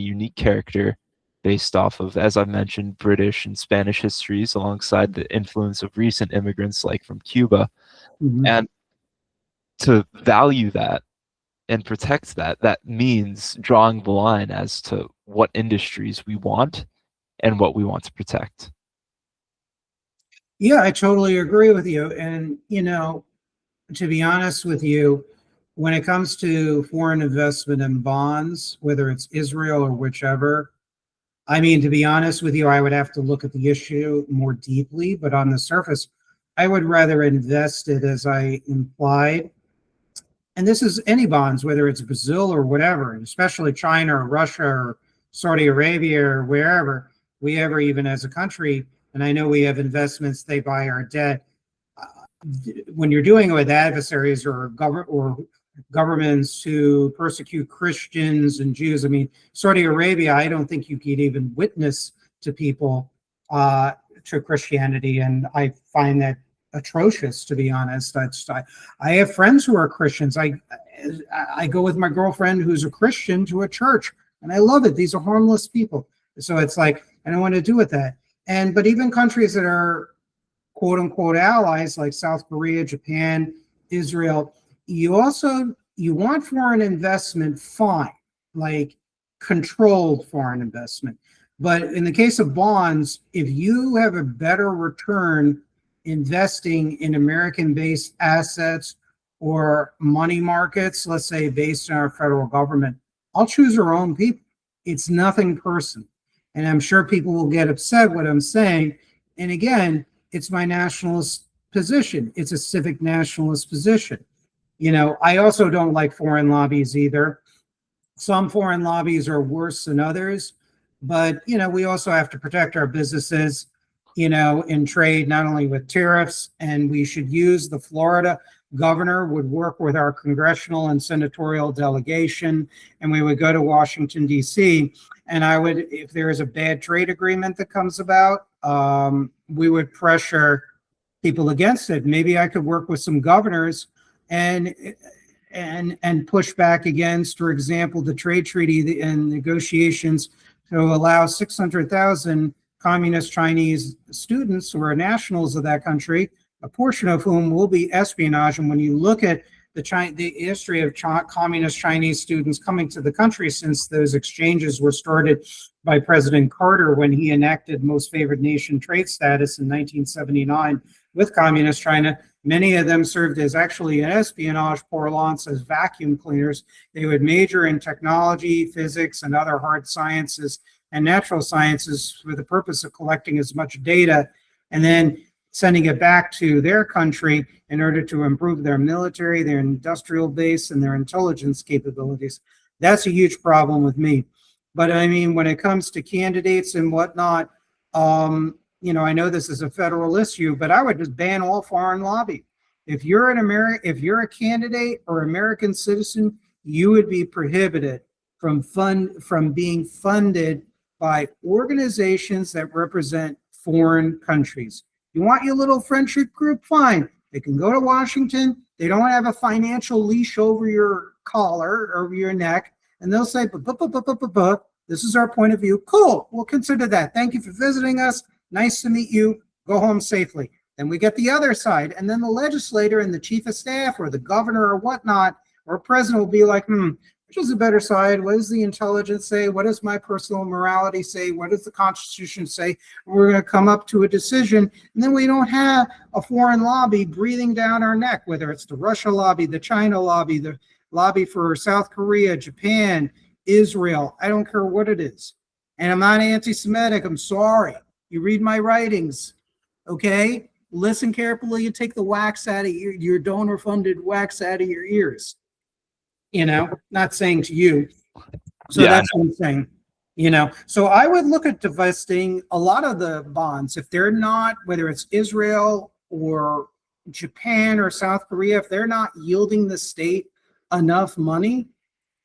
unique character based off of, as I've mentioned, British and Spanish histories alongside the influence of recent immigrants like from Cuba. And to value that and protect that means drawing the line as to what industries we want and what we want to protect. Yeah, I totally agree with you. And, to be honest with you, when it comes to foreign investment in bonds, whether it's Israel or whichever, I mean, to be honest with you, I would have to look at the issue more deeply, but on the surface, I would rather invest it, as I implied. And this is any bonds, whether it's Brazil or whatever, especially China or Russia or Saudi Arabia or wherever we ever, even as a country, and I know we have investments, they buy our debt. When you're doing it with adversaries or governments who persecute Christians and Jews, I mean, Saudi Arabia, I don't think you could even witness to people to Christianity, and I find that atrocious, to be honest. I have friends who are Christians. I go with my girlfriend who's a Christian to a church, and I love it. These are harmless people. So it's like, I don't want to do with that. But even countries that are quote unquote allies like South Korea, Japan, Israel, you want foreign investment, fine, like controlled foreign investment. But in the case of bonds, if you have a better return investing in American-based assets or money markets, let's say based on our federal government, I'll choose our own people. It's nothing personal. And I'm sure people will get upset what I'm saying. And again, it's my nationalist position. It's a civic nationalist position. I also don't like foreign lobbies either. Some foreign lobbies are worse than others, but, we also have to protect our businesses, in trade, not only with tariffs, and we should use the Florida governor would work with our congressional and senatorial delegation, and we would go to Washington, D.C., and I would, if there is a bad trade agreement that comes about, we would pressure people against it. Maybe I could work with some governors and push back against, for example, the trade treaty and negotiations to allow 600,000 communist Chinese students who are nationals of that country, a portion of whom will be espionage. And when you look at the history of communist Chinese students coming to the country since those exchanges were started by President Carter when he enacted most favored nation trade status in 1979 with communist China, many of them served as actually an espionage parlance as vacuum cleaners. They would major in technology, physics, and other hard sciences and natural sciences for the purpose of collecting as much data and then sending it back to their country in order to improve their military, their industrial base, and their intelligence capabilities. That's a huge problem with me. But I mean, when it comes to candidates and whatnot, I know this is a federal issue, but I would just ban all foreign lobby. If you're a candidate or American citizen, you would be prohibited from being funded by organizations that represent foreign countries. You want your little friendship group? Fine. They can go to Washington. They don't have a financial leash over your collar, over your neck, and they'll say, this is our point of view. Cool. We'll consider that. Thank you for visiting us. Nice to meet you. Go home safely. Then we get the other side, and then the legislator and the chief of staff or the governor or whatnot or president will be like, which is the better side? What does the intelligence say? What does my personal morality say? What does the Constitution say? We're going to come up to a decision, and then we don't have a foreign lobby breathing down our neck, whether it's the Russia lobby, the China lobby, the lobby for South Korea, Japan, Israel. I don't care what it is. And I'm not anti-Semitic. I'm sorry. You read my writings, okay? Listen carefully and take the wax out of your donor-funded wax out of your ears. Not saying to you. So yeah, that's what I'm saying. So I would look at divesting a lot of the bonds if they're not, whether it's Israel or Japan or South Korea, if they're not yielding the state enough money,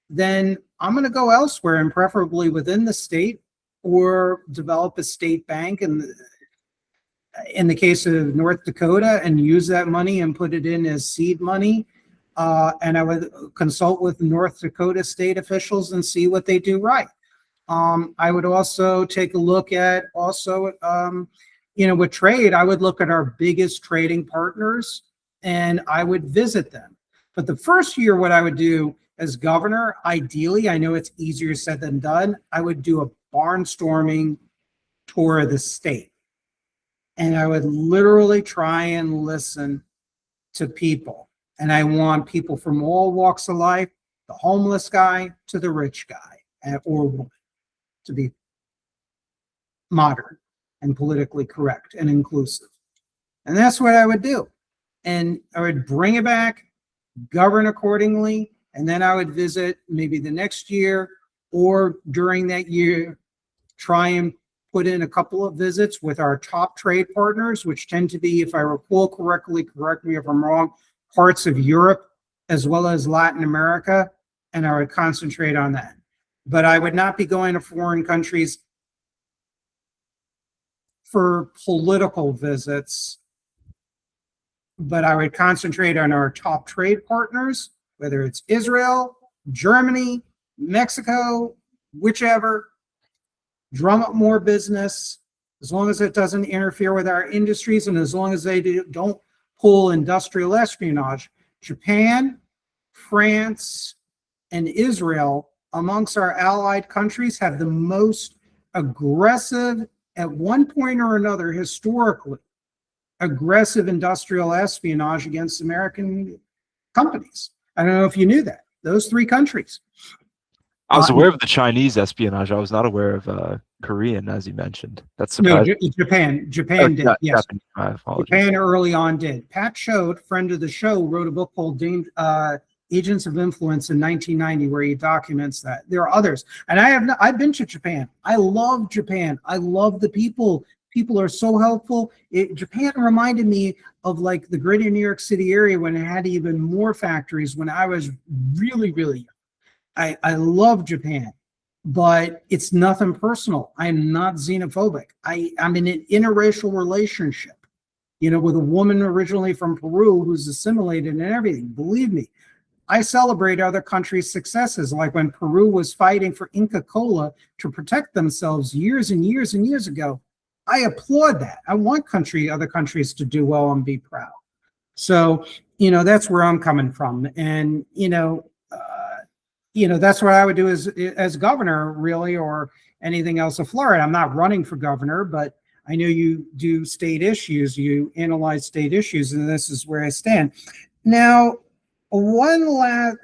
then I'm going to go elsewhere and preferably within the state or develop a state bank in the case of North Dakota and use that money and put it in as seed money. And I would consult with North Dakota state officials and see what they do right. I would also take a look at with trade, I would look at our biggest trading partners and I would visit them. But the first year, what I would do as governor, ideally, I know it's easier said than done, I would do a barnstorming tour of the state. And I would literally try and listen to people. And I want people from all walks of life, the homeless guy to the rich guy or woman, to be modern and politically correct and inclusive. And that's what I would do. And I would bring it back, govern accordingly, and then I would visit maybe the next year or during that year, try and put in a couple of visits with our top trade partners, which tend to be, if I recall correctly, correct me if I'm wrong, parts of Europe as well as Latin America, and I would concentrate on that. But I would not be going to foreign countries for political visits, but I would concentrate on our top trade partners, whether it's Israel, Germany, Mexico, whichever, drum up more business, as long as it doesn't interfere with our industries and as long as they don't pull industrial espionage. Japan, France, and Israel, amongst our allied countries, have the most aggressive, at one point or another, historically, aggressive industrial espionage against American companies. I don't know if you knew that. Those three countries. I was aware of the Chinese espionage. I was not aware of Korean, as you mentioned. That's surprising. No, Japan did, yes. Japan early on did. Pat Choate, friend of the show, wrote a book called Agents of Influence in 1990, where he documents that. There are others. And I've been to Japan. I love Japan. I love the people. People are so helpful. Japan reminded me of like the greater New York City area when it had even more factories when I was really, really young. I love Japan, but it's nothing personal. I'm not xenophobic. I'm in an interracial relationship, with a woman originally from Peru who's assimilated and everything. Believe me, I celebrate other countries' successes, like when Peru was fighting for Inca Cola to protect themselves years and years and years ago. I applaud that. I want other countries to do well and be proud. So, that's where I'm coming from. And, that's what I would do as governor, really, or anything else of Florida. I'm not running for governor, but I know you do state issues. You analyze state issues, and this is where I stand. Now,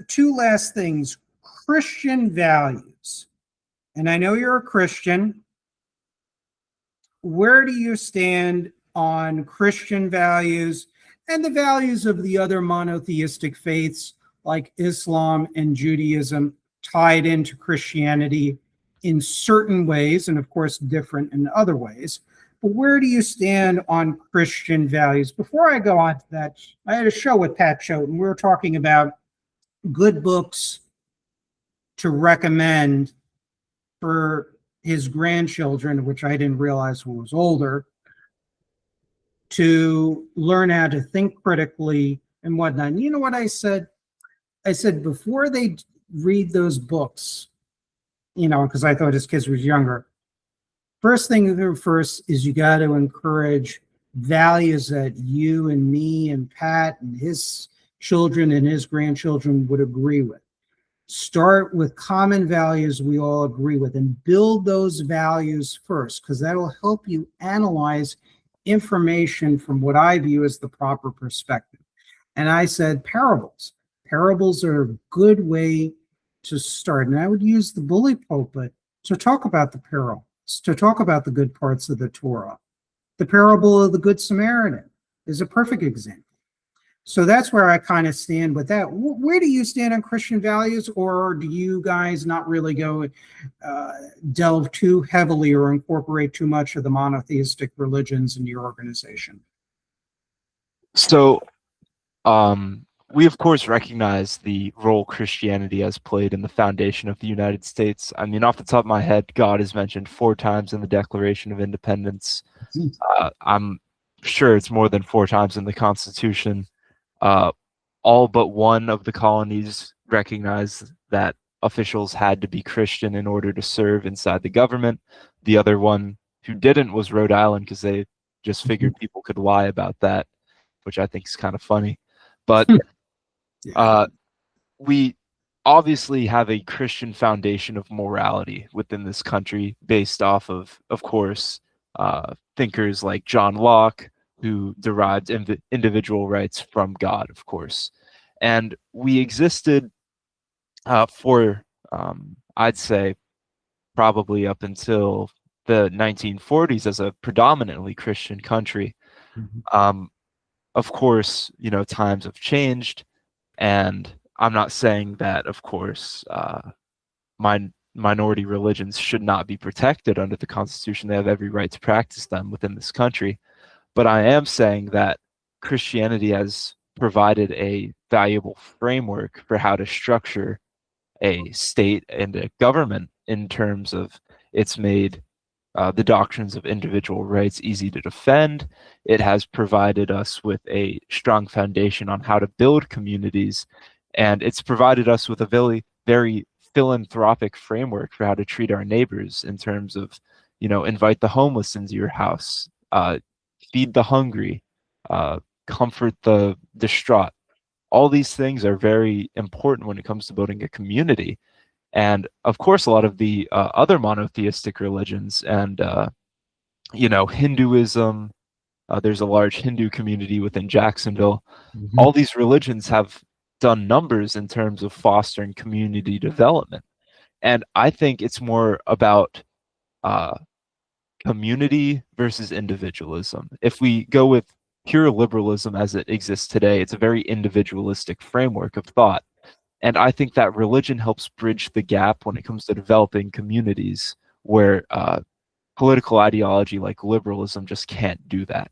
two last things. Christian values. And I know you're a Christian. Where do you stand on Christian values and the values of the other monotheistic faiths like Islam and Judaism tied into Christianity in certain ways, and of course different in other ways? But where do you stand on Christian values? Before I go on to that, I had a show with Pat Choate, and we were talking about good books to recommend for his grandchildren, which I didn't realize was older, to learn how to think critically and whatnot. And you know what I said? I said, before they read those books, because I thought his kids were younger, first thing first is you got to encourage values that you and me and Pat and his children and his grandchildren would agree with. Start with common values we all agree with and build those values first, because that'll help you analyze information from what I view as the proper perspective. And I said parables. Parables are a good way to start. And I would use the bully pulpit to talk about the parables, to talk about the good parts of the Torah. The parable of the Good Samaritan is a perfect example. So that's where I kind of stand with that. Where do you stand on Christian values, or do you guys not really go delve too heavily or incorporate too much of the monotheistic religions in your organization? So, we of course recognize the role Christianity has played in the foundation of the United States. I mean, off the top of my head, God is mentioned 4 times in the Declaration of Independence. I'm sure it's more than 4 times in the Constitution. All but one of the colonies recognized that officials had to be Christian in order to serve inside the government. The other one who didn't was Rhode Island, because they just figured people could lie about that, which I think is kind of funny. But we obviously have a Christian foundation of morality within this country based off of course, thinkers like John Locke, who derived individual rights from God, of course. And we existed for, I'd say, probably up until the 1940s as a predominantly Christian country. Mm-hmm. Of course, times have changed, and I'm not saying that, of course, minority religions should not be protected under the Constitution. They have every right to practice them within this country. But I am saying that Christianity has provided a valuable framework for how to structure a state and a government in terms of it's made the doctrines of individual rights easy to defend. It has provided us with a strong foundation on how to build communities, and it's provided us with a very, very philanthropic framework for how to treat our neighbors in terms of, invite the homeless into your house, feed the hungry, comfort the distraught. All these things are very important when it comes to building a community. And of course, a lot of the other monotheistic religions and, Hinduism, there's a large Hindu community within Jacksonville. Mm-hmm. All these religions have done numbers in terms of fostering community development. And I think it's more about community versus individualism. If we go with pure liberalism as it exists today, it's a very individualistic framework of thought. And I think that religion helps bridge the gap when it comes to developing communities where political ideology like liberalism just can't do that.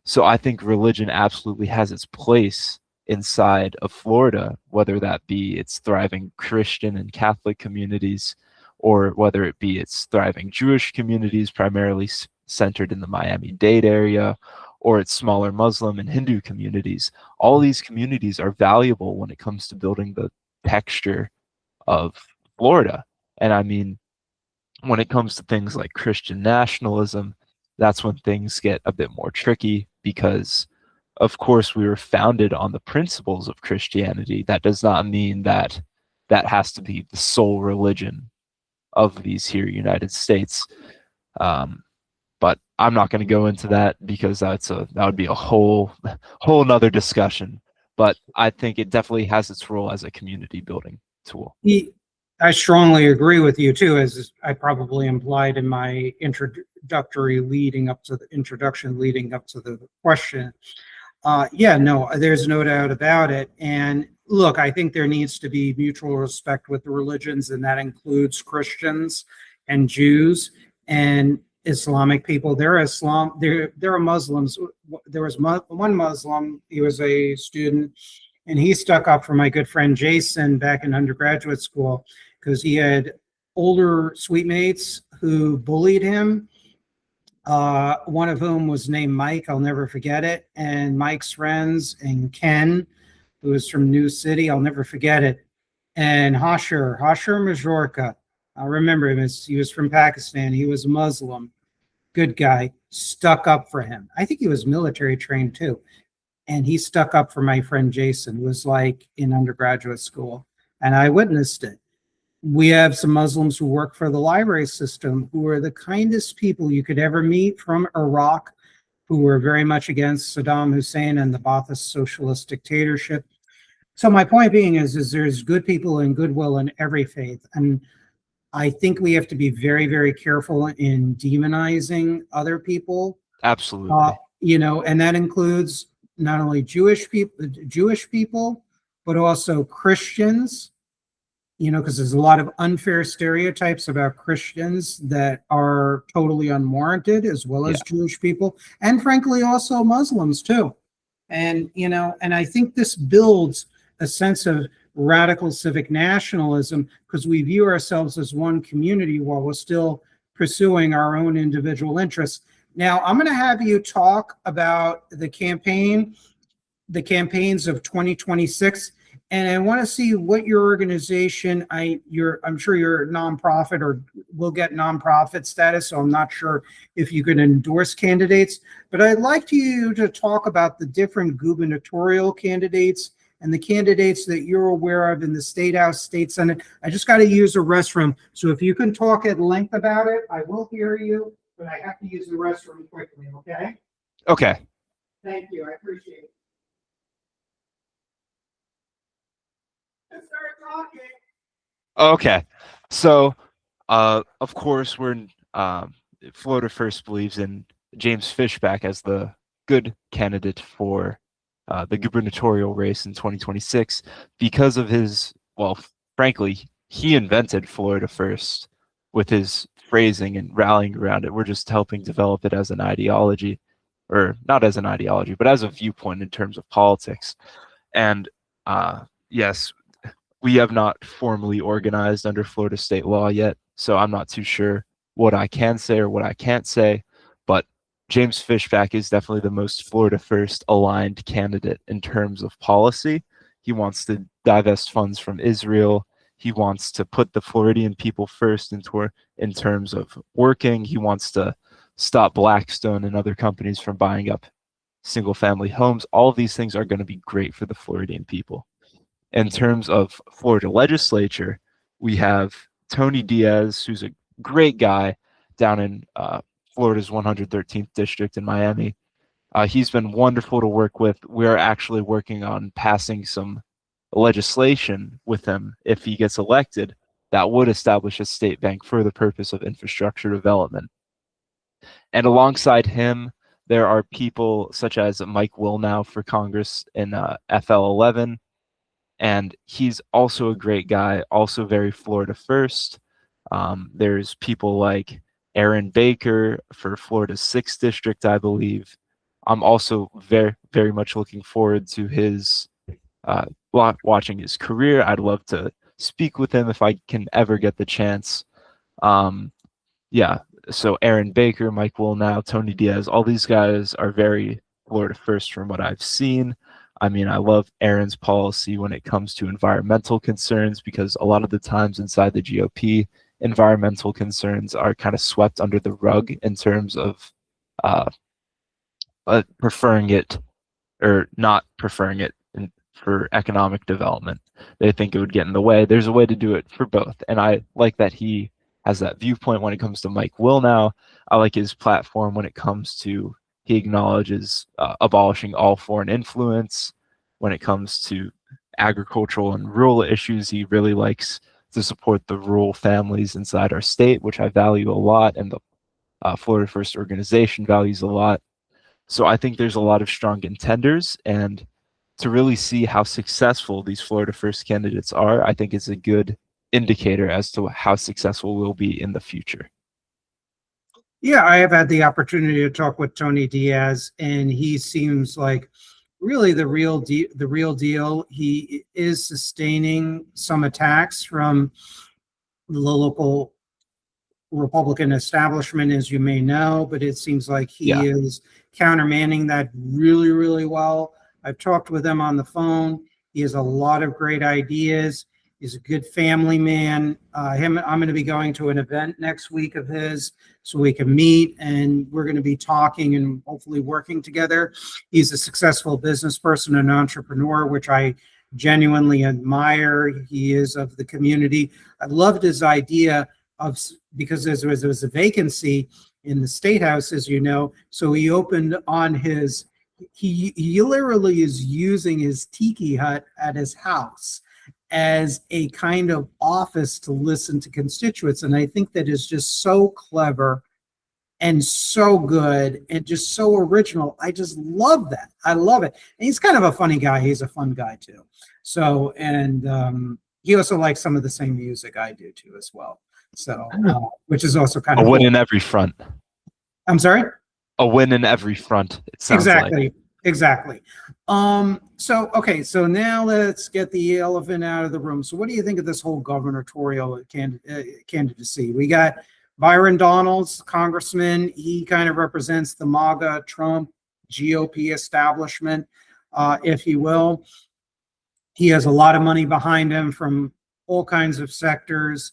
So I think religion absolutely has its place inside of Florida, whether that be its thriving Christian and Catholic communities, or whether it be its thriving Jewish communities, primarily centered in the Miami-Dade area, or its smaller Muslim and Hindu communities. All these communities are valuable when it comes to building the texture of Florida. And I mean, when it comes to things like Christian nationalism, that's when things get a bit more tricky because, of course, we were founded on the principles of Christianity. That does not mean that that has to be the sole religion of these here United States. But I'm not going to go into that because that would be a whole nother discussion. But I think it definitely has its role as a community building tool. I strongly agree with you too, as I probably implied in my introduction leading up to the question. There's no doubt about it. And look, I think there needs to be mutual respect with the religions, and that includes Christians and Jews and Islamic people. There are Muslims. There was one Muslim. He was a student, and he stuck up for my good friend Jason back in undergraduate school because he had older suite mates who bullied him. One of whom was named Mike. I'll never forget it. And Mike's friends and Ken, who was from New City, I'll never forget it. And Hashir Majorca, I remember him. He was from Pakistan. He was a Muslim. Good guy. Stuck up for him. I think he was military trained too. And he stuck up for my friend Jason, who was like in undergraduate school. And I witnessed it. We have some Muslims who work for the library system who are the kindest people you could ever meet from Iraq, who were very much against Saddam Hussein and the Ba'athist socialist dictatorship. So my point being is there's good people and goodwill in every faith. And I think we have to be very, very careful in demonizing other people. Absolutely. And that includes not only Jewish people, but also Christians, because there's a lot of unfair stereotypes about Christians that are totally unwarranted, as well as Jewish people, and frankly, also Muslims too. And I think this builds a sense of radical civic nationalism because we view ourselves as one community while we're still pursuing our own individual interests. Now, I'm going to have you talk about the campaigns of 2026, and I want to see what your organization. I'm sure you're a nonprofit or will get nonprofit status, so I'm not sure if you can endorse candidates. But I'd like you to talk about the different gubernatorial candidates and the candidates that you're aware of in the State House, State Senate. I just got to use a restroom, so if you can talk at length about it, I will hear you. But I have to use the restroom quickly, okay? Okay. Thank you. I appreciate it. Let's start talking. Okay. So, of course, Florida First believes in James Fishback as the good candidate for the gubernatorial race in 2026 because of his, frankly, he invented Florida First with his phrasing and rallying around it. We're just helping develop it as an ideology, or not as an ideology, but as a viewpoint in terms of politics. And yes, we have not formally organized under Florida state law yet, so I'm not too sure what I can say or what I can't say, but James Fishback is definitely the most Florida First aligned candidate in terms of policy. He wants to divest funds from Israel. He wants to put the Floridian people first in terms of working. He wants to stop Blackstone and other companies from buying up single-family homes. All of these things are going to be great for the Floridian people. In terms of Florida legislature, we have Tony Diaz, who's a great guy down in Florida's 113th district in Miami. He's been wonderful to work with. We're actually working on passing some legislation with him if he gets elected that would establish a state bank for the purpose of infrastructure development. And alongside him, there are people such as Mike Wilnow for Congress in FL11, and he's also a great guy, also very Florida First. There's people like Aaron Baker for Florida's 6th district, I believe. I'm also very, very much looking forward to his watching his career. I'd love to speak with him if I can ever get the chance. Yeah, so Aaron Baker, Mike Wilnow, Tony Diaz, all these guys are very Florida first from what I've seen. I mean, I love Aaron's policy when it comes to environmental concerns because a lot of the times inside the GOP, environmental concerns are kind of swept under the rug in terms of uh, preferring it or not preferring it for economic development. They think it would get in the way. There's a way to do it for both. And I like that he has that viewpoint when it comes to Mike Wilnow. I like his platform when it comes to he acknowledges abolishing all foreign influence. When it comes to agricultural and rural issues, he really likes to support the rural families inside our state, which I value a lot, and the Florida First organization values a lot. So I think there's a lot of strong contenders, and to really see how successful these Florida First candidates are, I think is a good indicator as to how successful we'll be in the future. Yeah, I have had the opportunity to talk with Tony Diaz, and he seems like really the real deal. He is sustaining some attacks from the local Republican establishment, as you may know, but it seems like he is countermanding that really, really well. I've talked with him on the phone. He has a lot of great ideas. He's a good family man. I'm going to be going to an event next week of his so we can meet, and we're going to be talking and hopefully working together. He's a successful business person, an entrepreneur, which I genuinely admire. He is of the community. I loved his idea of, because there was a vacancy in the State House, as you know, so he opened on his, he literally is using his tiki hut at his house as a kind of office to listen to constituents. And I think that is just so clever and so good and just so original. I just love that. I love it. And he's kind of a funny guy. He's a fun guy too. So, and he also likes some of the same music I do too as well. So, which is also kind of a win cool. in every front. I'm sorry? A win in every front, it sounds like. Exactly. So, okay, so now let's get the elephant out of the room. So what do you think of this whole gubernatorial candidacy? We got Byron Donalds, congressman. He kind of represents the MAGA Trump GOP establishment, if you will. He has a lot of money behind him from all kinds of sectors.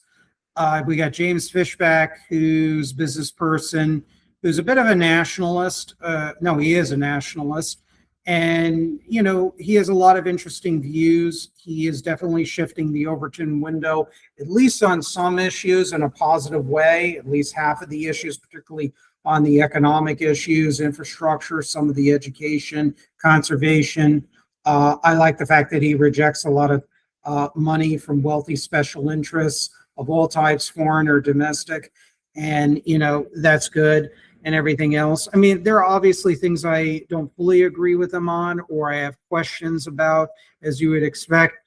We got James Fishback, who's a business person, who's a bit of a nationalist. No, he is a nationalist. And, you know, he has a lot of interesting views. He is definitely shifting the Overton window, at least on some issues in a positive way, at least half of the issues, particularly on the economic issues, infrastructure, some of the education, conservation. I like the fact that he rejects a lot of money from wealthy special interests of all types, foreign or domestic. And, you know, that's good. And everything else. I mean, there are obviously things I don't fully agree with him on, or I have questions about, as you would expect.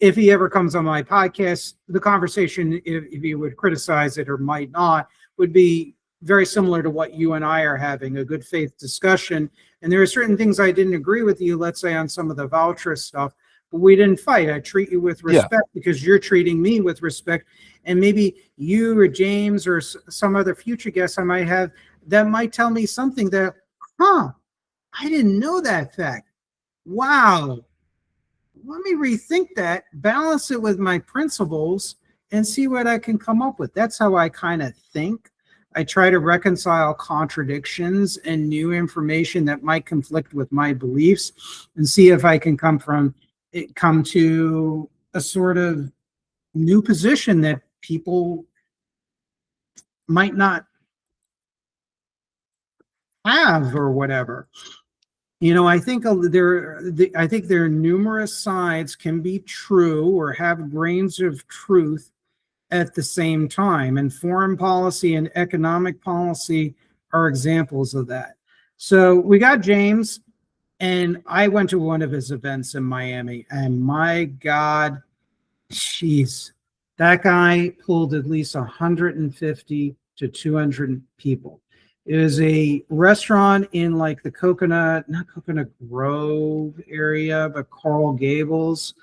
If he ever comes on my podcast, the conversation, if he would criticize it or might not, would be very similar to what you and I are having, a good faith discussion. And there are certain things I didn't agree with you, let's say on some of the voucher stuff, but we didn't fight. I treat you with respect because you're treating me with respect. And maybe you or James or some other future guests I might have that might tell me something that, I didn't know that fact. Wow. Let me rethink that, balance it with my principles, and see what I can come up with. That's how I kind of think. I try to reconcile contradictions and new information that might conflict with my beliefs and see if I can come to a sort of new position that people might not have or whatever. You know, I think there are numerous sides can be true or have grains of truth at the same time, and foreign policy and economic policy are examples of that. So we got James, and I went to one of his events in Miami, and my God, jeez, that guy pulled at least 150 to 200 people. It was a restaurant in like the not Coconut Grove area, but Coral Gables.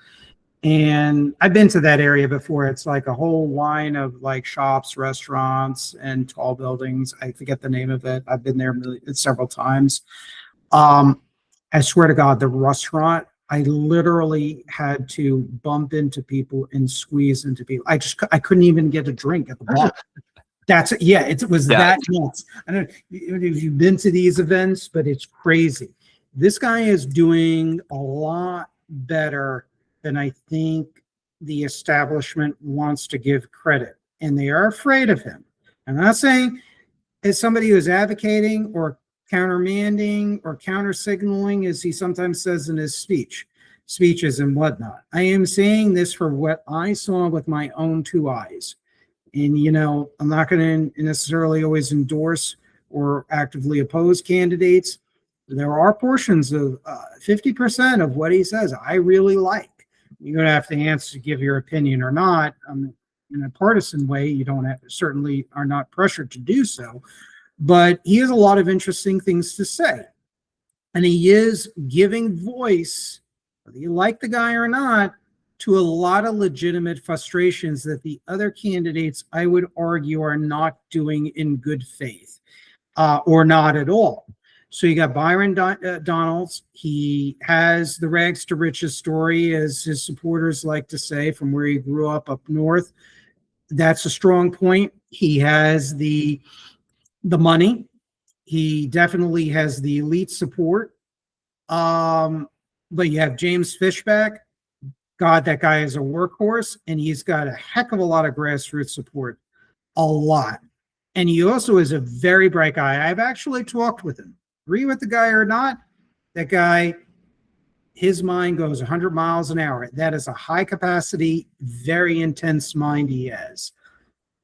And I've been to that area before. It's like a whole line of like shops, restaurants, and tall buildings. I forget the name of it. I've been there several times. I swear to God, the restaurant, I literally had to bump into people and squeeze into people. I couldn't even get a drink at the bar. It was that nuts. I don't know if you've been to these events, but it's crazy. This guy is doing a lot better than I think the establishment wants to give credit, and they are afraid of him. I'm not saying as somebody who's advocating or countermanding or counter signaling, as he sometimes says in his speeches and whatnot. I am saying this for what I saw with my own two eyes. And, I'm not going to necessarily always endorse or actively oppose candidates. There are portions of 50% of what he says I really like. You're going to have to give your opinion or not. In a partisan way, you don't certainly are not pressured to do so. But he has a lot of interesting things to say. And he is giving voice, whether you like the guy or not, to a lot of legitimate frustrations that the other candidates, I would argue, are not doing in good faith, or not at all. So you got Byron Donalds. He has the rags to riches story, as his supporters like to say, from where he grew up north. That's a strong point. He has the money. He definitely has the elite support. But you have James Fishback. God, that guy is a workhorse, and he's got a heck of a lot of grassroots support. A lot. And he also is a very bright guy. I've actually talked with him. Agree with the guy or not, that guy, his mind goes 100 miles an hour. That is a high capacity, very intense mind he has.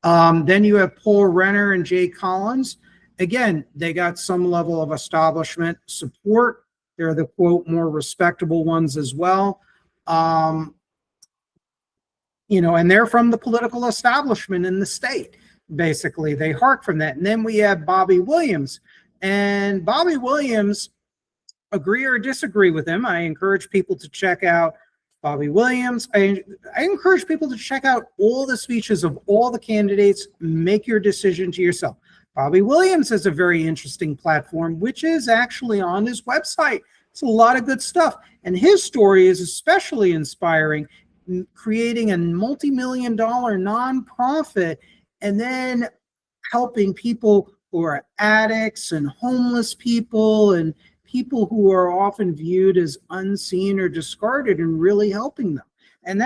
Then you have Paul Renner and Jay Collins. Again, they got some level of establishment support. They're the, quote, more respectable ones as well. And they're from the political establishment in the state. Basically, they hark from that. And then we have Bobby Williams. And Bobby Williams, agree or disagree with him, I encourage people to check out Bobby Williams. I encourage people to check out all the speeches of all the candidates. Make your decision to yourself. Bobby Williams has a very interesting platform, which is actually on his website. It's a lot of good stuff. And his story is especially inspiring, creating a multi-million-dollar nonprofit and then helping people who are addicts and homeless people and people who are often viewed as unseen or discarded, and really helping them. And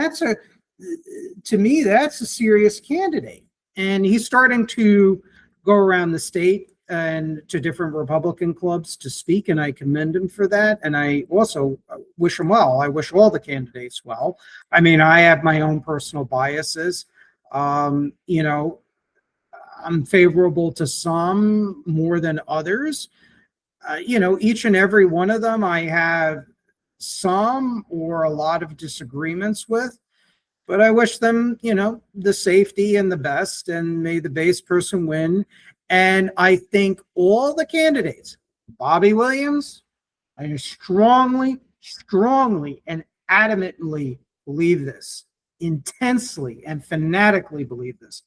to me, that's a serious candidate. And he's starting to go around the state and to different Republican clubs to speak, and I commend him for that. And I also wish him well. I wish all the candidates well. I mean, I have my own personal biases. I'm favorable to some more than others. Each and every one of them I have some or a lot of disagreements with, but I wish them, the safety and the best, and may the base person win. And I think all the candidates, Bobby Williams, I strongly and adamantly believe this, intensely and fanatically believe this.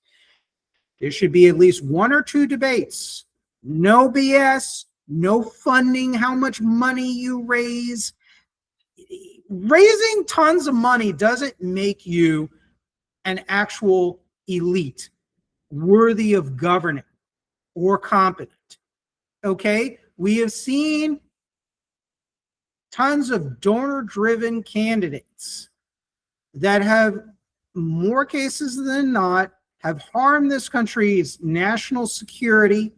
There should be at least one or two debates. No BS, no funding, how much money you raise. Raising tons of money doesn't make you an actual elite worthy of governing or competent. Okay? We have seen tons of donor-driven candidates that have, more cases than not, have harmed this country's national security,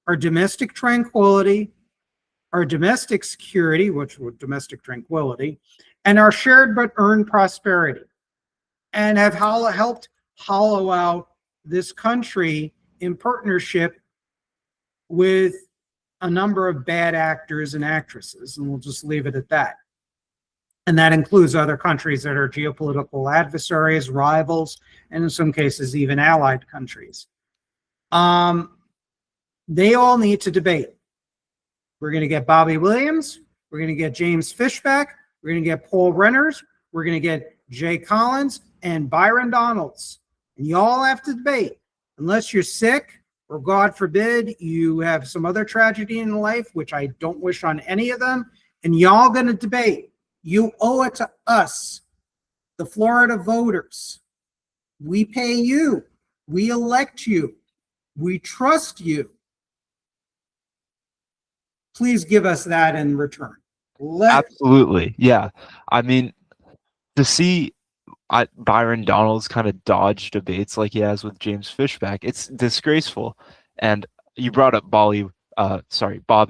our domestic tranquility, our domestic security, which was domestic tranquility, and our shared but earned prosperity, and have helped hollow out this country in partnership with a number of bad actors and actresses, and we'll just leave it at that. And that includes other countries that are geopolitical adversaries, rivals, and in some cases, even allied countries. They all need to debate. We're going to get Bobby Williams. We're going to get James Fishback. We're going to get Paul Renners. We're going to get Jay Collins, and Byron Donalds. And you all have to debate. Unless you're sick, or God forbid, you have some other tragedy in life, which I don't wish on any of them, and y'all going to debate. You owe it to us, the Florida voters. We pay you. We elect you. We trust you. Please give us that in return. Absolutely. Yeah. I mean, to see Byron Donalds kind of dodge debates like he has with James Fishback, it's disgraceful. And you brought up Bobby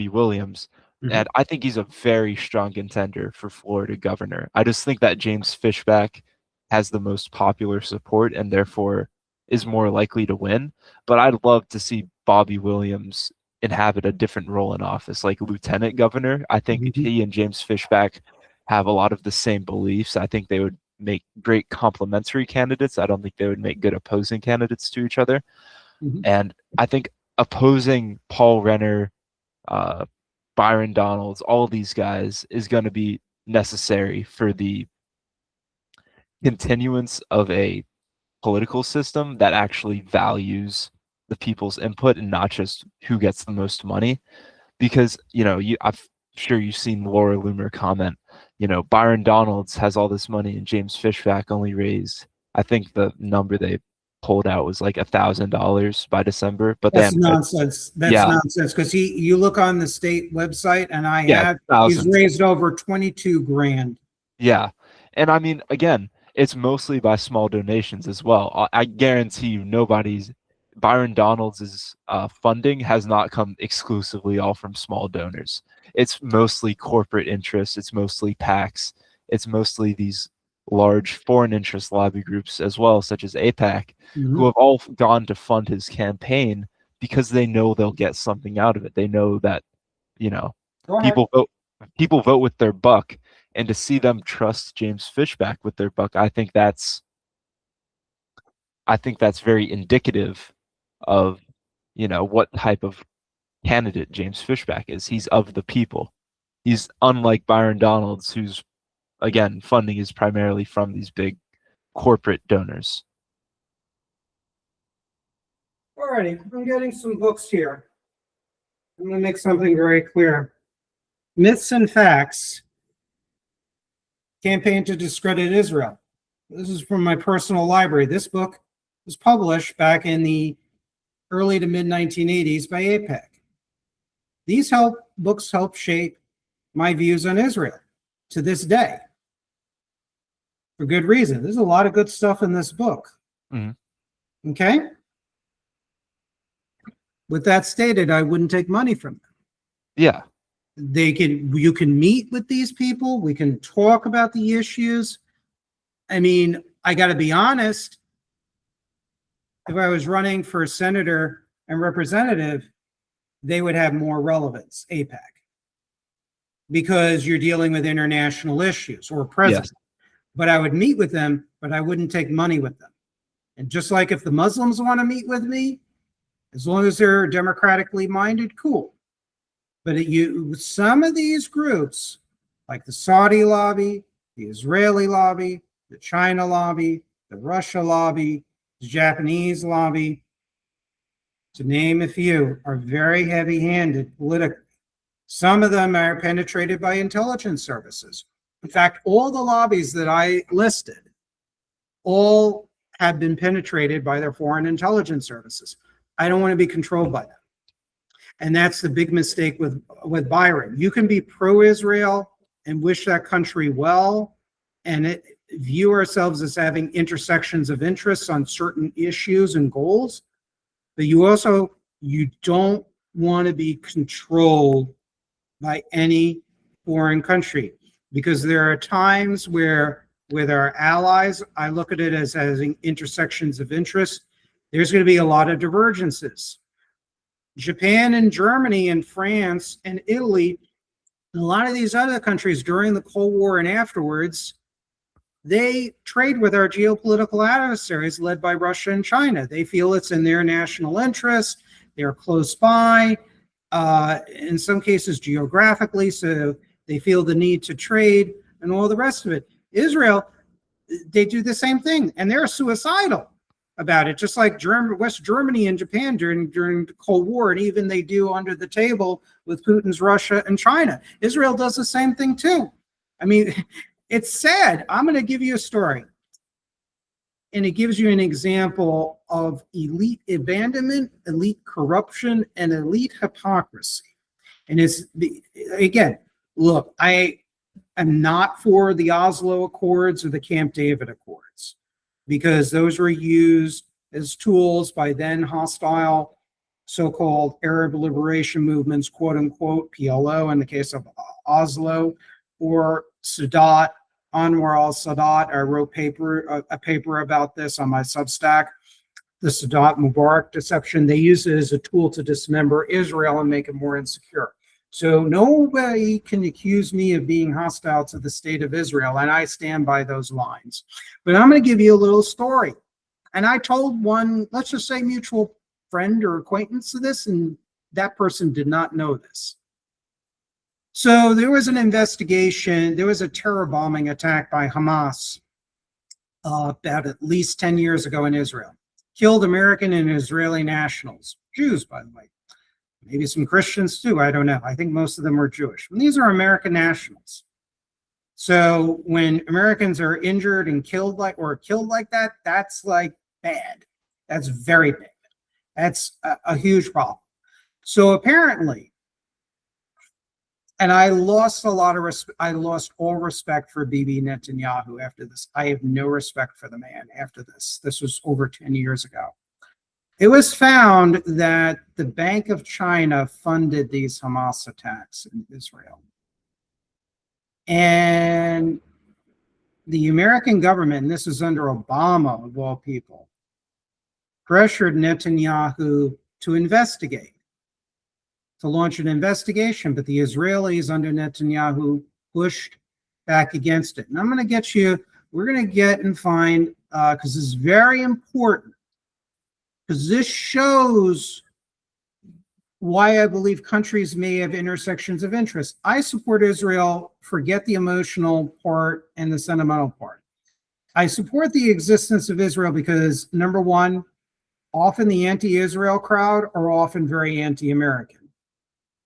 Williams, and I think he's a very strong contender for Florida governor. I just think that James Fishback has the most popular support and therefore is more likely to win. But I'd love to see Bobby Williams inhabit a different role in office, like lieutenant governor. I think he and James Fishback have a lot of the same beliefs. I think they would make great complementary candidates. I don't think they would make good opposing candidates to each other. And I think opposing Paul Renner, Byron Donalds, all these guys is going to be necessary for the continuance of a political system that actually values the people's input and not just who gets the most money. Because, I'm sure you've seen Laura Loomer comment, Byron Donalds has all this money and James Fishback only raised, I think the number they pulled out was like $1,000 by December. But that's nonsense. Nonsense. Because you look on the state website, and he's raised over 22 grand. Yeah. And I mean, again, it's mostly by small donations as well. I guarantee you Byron Donalds' funding has not come exclusively all from small donors. It's mostly corporate interests. It's mostly PACs. It's mostly these large foreign interest lobby groups as well, such as AIPAC, who have all gone to fund his because they know they'll get something out of it. They know that, people vote with their buck, and to see them trust James Fishback with their buck, I think that's very indicative of, what type of candidate James Fishback is. He's of the people. He's unlike Byron Donalds, whose, again, funding is primarily from these big corporate donors. All righty, I'm getting some books here. I'm going to make something very clear. Myths and Facts, Campaign to Discredit Israel. This is from my personal library. This book was published back in the early to mid 1980s by AIPAC. These books help shape my views on Israel to this day, for good reason. There's a lot of good stuff in this book. Okay? With that stated, I wouldn't take money from them. Yeah. You can meet with these people. We can talk about the issues. I mean, I got to be honest. If I was running for senator and representative, they would have more relevance, AIPAC, because you're dealing with international issues or president. Yes. But I would meet with them, but I wouldn't take money with them. And just like if the Muslims want to meet with me, as long as they're democratically minded, cool. But some of these groups, like the Saudi lobby, the Israeli lobby, the China lobby, the Russia lobby, the Japanese lobby, to name a few, are very heavy-handed politically. Some of them are penetrated by intelligence services. In fact, all the lobbies that I listed, all have been penetrated by their foreign intelligence services. I don't want to be controlled by them. And that's the big mistake with Byron. You can be pro-Israel and wish that country well and view ourselves as having intersections of interests on certain issues and goals, but you don't want to be controlled by any foreign country, because there are times where with our allies, I look at it as having intersections of interest. There's going to be a lot of divergences. Japan and Germany and France and Italy, and a lot of these other countries during the Cold War and afterwards, they trade with our geopolitical adversaries led by Russia and China. They feel it's in their national interest. They're close by, in some cases geographically, so they feel the need to trade and all the rest of it. Israel, they do the same thing, and they're suicidal about it, just like West Germany and Japan during the Cold War, and even they do under the table with Putin's Russia and China. Israel does the same thing too. I mean, it's sad. I'm going to give you a story, and it gives you an example of elite abandonment, elite corruption, and elite hypocrisy. And again, look, I am not for the Oslo Accords or the Camp David Accords, because those were used as tools by then hostile so-called Arab liberation movements, quote unquote, PLO in the case of Oslo, or Sadat, Anwar al-Sadat. I wrote a paper about this on my Substack, the Sadat Mubarak deception. They use it as a tool to dismember Israel and make it more insecure. So nobody can accuse me of being hostile to the state of Israel, and I stand by those lines. But I'm going to give you a little story. And I told one, let's just say mutual friend or acquaintance of this, and that person did not know this. So there was an investigation. There was a terror bombing attack by Hamas about at least 10 years ago in Israel. Killed American and Israeli nationals, Jews, by the way. Maybe some Christians too, I don't know. I think most of them were Jewish. And these are American nationals. So when Americans are injured and killed like that, that's like bad. That's very bad. That's a huge problem. So apparently, and I lost I lost all respect for Bibi Netanyahu after this. I have no respect for the man after this. This was over 10 years ago. It was found that the Bank of China funded these Hamas attacks in Israel. And the American government, and this is under Obama of all people, pressured Netanyahu to investigate, to launch an investigation, but the Israelis under Netanyahu pushed back against it. And I'm going to we're going to get and find, because this is very important, because this shows why I believe countries may have intersections of interest. I support Israel, forget the emotional part and the sentimental part. I support the existence of Israel because, number one, often the anti-Israel crowd are often very anti-American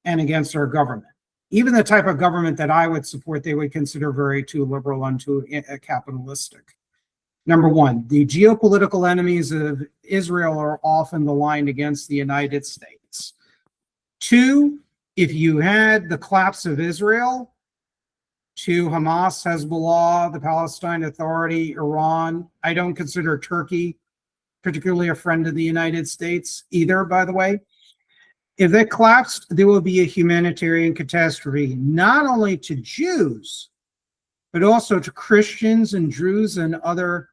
and against our government. Even the type of government that I would support, they would consider very too liberal and too capitalistic. Number one, the geopolitical enemies of Israel are often aligned against the United States. Two, if you had the collapse of Israel to Hamas, Hezbollah, the Palestine Authority, Iran, I don't consider Turkey particularly a friend of the United States either, by the way. If that collapsed, there will be a humanitarian catastrophe, not only to Jews, but also to Christians and Druze and other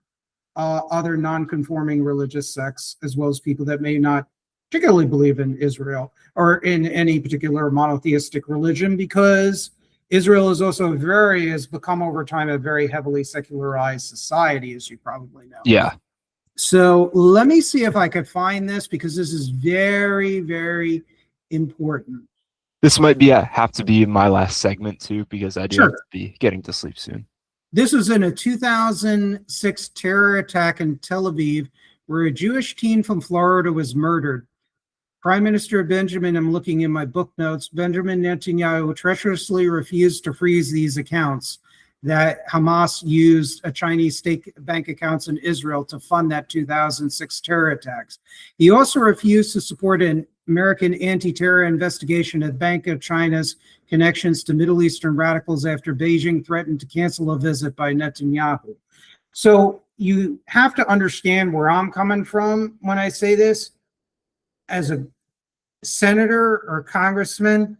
non-conforming religious sects, as well as people that may not particularly believe in Israel or in any particular monotheistic religion, because Israel is also has become over time a very heavily secularized society, as you probably know. Yeah. So let me see if I could find this, because this is very, very important. This might be have to be my last segment too, because I do have to be getting to sleep soon. This was in a 2006 terror attack in Tel Aviv, where a Jewish teen from Florida was murdered. Prime Minister Benjamin, I'm looking in my book notes, Benjamin Netanyahu treacherously refused to freeze these accounts that Hamas used Chinese state bank accounts in Israel to fund that 2006 terror attacks. He also refused to support an American anti-terror investigation of Bank of China's connections to Middle Eastern radicals after Beijing threatened to cancel a visit by Netanyahu. So you have to understand where I'm coming from when I say this. As a senator or congressman,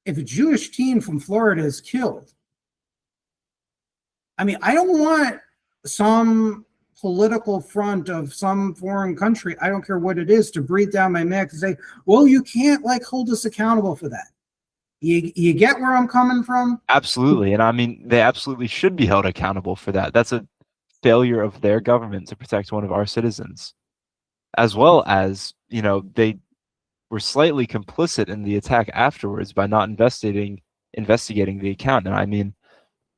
if a Jewish teen from Florida is killed, I mean, I don't want some political front of some foreign country, I don't care what it is, to breathe down my neck and say, well, you can't hold us accountable for that. You get where I'm coming from? Absolutely. And I mean, they absolutely should be held accountable for that. That's a failure of their government to protect one of our citizens, as well as, they were slightly complicit in the attack afterwards by not investigating the account. And I mean,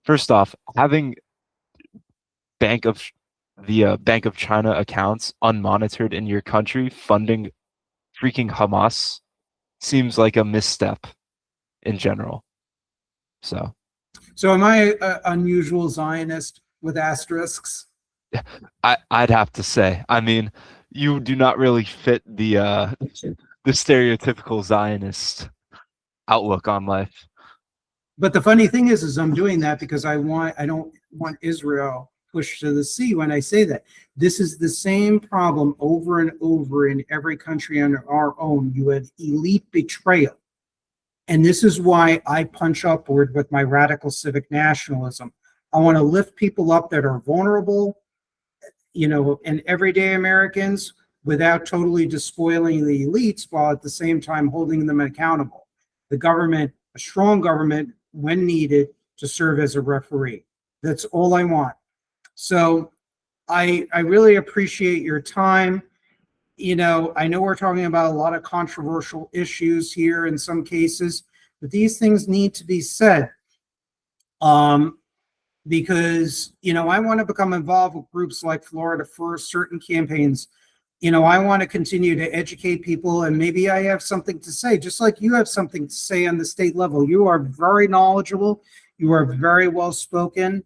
first off, having Bank of China accounts unmonitored in your country funding freaking Hamas seems like a misstep in general. So am I an unusual Zionist with asterisks? I'd have to say, I mean, you do not really fit the stereotypical Zionist outlook on life. But the funny thing is I'm doing that because I don't want Israel pushed to the sea when I say that. This is the same problem over and over in every country on our own. You have elite betrayal. And this is why I punch upward with my radical civic nationalism. I want to lift people up that are vulnerable, and everyday Americans without totally despoiling the elites while at the same time holding them accountable. The government, a strong government, when needed, to serve as a referee. That's all I want. So I really appreciate your time. I know we're talking about a lot of controversial issues here in some cases, but these things need to be said. Because, I want to become involved with groups like Florida First, certain campaigns. I want to continue to educate people, and maybe I have something to say, just like you have something to say on the state level. You are very knowledgeable. You are very well spoken.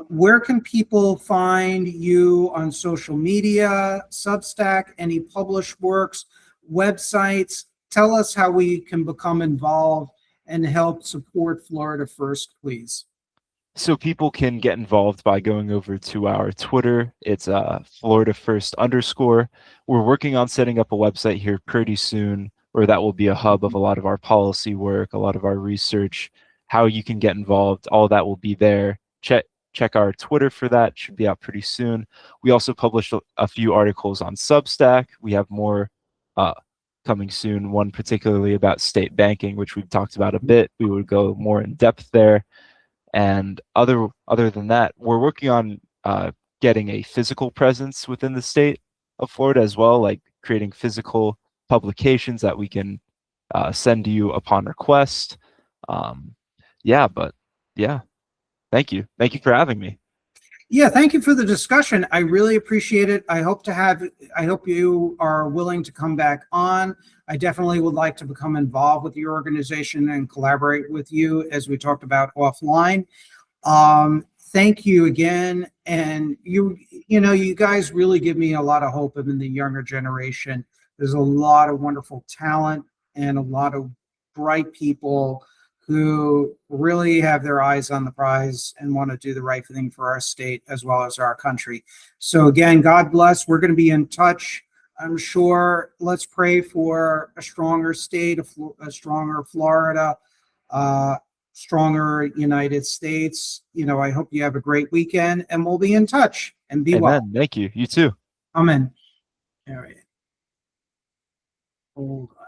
Where can people find you on social media, Substack, any published works, websites? Tell us how we can become involved and help support Florida First, please. So people can get involved by going over to our Twitter. It's Florida First _. We're working on setting up a website here pretty soon, where that will be a hub of a lot of our policy work, a lot of our research, how you can get involved. All that will be there. Check our Twitter for that. Should be out pretty soon. We also published a few articles on Substack. We have more coming soon. One particularly about state banking, which we've talked about a bit. We would go more in depth there. And other than that, we're working on getting a physical presence within the state of Florida as well, like creating physical publications that we can send to you upon request. Yeah, thank you for having me. Yeah, thank you for the discussion. I really appreciate it. I hope you are willing to come back on. I definitely would like to become involved with your organization and collaborate with you, as we talked about offline. Thank you again. And you guys really give me a lot of hope in the younger generation. There's a lot of wonderful talent and a lot of bright people who really have their eyes on the prize and want to do the right thing for our state as well as our country. So again, God bless. We're going to be in touch, I'm sure. Let's pray for a stronger state, a stronger Florida, stronger United States. I hope you have a great weekend, and we'll be in touch, and be well. Amen. Thank you. You too. Amen. All right. Hold on.